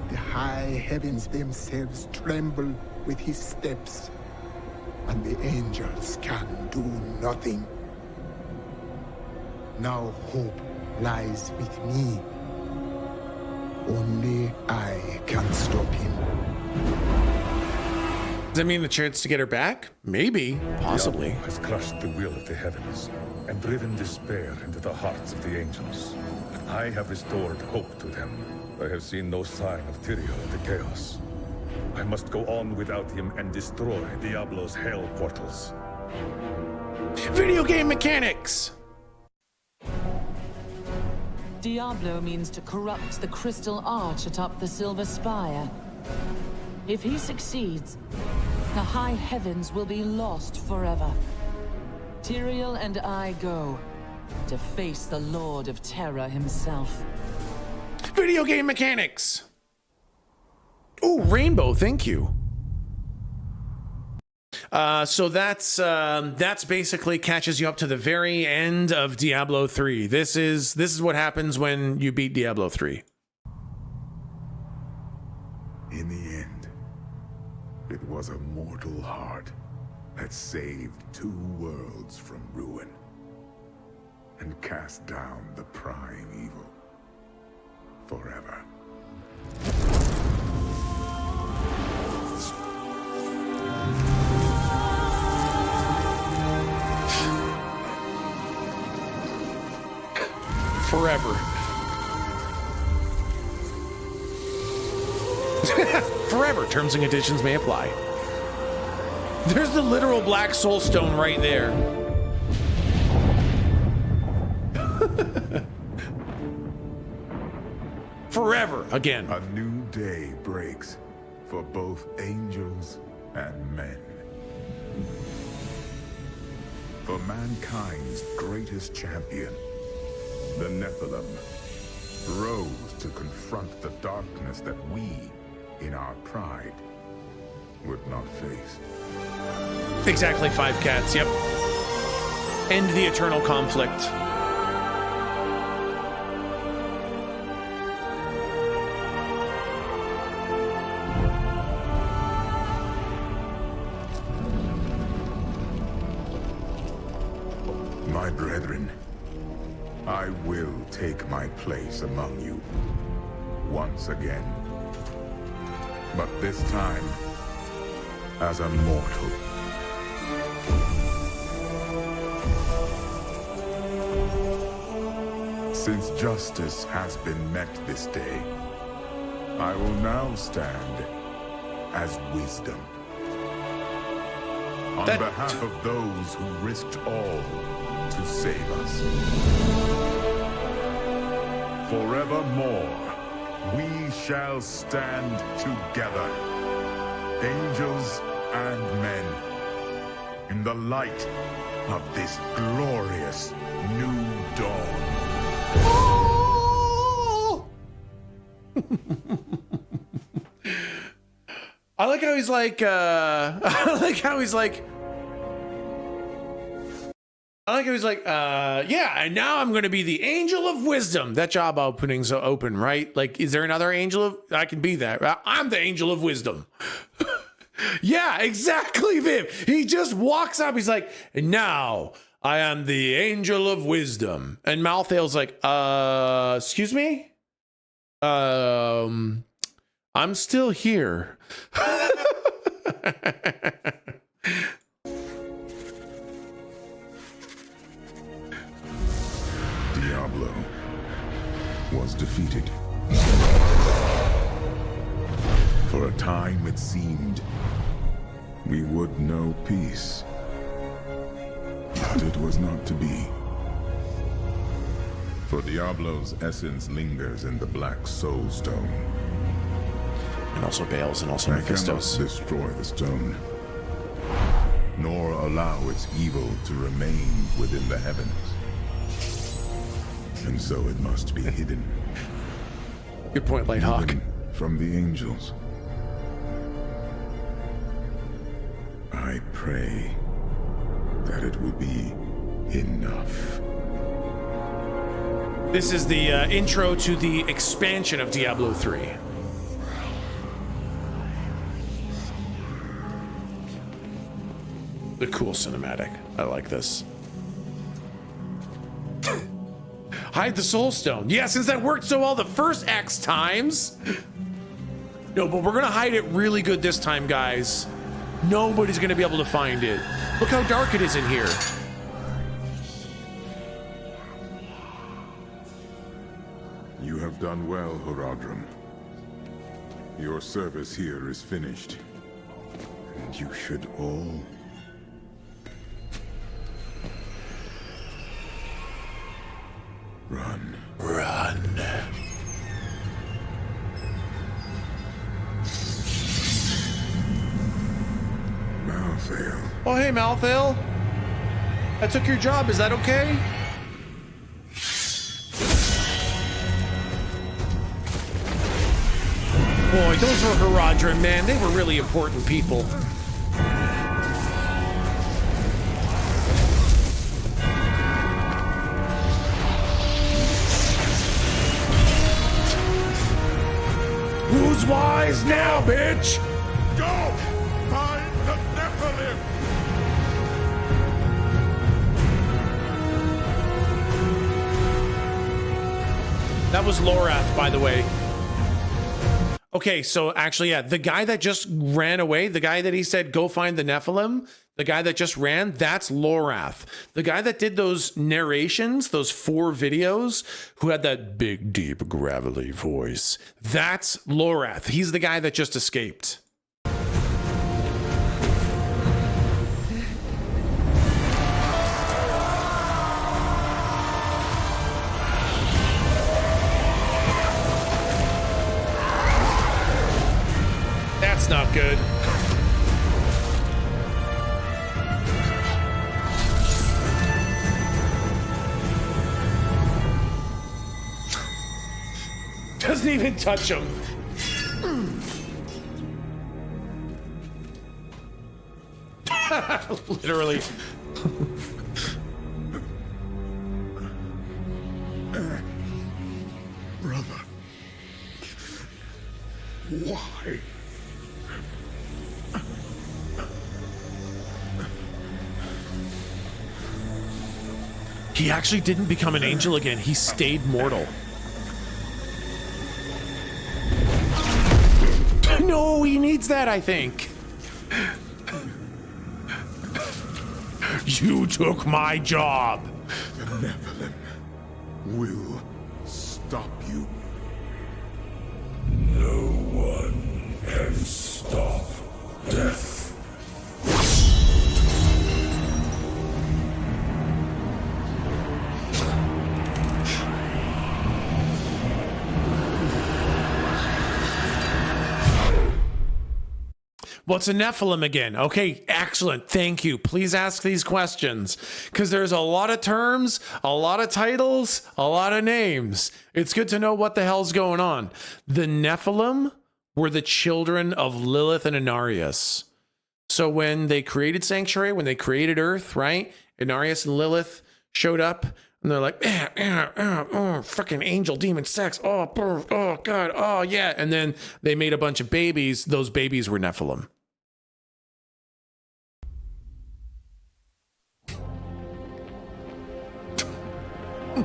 The high heavens themselves tremble with his steps, and the angels can do nothing. Now hope lies with me. Only I can stop him. Does that mean the chance to get her back? Maybe, possibly. Diablo has crushed the will of the heavens and driven despair into the hearts of the angels. I have restored hope to them. I have seen no sign of Tyrael in the chaos. I must go on without him and destroy Diablo's hell portals. Video game mechanics! Diablo means to corrupt the crystal arch atop the silver spire. If he succeeds, the high heavens will be lost forever. Tyrael and I go to face the Lord of Terror himself. Video game mechanics! Ooh, rainbow, thank you. So that's basically catches you up to the very end of Diablo 3. This is what happens when you beat Diablo 3. In the end, it was a mortal heart that saved 2 worlds from ruin and cast down the prime evil forever. Forever. Forever. Terms and conditions may apply. There's the literal black soul stone right there. Forever again. A new day breaks for both angels and men. For mankind's greatest champion, the Nephilim, rose to confront the darkness that we, in our pride, would not face. Exactly 5 cats, yep. End the eternal conflict. My brethren, I will take my place among you once again. But this time, as a mortal. Since justice has been met this day, I will now stand as wisdom. On behalf of those who risked all to save us. Forevermore, we shall stand together, angels and men, in the light of this glorious new dawn. I like how he's like, I like how he's like, yeah, and now I'm going to be the angel of wisdom. That job opening's open, right? Like, is there another angel of, I can be that. I'm the angel of wisdom. Yeah, exactly, Viv. He just walks up. He's like, and now I am the angel of wisdom. And Malthael's like, excuse me? I'm still here. Diablo was defeated. For a time it seemed we would know peace. But it was not to be. For Diablo's essence lingers in the Black Soul Stone. And also Bales and also I cannot Mephistos. destroy the stone, nor allow its evil to remain within the heavens. And so it must be hidden. Good point, Lighthawk. Even from the angels. I pray that it will be enough. This is the intro to the expansion of Diablo 3. The cool cinematic. I like this. Hide the Soul Stone. Yeah, since that worked so well the first X times. No, but we're gonna hide it really good this time, guys. Nobody's gonna be able to find it. Look how dark it is in here. You have done well, Horadrim. Your service here is finished. And you should all run. Run. Malthael. Oh, hey, Malthael. I took your job. Is that okay? Boy, those were Horadrim, man. They were really important people. Who's wise now, bitch? Go! Find the Nephilim! That was Lorath, by the way. Okay, so actually, yeah, the guy that just ran away, the guy that he said, go find the Nephilim, the guy that just ran, that's Lorath. The guy that did those narrations, those 4 videos, who had that big, deep, gravelly voice, that's Lorath. He's the guy that just escaped. That's not good. Doesn't even touch him. Literally. Brother. Why? He actually didn't become an angel again. He stayed mortal. No, he needs that, I think. You took my job. The Nephilim will stop you. No one can stop death. What's a Nephilim again? Okay, excellent. Thank you. Please ask these questions because there's a lot of terms, a lot of titles, a lot of names. It's good to know what the hell's going on. The Nephilim were the children of Lilith and Inarius. So when they created Sanctuary, when they created Earth, right? Inarius and Lilith showed up and they're like, freaking angel demon sex. Oh, God. Oh, yeah. And then they made a bunch of babies. Those babies were Nephilim. The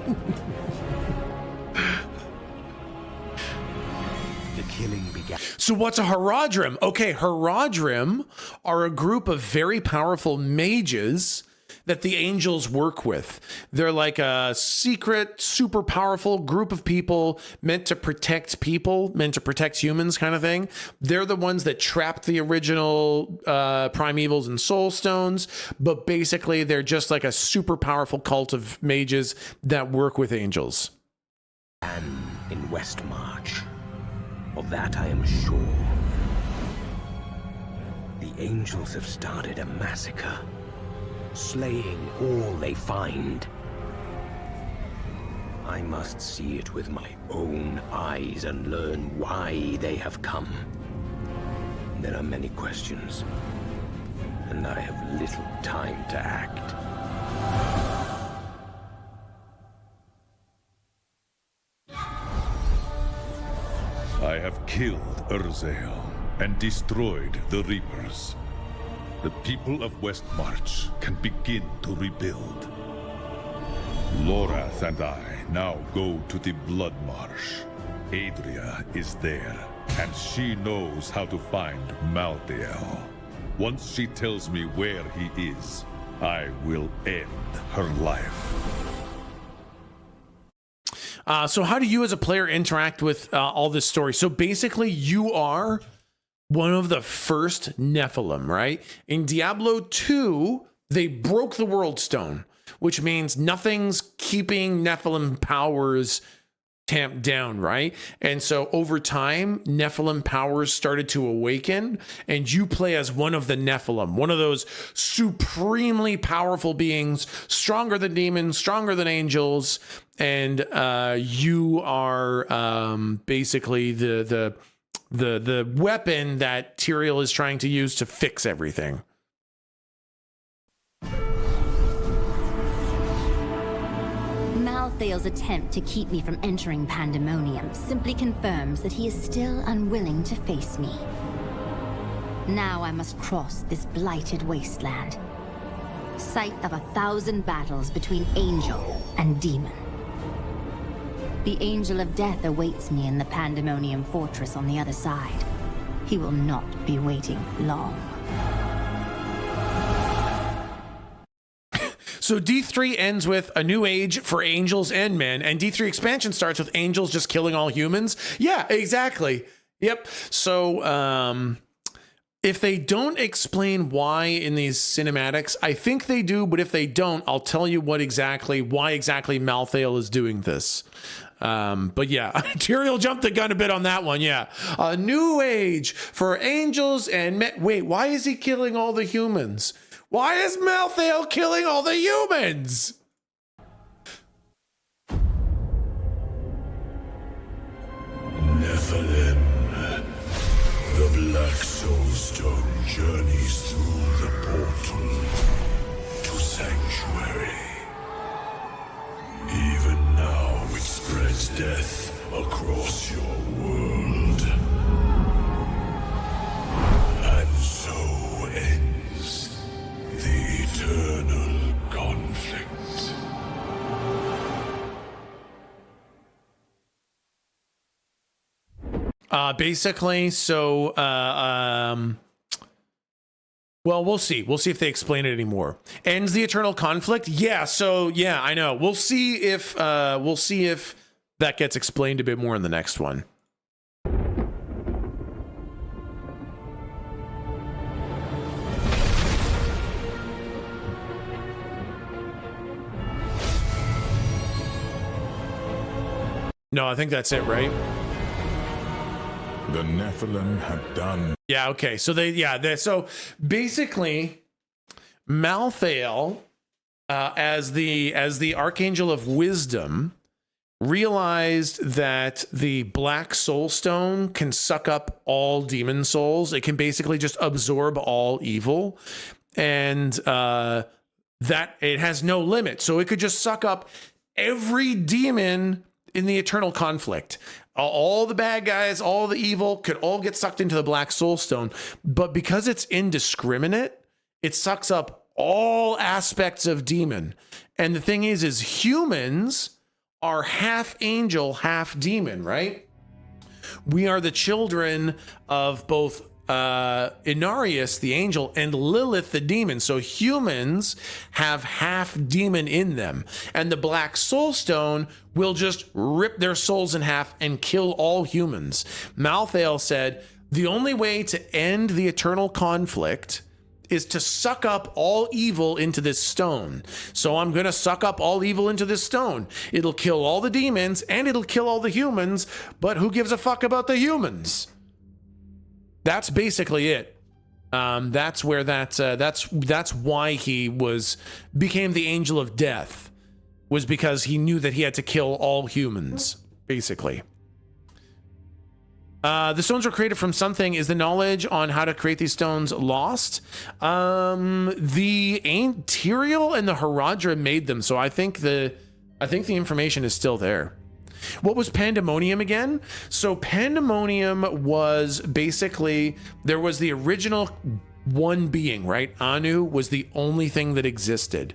killing began. So what's a Horadrim? Okay, Horadrim are a group of very powerful mages that the angels work with. They're like a secret, super powerful group of people meant to protect people, meant to protect humans kind of thing. They're the ones that trapped the original primevals and soul stones, but basically they're just like a super powerful cult of mages that work with angels. And in Westmarch, of that I am sure. The angels have started a massacre, slaying all they find. I must see it with my own eyes and learn why they have come. There are many questions, and I have little time to act. I have killed Urzael and destroyed the Reapers. The people of Westmarch can begin to rebuild. Lorath and I now go to the Blood Marsh. Adria is there, and she knows how to find Malthael. Once she tells me where he is, I will end her life. So how do you as a player interact with all this story? So basically you are one of the first Nephilim, right? In Diablo 2, they broke the World Stone, which means nothing's keeping Nephilim powers tamped down, right? And so over time, Nephilim powers started to awaken, and you play as one of the Nephilim, one of those supremely powerful beings, stronger than demons, stronger than angels, and you are basically the weapon that Tyrael is trying to use to fix everything. Malthael's attempt to keep me from entering Pandemonium simply confirms that he is still unwilling to face me. Now I must cross this blighted wasteland. Site of 1,000 battles between angel and demon. The Angel of Death awaits me in the Pandemonium Fortress on the other side. He will not be waiting long. So D3 ends with a new age for angels and men, and D3 expansion starts with angels just killing all humans. Yeah, exactly. Yep. So if they don't explain why in these cinematics, I think they do, but if they don't, I'll tell you why exactly Malthael is doing this. But yeah, Tyrael jumped the gun a bit on that one. Yeah. A new age for angels and men. Wait, why is he killing all the humans? Why is Malthael killing all the humans? Nephilim. The Black Soul Stone journeys through the portal to Sanctuary. Even now it spreads death across your world. And so ends the eternal conflict. Basically, so well, we'll see. We'll see if they explain it anymore. Ends the eternal conflict? Yeah, so yeah, I know. We'll see if that gets explained a bit more in the next one. No, I think that's it, right? The Nephilim had done. Yeah, okay. So so basically Malthael as the Archangel of Wisdom realized that the Black Soul Stone can suck up all demon souls. It can basically just absorb all evil, and that it has no limit. So it could just suck up every demon in the eternal conflict. All the bad guys, all the evil could all get sucked into the Black Soul Stone. But because it's indiscriminate, it sucks up all aspects of demon. And the thing is humans are half angel, half demon, right? We are the children of both Inarius, the angel, and Lilith, the demon. So humans have half demon in them. And the Black Soul Stone will just rip their souls in half and kill all humans. Malthael said, the only way to end the eternal conflict is to suck up all evil into this stone. So I'm going to suck up all evil into this stone. It'll kill all the demons and it'll kill all the humans, but who gives a fuck about the humans? That's basically it. That's where that's why he became the angel of death, was because he knew that he had to kill all humans, basically. The stones were created from something. Is the knowledge on how to create these stones lost? The Tyrael and the Haradrim made them, so I think the information is still there. What was Pandemonium again? So Pandemonium was basically, there was the original one being, right? Anu was the only thing that existed.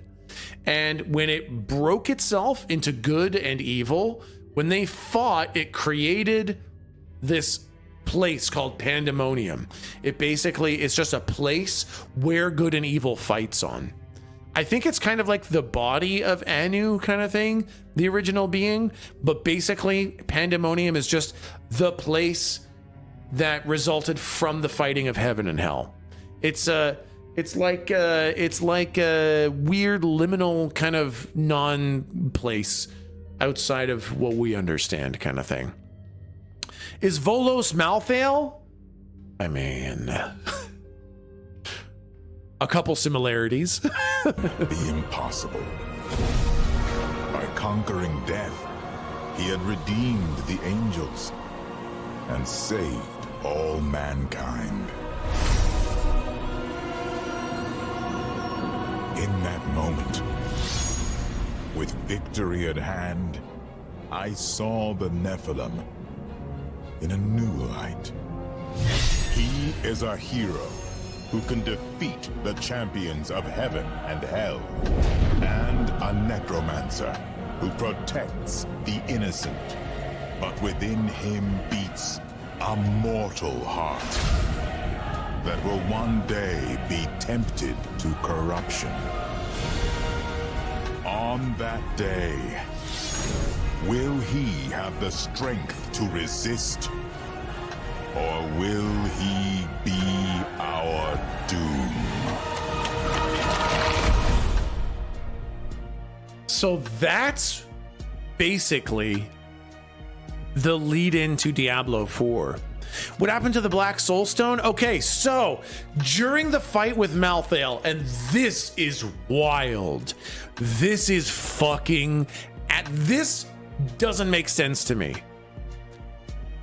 And when it broke itself into good and evil, when they fought, it created this place called Pandemonium. It basically is just a place where good and evil fights on. I think it's kind of like the body of Anu kind of thing, the original being, but basically Pandemonium is just the place that resulted from the fighting of heaven and hell. It's like a weird liminal kind of non-place outside of what we understand kind of thing. Is Volos Malthael? I mean, a couple similarities. The impossible. By conquering death, he had redeemed the angels and saved all mankind. In that moment, with victory at hand, I saw the Nephilim in a new light. He is a hero who can defeat the champions of heaven and hell, and a necromancer who protects the innocent. But within him beats a mortal heart that will one day be tempted to corruption. On that day, will he have the strength to resist? Or will he be our doom? So that's basically the lead into Diablo 4. What happened to the Black Soul Stone? Okay, so during the fight with Malthael, and this is wild. This is fucking... This doesn't make sense to me.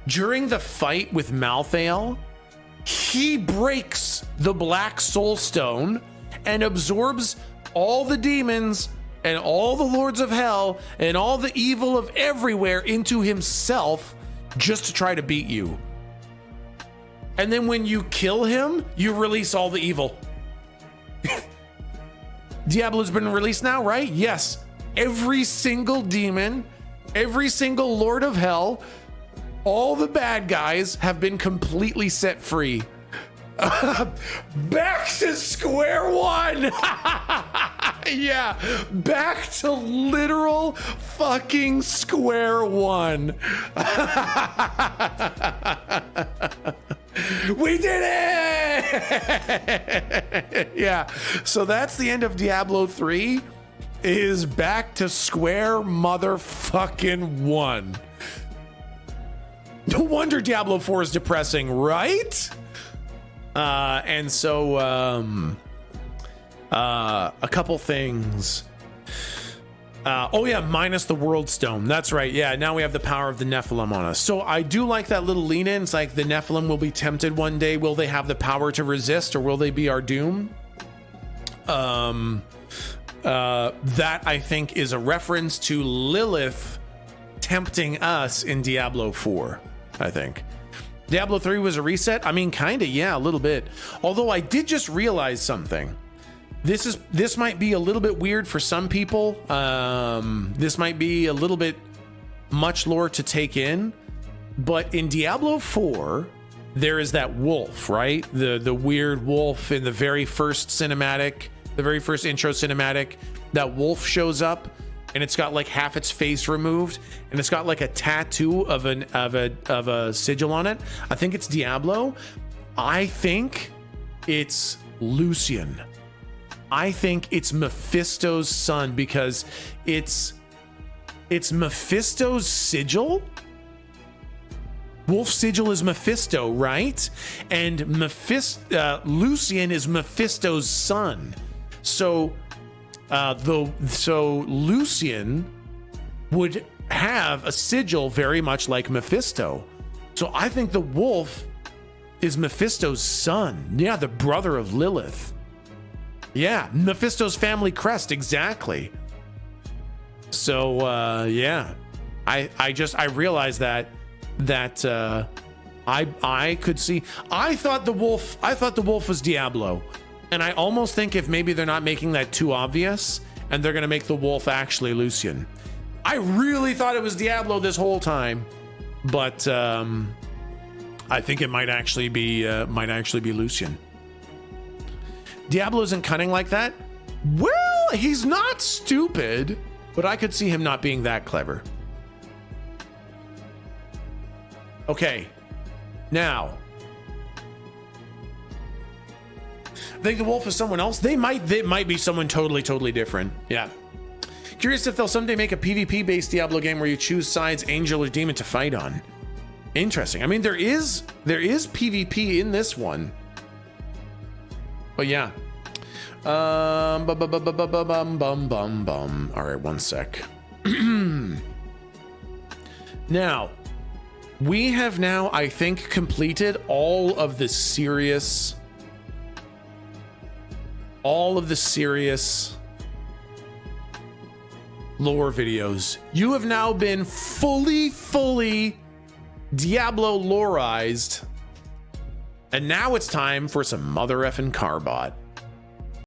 During the fight with Malthael, he breaks the Black Soul Stone and absorbs all the demons and all the lords of hell and all the evil of everywhere into himself just to try to beat you. And then when you kill him, you release all the evil. Diablo's been released now, right? Yes. Every single demon, every single lord of hell, all the bad guys have been completely set free. Back to square one. Yeah, back to literal fucking square one. We did it. Yeah, so that's the end of Diablo 3. Is back to square motherfucking one. No wonder Diablo 4 is depressing, right? And so a couple things. Oh yeah, minus the World Stone. That's right. Yeah, now we have the power of the Nephilim on us. So I do like that little lean in. It's like the Nephilim will be tempted one day. Will they have the power to resist, or will they be our doom? That I think is a reference to Lilith tempting us in Diablo 4, I think. Diablo 3 was a reset? I mean, kinda, yeah, a little bit. Although I did just realize something. This might be a little bit weird for some people. This might be a little bit much lore to take in. But in Diablo 4, there is that wolf, right? The weird wolf in the very first cinematic, the very first intro cinematic. That wolf shows up, and it's got like half its face removed, and it's got like a tattoo of a sigil on it. I think it's Diablo. I think it's Lucian. I think it's Mephisto's son, because it's Mephisto's sigil. Wolf sigil is Mephisto, right? And Lucian is Mephisto's son. So Lucian would have a sigil very much like Mephisto. So I think the wolf is Mephisto's son. Yeah, the brother of Lilith. Yeah, Mephisto's family crest, exactly. So yeah, I realized that I could see. I thought the wolf was Diablo, and I almost think if maybe they're not making that too obvious, and they're gonna make the wolf actually Lucian. I really thought it was Diablo this whole time, but I think it might actually be Lucian. Diablo isn't cunning like that. Well, he's not stupid, but I could see him not being that clever. Okay, now I think the wolf is someone else. They might be someone totally different. Yeah. Curious if they'll someday make a PvP based Diablo game where you choose sides, angel or demon, to fight on. Interesting. I mean, there is PvP in this one. But yeah. All right, one sec. Now, we have now, I think, completed all of the serious lore videos. You have now been fully Diablo loreized. And now it's time for some mother effing Carbot.